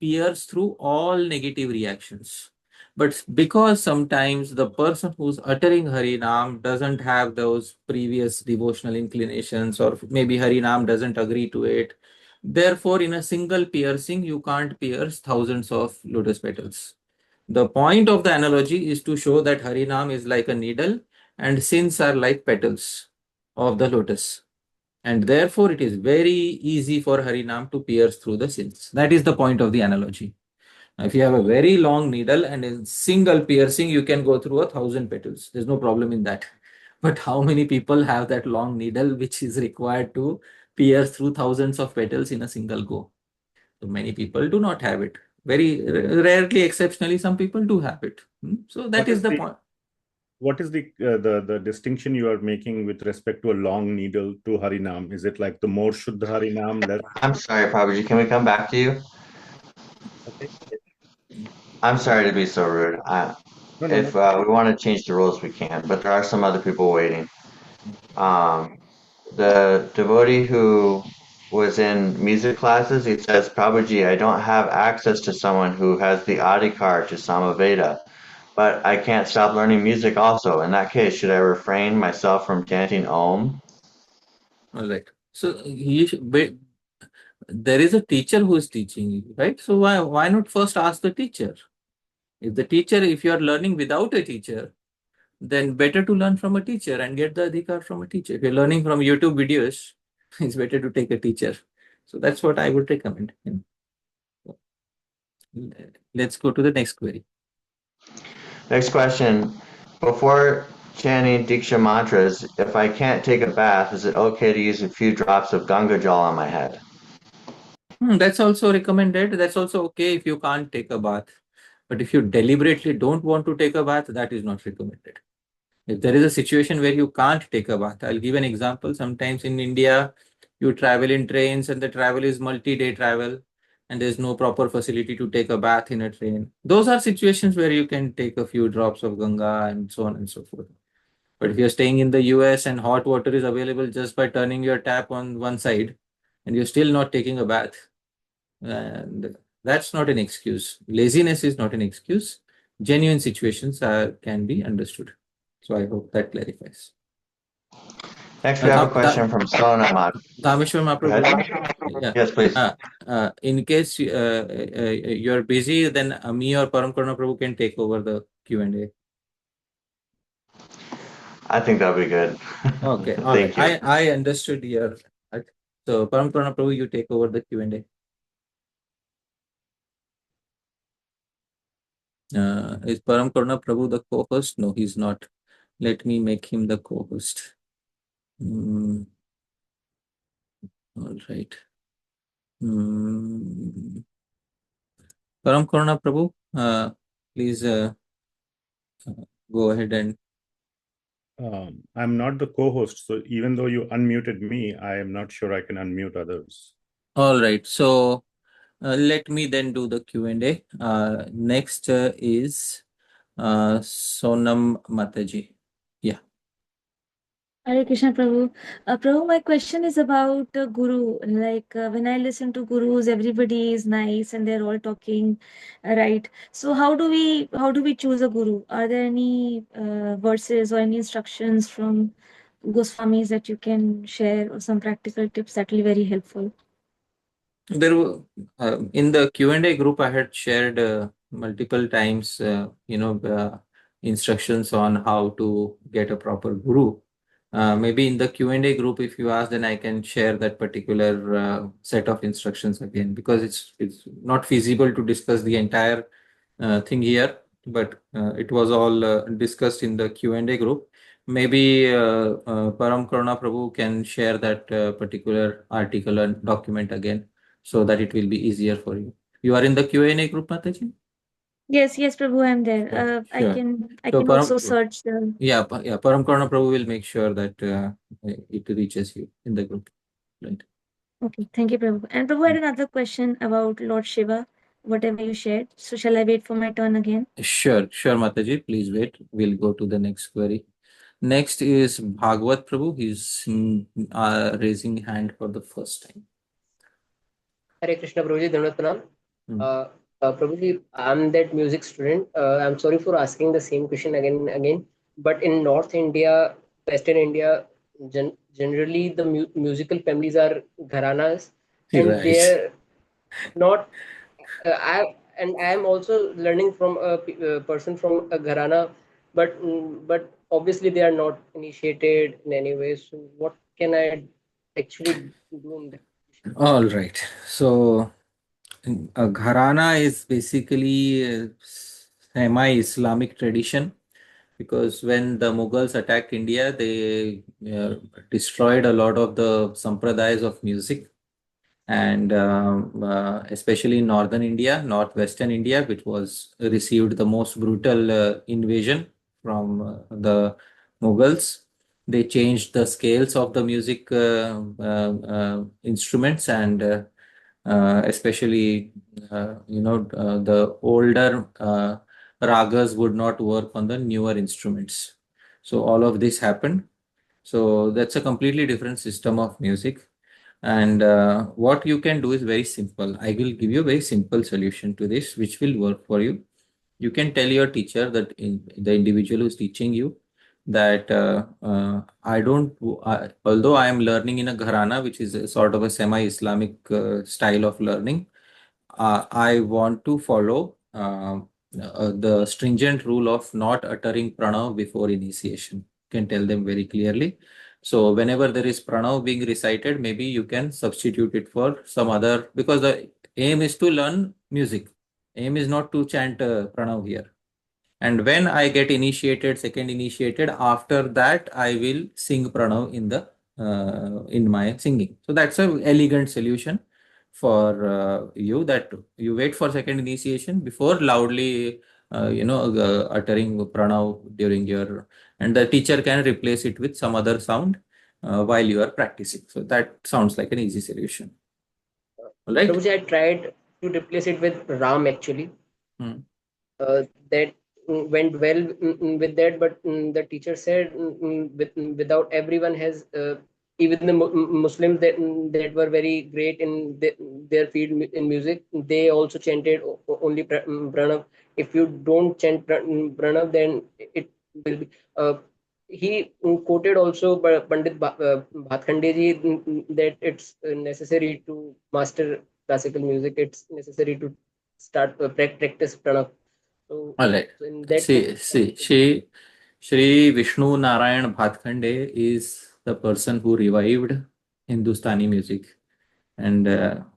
A: pierce through all negative reactions. But because sometimes the person who's uttering Harinam doesn't have those previous devotional inclinations, or maybe Harinam doesn't agree to it, therefore in a single piercing you can't pierce thousands of lotus petals. The point of the analogy is to show that Harinam is like a needle and sins are like petals of the lotus. And therefore it is very easy for Harinam to pierce through the sins. That is the point of the analogy. Now, if you have a very long needle and in single piercing, you can go through 1,000 petals. There's no problem in that. But how many people have that long needle which is required to pierce through thousands of petals in a single go? So many people do not have it. Very rarely, exceptionally, some people do have it. So that is the point.
L: What is the distinction you are making with respect to a long needle to Harinam? Is it like the more Shuddha Harinam?
D: I'm sorry, Prabhuji. Can we come back to you?
L: Okay.
D: I'm sorry to be so rude. If we want to change the rules, we can, but there are some other people waiting. The devotee who was in music classes, he says, Prabhuji, I don't have access to someone who has the adhikar to Samaveda, but I can't stop learning music also. In that case, should I refrain myself from chanting Om?
A: All right. So there is a teacher who is teaching you, right? So why not first ask the teacher? If you are learning without a teacher, then better to learn from a teacher and get the adhikar from a teacher. If you're learning from YouTube videos, it's better to take a teacher. So that's what I would recommend. Let's go to the next query.
D: Next question. Before chanting Diksha mantras, if I can't take a bath, is it okay to use a few drops of Ganga Jal on my head?
A: That's also recommended. That's also okay if you can't take a bath. But if you deliberately don't want to take a bath, that is not recommended. If there is a situation where you can't take a bath, I'll give an example. Sometimes in India, you travel in trains and the travel is multi-day travel and there's no proper facility to take a bath in a train. Those are situations where you can take a few drops of Ganga and so on and so forth. But if you're staying in the US and hot water is available just by turning your tap on one side and you're still not taking a bath, and that's not an excuse. Laziness is not an excuse. Genuine situations can be understood. So I hope that clarifies.
D: Next, we have a question from Sona.
A: Dhāmeśvara
D: Mahāprabhu. Yes, please.
A: In case you're busy, then me or Param Karuna Prabhu can take over the Q&A.
D: I think that'll be good.
A: Okay, all
D: Thank
A: right.
D: you.
A: I understood your. So Param Karuna Prabhu, you take over the Q&A. Is Param Karuna Prabhu the co-host? No, he's not. Let me make him the co-host. All right. Param Karuna Prabhu, please go ahead and.
L: I'm not the co-host, so even though you unmuted me, I am not sure I can unmute others.
A: All right. So let me then do the Q&A. Next is Sonam Mataji. Yeah.
J: Hare Krishna Prabhu. Prabhu, my question is about Guru. Like when I listen to Gurus, everybody is nice and they're all talking, right? So how do we choose a Guru? Are there any verses or any instructions from Goswamis that you can share or some practical tips that will be very helpful?
A: There were in the Q&A group I had shared multiple times, instructions on how to get a proper guru. Maybe in the Q&A group, if you ask, then I can share that particular set of instructions again, because it's not feasible to discuss the entire thing here, but it was all discussed in the Q&A group. Maybe Param Karuna Prabhu can share that particular article and document again, so that it will be easier for you. You are in the Q&A group, Mataji?
J: Yes, Prabhu, I'm there.
A: Sure.
J: I can
A: So
J: also search the.
A: Yeah, Param Karuna Prabhu will make sure that it reaches you in the group. Right.
J: Okay, thank you, Prabhu. And Prabhu had another question about Lord Shiva, whatever you shared. So shall I wait for my turn again?
A: Sure, Mataji. Please wait. We'll go to the next query. Next is Bhagavat Prabhu. He's raising hand for the first time.
M: Hare Krishna Prabhuji, Dhanvat Pranam. Prabhuji, I'm that music student. I'm sorry for asking the same question again and again. But in North India, Western India, generally the musical families are gharanas, and
A: Right.
M: they're not. I am also learning from a person from a gharana, but obviously they are not initiated in any way. So what can I actually do in that?
A: All right. So a gharana is basically a semi-Islamic tradition, because when the Mughals attacked India, they destroyed a lot of the sampradayas of music, and especially in northern India, northwestern India, which was received the most brutal invasion from the Mughals. They changed the scales of the music instruments, and especially the older ragas would not work on the newer instruments. So all of this happened. So that's a completely different system of music. And what you can do is very simple. I will give you a very simple solution to this, which will work for you. You can tell your teacher, that the individual who is teaching you, that although I am learning in a gharana, which is a sort of a semi-Islamic style of learning, I want to follow the stringent rule of not uttering pranav before initiation. You can tell them very clearly. So whenever there is pranav being recited, maybe you can substitute it for some other, because the aim is to learn music. Aim is not to chant pranav here. And when I get initiated, second initiated, after that I will sing pranav in my singing. So that's a elegant solution for you, that you wait for second initiation before loudly uttering pranav during your, and the teacher can replace it with some other sound while you are practicing. So that sounds like an easy solution. All right.
M: Prabhuji, I tried to replace it with Ram actually. That went well with that, but the teacher said without everyone has even the Muslims that were very great in their field in music, they also chanted only pranav. If you don't chant pranav, then it will be he quoted also Pandit Bhatkande ji that it's necessary to master classical music, it's necessary to start practice pranav. So,
A: all right.
M: So in that
A: see, Shri Vishnu Narayan Bhatkhande is the person who revived Hindustani music, and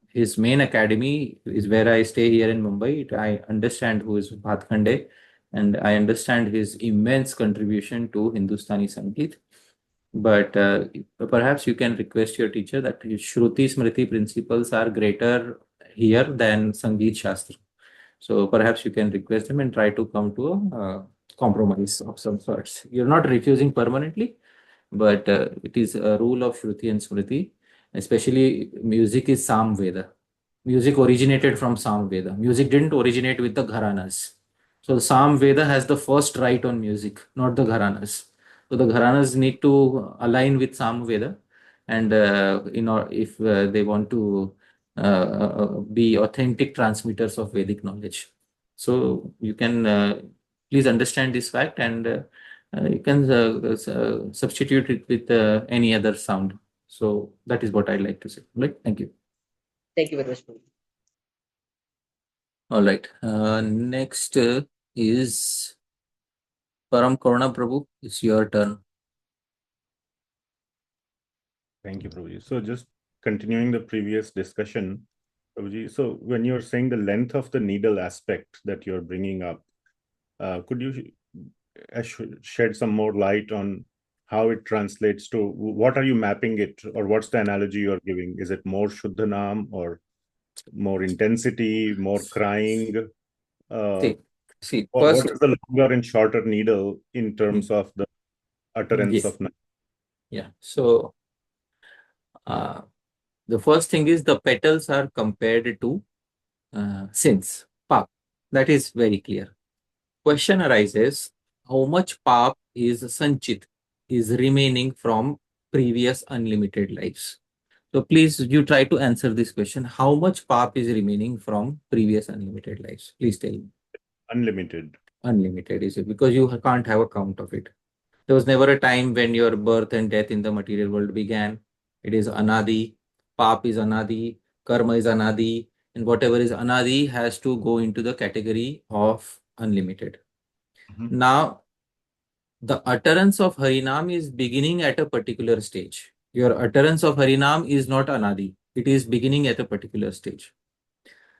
A: his main academy is where I stay here in Mumbai. I understand who is Bhatkhande, and I understand his immense contribution to Hindustani Sangeet. But perhaps you can request your teacher that his Shruti Smriti principles are greater here than Sangeet Shastra. So perhaps you can request them and try to come to a compromise of some sorts. You're not refusing permanently, but it is a rule of Shruti and Smriti. Especially music is Sam Veda. Music originated from Sam Veda. Music didn't originate with the Gharanas. So the Sam Veda has the first right on music, not the Gharanas. So the Gharanas need to align with Sam Veda, and if they want to be authentic transmitters of Vedic knowledge. So you can please understand this fact, and you can substitute it with any other sound. So that is what I'd like to say. Right? Thank you.
M: Thank you very much.
A: All right. Next is Param Karuna Prabhu. It's your turn.
L: Thank you, Prabhuji. So just continuing the previous discussion, Prabhuji, so when you're saying the length of the needle aspect that you're bringing up, could you shed some more light on how it translates to, what are you mapping it, or what's the analogy you're giving? Is it more Shuddhanam or more intensity, more crying?
A: See,
L: what is the longer and shorter needle in terms of the utterance of Nam?
A: Yeah. So the first thing is the petals are compared to sins, pap. That is very clear. Question arises, how much pap is sanchit, is remaining from previous unlimited lives? So please, you try to answer this question. How much pap is remaining from previous unlimited lives? Please tell me.
L: Unlimited.
A: Unlimited, is it? Because you can't have a count of it. There was never a time when your birth and death in the material world began. It is anadi. Pap is anadi. Karma is anadi. And whatever is anadi has to go into the category of unlimited. Now, the utterance of Harinam is beginning at a particular stage. Your utterance of Harinam is not anadi. It is beginning at a particular stage.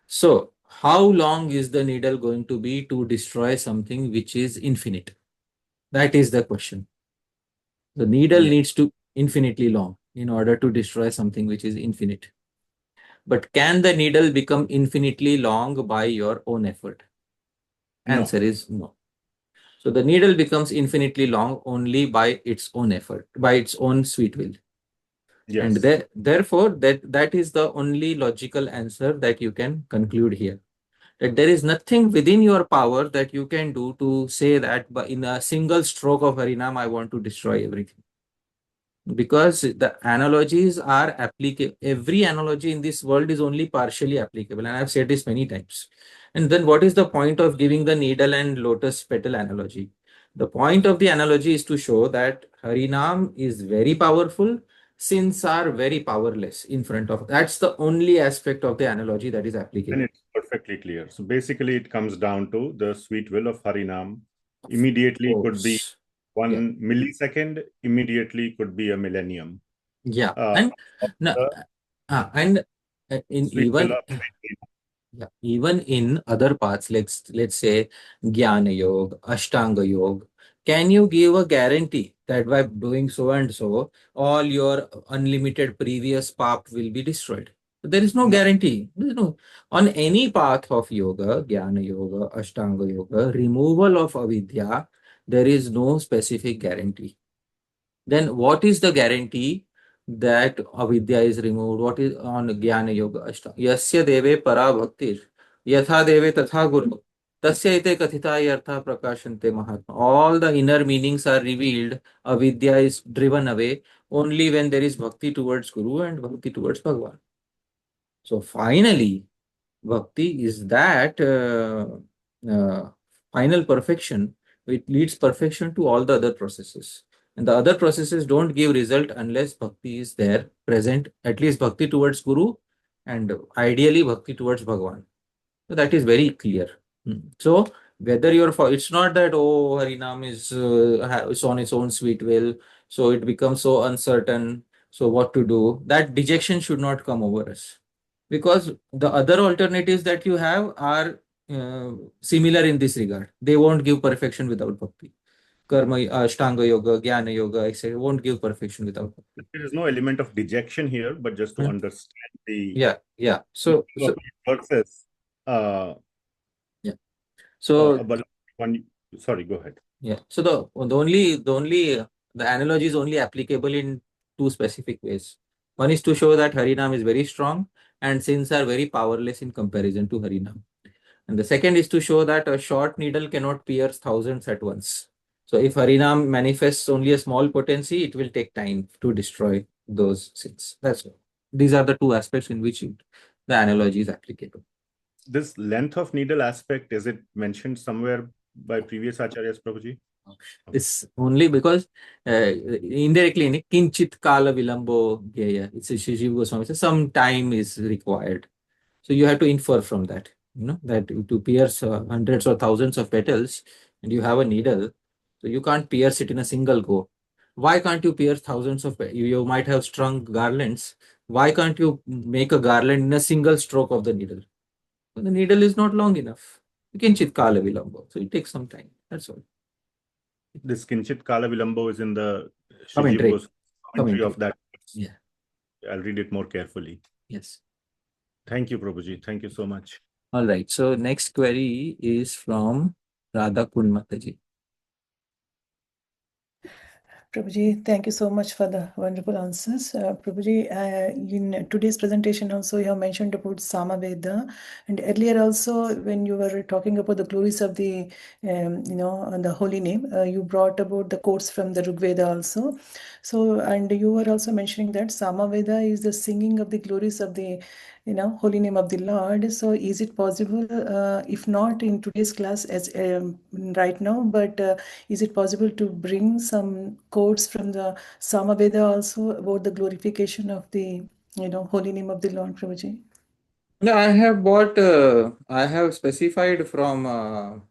A: So, how long is the needle going to be to destroy something which is infinite? That is the question. The needle needs to be infinitely long in order to destroy something which is infinite. But can the needle become infinitely long by your own effort? Answer is no. So the needle becomes infinitely long only by its own effort, by its own sweet will. And therefore, that is the only logical answer that you can conclude here. That there is nothing within your power that you can do to say that in a single stroke of Harinam, I want to destroy everything. because the analogies are applicable. Every analogy in this world is only partially applicable, and I've said this many times. And then what is the point of giving the needle and lotus petal analogy? The point of the analogy is to show that Harinam is very powerful, sins are very powerless in front of. That's the only aspect of the analogy that is applicable.
L: And it's perfectly clear. So basically, it comes down to the sweet will of Harinam. Immediately could be 1 millisecond, immediately could be a millennium.
A: Yeah.
L: The
A: And in
L: sweet will
A: even
L: of
A: even in other paths, let's say Jnana Yoga, Ashtanga Yoga, can you give a guarantee that by doing so and so, all your unlimited previous path will be destroyed? There is no guarantee. There is no, on any path of yoga, Jnana Yoga, Ashtanga Yoga, removal of avidya, there is no specific guarantee. Then what is the guarantee that avidya is removed? What is on Jnana Yoga Ashtanga? Yasya deve para bhaktir, yatha deve tatha guru, tasya ite kathita yartha prakashante mahatma. All the inner meanings are revealed. Avidya is driven away only when there is bhakti towards Guru and bhakti towards Bhagavan. So finally, bhakti is that final perfection which leads perfection to all the other processes. And the other processes don't give result unless bhakti is there, present, at least bhakti towards Guru and ideally bhakti towards Bhagavan. So that is very clear. So whether you're for, it's not that, oh, Harinam is it's on its own sweet will, so it becomes so uncertain, so what to do? That dejection should not come over us. Because the other alternatives that you have are similar in this regard. They won't give perfection without bhakti. Karma, Ashtanga Yoga, Jnana Yoga, etc. won't give perfection without bhakti.
L: There is no element of dejection here, but just to understand the
A: So
L: process.
A: So
L: but sorry, go ahead.
A: So the analogy is only applicable in two specific ways. One is to show that Harinam is very strong and sins are very powerless in comparison to Harinam. And the second is to show that a short needle cannot pierce thousands at once. So if Harinam manifests only a small potency, it will take time to destroy those sins. That's all. These are the two aspects in which the analogy is applicable.
L: This length of needle aspect, is it mentioned somewhere by previous acharyas, Prabhuji?
A: It's only because indirectly in kinchit kala vilambo gaya, it's a Shri Goswami says some time is required. So you have to infer from that, that to pierce hundreds or thousands of petals and you have a needle, so you can't pierce it in a single go. Why can't you pierce thousands of petals? You might have strung garlands. Why can't you make a garland in a single stroke of the needle? Well, the needle is not long enough. Kinchit kala vilambo. So it takes some time. That's all.
L: This Kinchit Kala Vilambo is in the
A: commentary
L: of that.
A: Yeah.
L: I'll read it more carefully.
A: Yes.
L: Thank you, Prabhuji. Thank you so much.
A: All right. So next query is from Radha Kunmataji.
E: Prabhuji, thank you so much for the wonderful answers. Prabhuji, in today's presentation also you have mentioned about Samaveda, and earlier also when you were talking about the glories of the, the holy name, you brought about the quotes from the Rigveda also. So, and you were also mentioning that Samaveda is the singing of the glories of the, holy name of the Lord. So is it possible, if not in today's class as right now, but is it possible to bring some quotes from the Samaveda also about the glorification of the, holy name of the Lord, Prabhuji?
A: No, I have specified from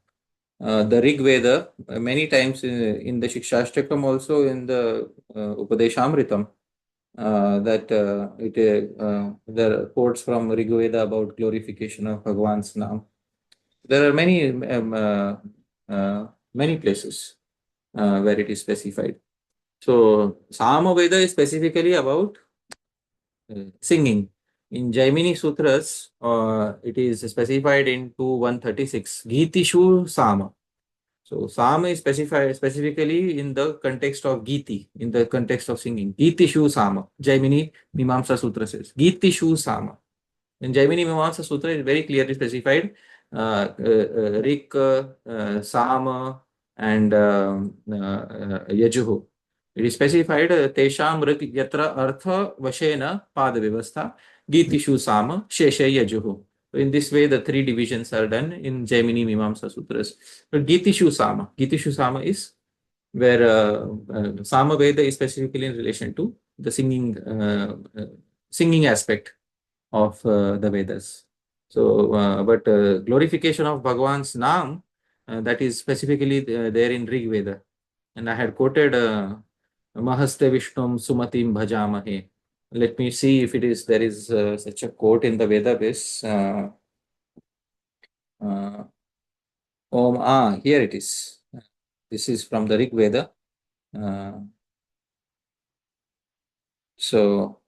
A: the Rig Veda many times in the Śrī-Caitanya-Śikṣāṣṭakam, also in the Upadeshamritam. That there are quotes from Rig Veda about glorification of Bhagavan's name. There are many places where it is specified. So Samaveda is specifically about singing. In Jaimini Sutras, it is specified in 2.136, Gitishu Sama. So Sama is specified specifically in the context of Giti, in the context of singing. Gitishu Sama. Jaimini Mimamsa Sutra says. Gitishu Sama. In Jaimini Mimamsa Sutra is very clearly specified. Rik, Sama, and Yajuhu. It is specified tesham rik yatra artha vashena pada vyavastha gitishu sama sheshe yajuhu. In this way, the three divisions are done in Jaimini Mimamsa Sutras. But Gitishu Sama is where Sama Veda is specifically in relation to the singing aspect of the Vedas. So, but glorification of Bhagavan's Naam, that is specifically there in Rig Veda. And I had quoted Mahaste Vishnum Sumatim Bhajamahe. Let me see if there is such a quote in the Veda base. Here it is. This is from the Rig Veda. So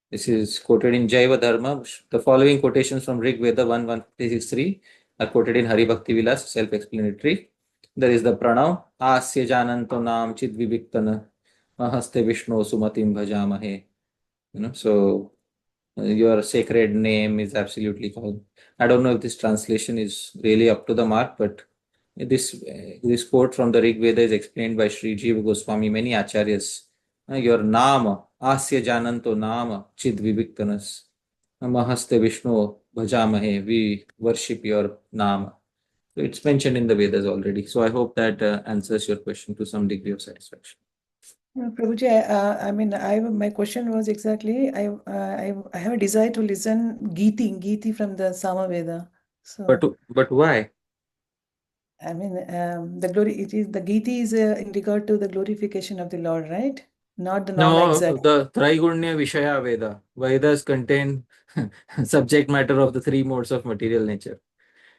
A: this is quoted in Jaiva Dharma. The following quotations from Rig Veda 1.1.3 are quoted in Hari Bhakti Vilas, self-explanatory. There is the Pranav, Asya Jananto Nam Chid Viviktana Mahaste Vishnu Sumatim Bhajamahe. So your sacred name is absolutely called. I don't know if this translation is really up to the mark, but this quote from the Rig Veda is explained by Shri Jiva Goswami, many acharyas. Your nama, asya jananto nama, chid viviktanas, mahaste Vishnu bhajamahe, we worship your nama. So it's mentioned in the Vedas already. So I hope that answers your question to some degree of satisfaction.
E: Prabhuji, my question was exactly, I have a desire to listen Giti from the Samaveda. So,
A: but why?
E: The Giti is in regard to the glorification of the Lord, right? Not the
A: No,
E: exact.
A: the Traigunya Vishaya Veda. Vedas contain subject matter of the three modes of material nature.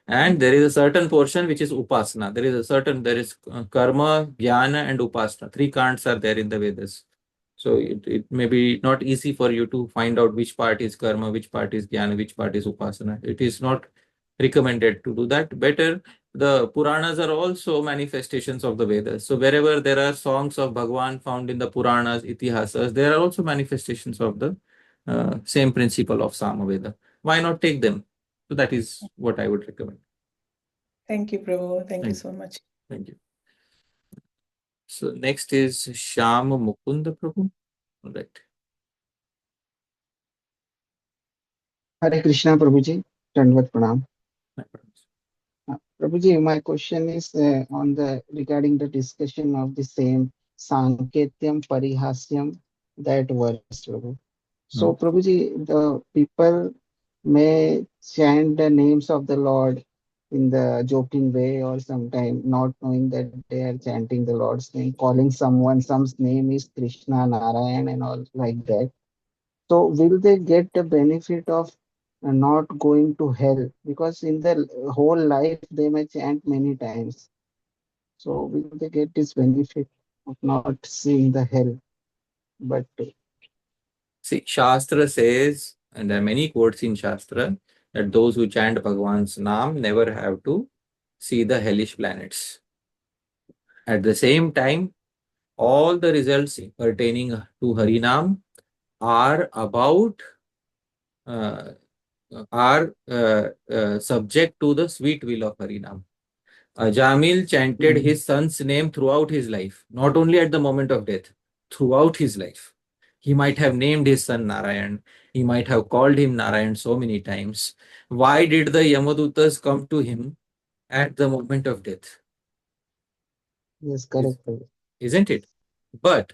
A: And there is a certain portion which is upasana. There is karma, jnana, and upasana. Three kants are there in the Vedas. So it may be not easy for you to find out which part is karma, which part is jnana, which part is upasana. It is not recommended to do that. Better, the Puranas are also manifestations of the Vedas. So wherever there are songs of Bhagavan found in the Puranas, Itihasas, there are also manifestations of the same principle of Samaveda. Why not take them? So that is what I would recommend.
E: Thank you, Prabhu. Thank you so much.
A: Thank you. So next is Shyam Mukunda Prabhu. All right.
N: Hare Krishna, Prabhuji. Dandavat Pranam. Prabhuji, my question is regarding the discussion of the same Sanketyam Parihasyam, that verse, Prabhu. So, Prabhuji, the people may chant the names of the Lord in the joking way, or sometime not knowing that they are chanting the Lord's name, calling someone's name is Krishna, Narayan, and all like that. So will they get the benefit of not going to hell? Because in their whole life they may chant many times. So will they get this benefit of not seeing the hell? But
A: see, Shastra says, and there are many quotes in Shastra, that those who chant Bhagavan's Naam never have to see the hellish planets. At the same time, all the results pertaining to Harinam are about subject to the sweet will of Harinam. Ajamil chanted his son's name throughout his life, not only at the moment of death, throughout his life. He might have named his son Narayan. He might have called him Narayan so many times. Why did the Yamadutas come to him at the moment of death?
N: Yes, correct.
A: Isn't it? But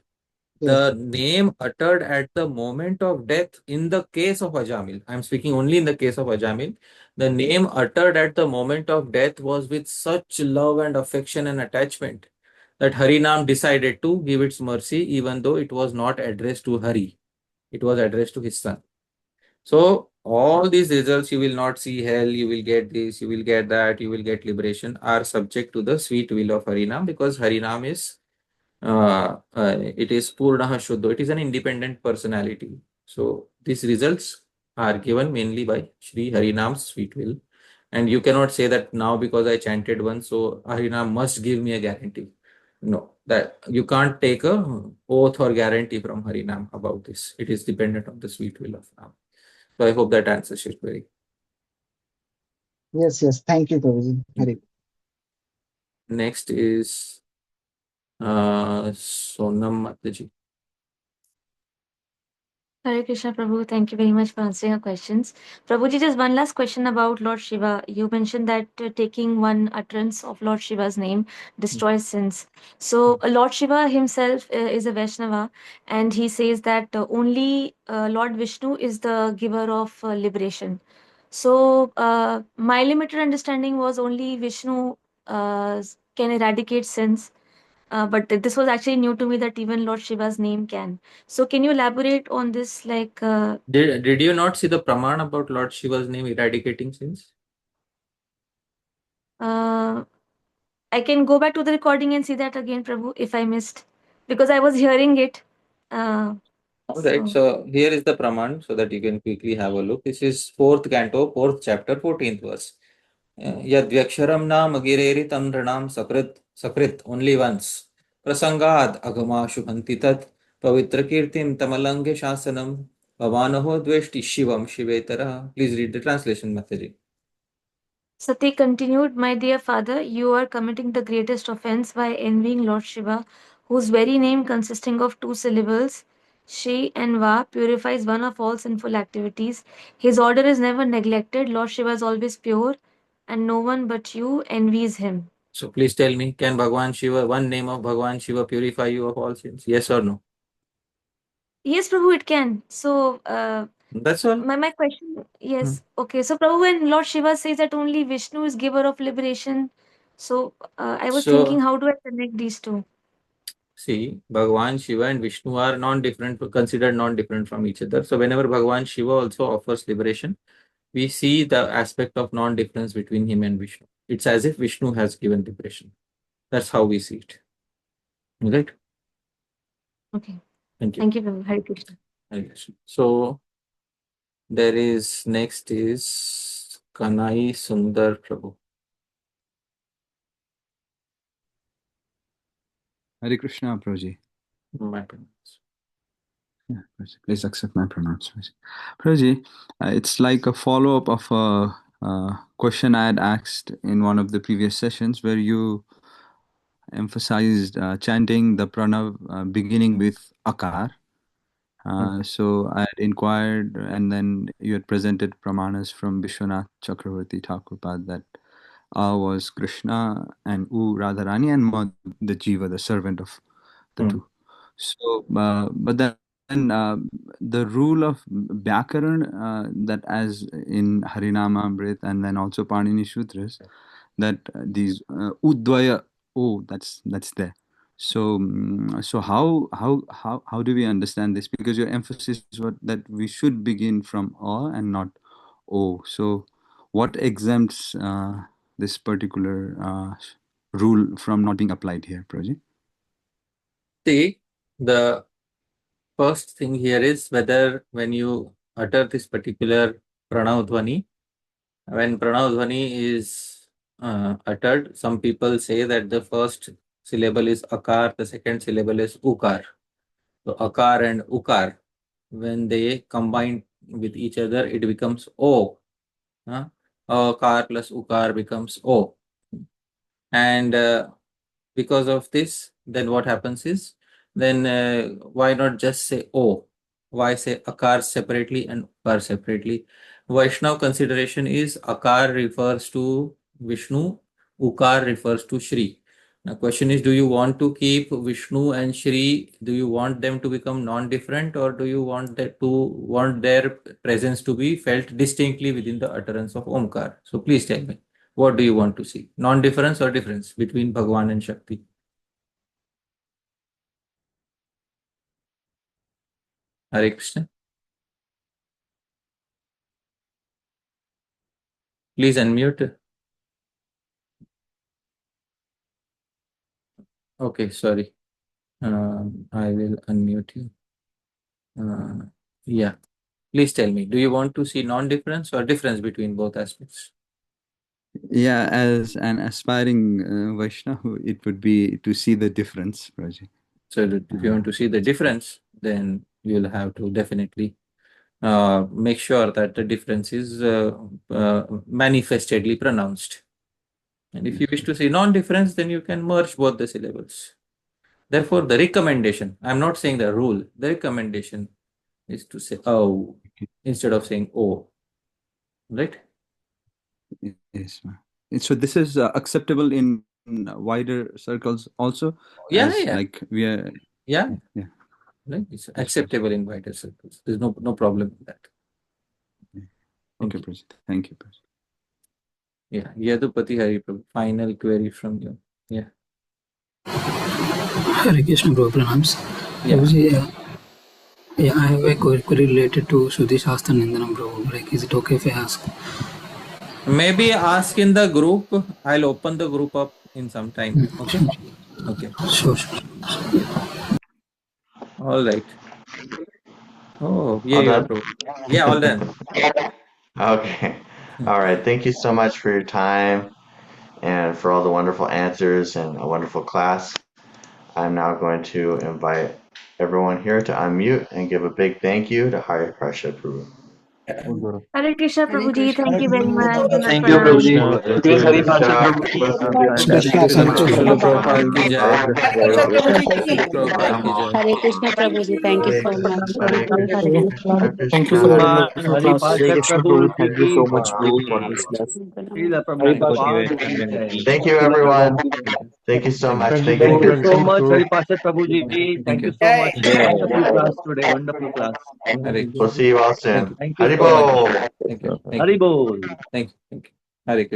A: the name uttered at the moment of death, in the case of Ajamil, I am speaking only in the case of Ajamil, the name uttered at the moment of death was with such love and affection and attachment that Harinam decided to give its mercy, even though it was not addressed to Hari. It was addressed to his son. So all these results, you will not see hell, you will get this, you will get that, you will get liberation, are subject to the sweet will of Harinam, because Harinam is it is Purnaha Shuddha. It is an independent personality. So these results are given mainly by Shri Harinam's sweet will. And you cannot say that now because I chanted once, so Harinam must give me a guarantee. No, that you can't take a oath or guarantee from Harinam about this. It is dependent on the sweet will of Ram. So I hope that answers your query.
N: Yes. Thank you, Prabhuji.
A: Next is Sonam Mataji.
J: Hare Krishna, Prabhu. Thank you very much for answering our questions. Prabhuji, just one last question about Lord Shiva. You mentioned that taking one utterance of Lord Shiva's name destroys sins. So, Lord Shiva himself is a Vaishnava, and he says that only Lord Vishnu is the giver of liberation. So, my limited understanding was only Vishnu can eradicate sins. But this was actually new to me that even Lord Shiva's name can. So can you elaborate on this?
A: Did you not see the praman about Lord Shiva's name eradicating sins?
J: I can go back to the recording and see that again, Prabhu, if I missed, because I was hearing it.
A: All right, so here is the praman so that you can quickly have a look. This is 4th canto, 4th chapter, 14th verse. Yadvyaksharam nam agireritam nranam sakrit, only once. Prasangad agama shubhanti tat pavitra kirtim tamalange shasanam bhavanaho dveshti shivam shivetara. Please read the translation, Mataji.
J: Sati continued, my dear father, you are committing the greatest offense by envying Lord Shiva, whose very name consisting of 2 syllables, Shri and Va, purifies one of all sinful activities. His order is never neglected. Lord Shiva is always pure, and no one but you envies him.
A: So please tell me, can Bhagavan Shiva, one name of Bhagavan Shiva purify you of all sins? Yes or no?
J: Yes, Prabhu, it can. So,
A: that's all.
J: My question, yes. Okay, so Prabhu, when Lord Shiva says that only Vishnu is giver of liberation, so I was thinking, how do I connect these two?
A: See, Bhagavan Shiva and Vishnu are non-different, considered non-different from each other. So whenever Bhagavan Shiva also offers liberation, we see the aspect of non-difference between him and Vishnu. It's as if Vishnu has given liberation. That's how we see it. Right?
J: Okay.
A: Thank you.
J: Thank you, Prabhu. Hare Krishna.
A: Hare Krishna. So there is next is Kanai Sundar Prabhu.
O: Hare Krishna, Prabhuji.
A: My pronouns.
O: Yeah, please accept my pronouns. Prabhuji, it's like a follow-up of a question I had asked in one of the previous sessions where you emphasized chanting the pranav beginning with akar. So I had inquired, and then you had presented pramanas from Vishwanath Chakravarti Thakurpad that A was Krishna and U Radharani and Ma the Jiva, the servant of the two. So, but then the rule of Vyakaran that as in Harinamamrit and then also Panini Sutras, that these Udvaya, that's there. So, so how do we understand this? Because your emphasis was that we should begin from A and not O. So, what exempts this particular rule from not being applied here, Prabhuji?
A: See, the first thing here is whether when you utter this particular Pranavadvani, when Pranavadvani is uttered, some people say that the first syllable is Akar, the second syllable is Ukar. So Akar and Ukar, when they combine with each other, it becomes O. Akar plus Ukar becomes O. And because of this, then what happens is, then why not just say O? Why say Akar separately and Ukar separately? Vaishnav consideration is Akar refers to Vishnu, Ukar refers to Shri. Now question is, do you want to keep Vishnu and Shri, do you want them to become non-different, or do you want their presence to be felt distinctly within the utterance of Omkar? So please tell me, what do you want to see? Non-difference or difference between Bhagavan and Shakti? Hare Krishna. Please unmute. Okay, sorry. I will unmute you. Yeah. Please tell me, do you want to see non-difference or difference between both aspects?
O: Yeah, as an aspiring Vaishnava, it would be to see the difference, Prabhuji.
A: So if you want to see the difference, then you'll have to definitely make sure that the difference is manifestedly pronounced. And if you wish to see non-difference, then you can merge both the syllables. Therefore, the recommendation, I'm not saying the rule, the recommendation is to say oh instead of saying oh. Right?
O: Yes, ma'am. So this is acceptable in wider circles also?
A: Yeah,
O: as,
A: yeah.
O: Like we are...
A: Yeah.
O: Yeah.
A: Right? It's acceptable in wider circles. There's no problem with that.
O: Okay, Prabhuji. Thank you, Prabhuji.
A: Yeah. Yadupati Hari Prabhu. Final query from you. Yeah.
K: Hare Krishna, Prabhu, pranams.
A: Yeah.
K: Prabhuji, yeah, I have a query related to Shruti Shastra Nindanam, Prabhu. Like, is it okay if I ask?
A: Maybe ask in the group. I'll open the group up in some time. Okay? Okay.
K: Sure.
A: All right. Oh, yeah,
D: All
A: you are
D: done?
A: Prabhu. Yeah, all done.
D: Okay. All right. Thank you so much for your time and for all the wonderful answers and a wonderful class. I'm now going to invite everyone here to unmute and give a big thank you to Hari Parshad Prabhu.
J: Hare Krishna, Prabhuji. Thank you very much.
C: Thank you, Prabhuji. Please, Hari Parshad Prabhu.
K: Krishna, thank you.
A: Srila Prabhupada ki jai.
E: Hare Krishna Prabhuji.
A: Prabhupada ki jai.
P: Hare Krishna Prabhuji, thank you so much.
D: Hare Krishna, Hare
C: Thank you
D: Krishna.
C: so much, Hari Parshad Prabhu.
Q: Thank you so much, Prabhu, for this class.
C: Srila Prabhupada ki jai.
D: Thank you, everyone. Thank you so much. Thank
C: Thank you
D: you.
C: so much, Hari Parshad Prabhuji. Thank you so much.
A: Jai.
C: Wonderful class today. Wonderful class.
D: We'll see you all soon.
C: Thank you
D: Hari
C: so much.
D: Bol.
A: Thank you.
C: Hari Bol.
A: Thank you. Hare Krishna.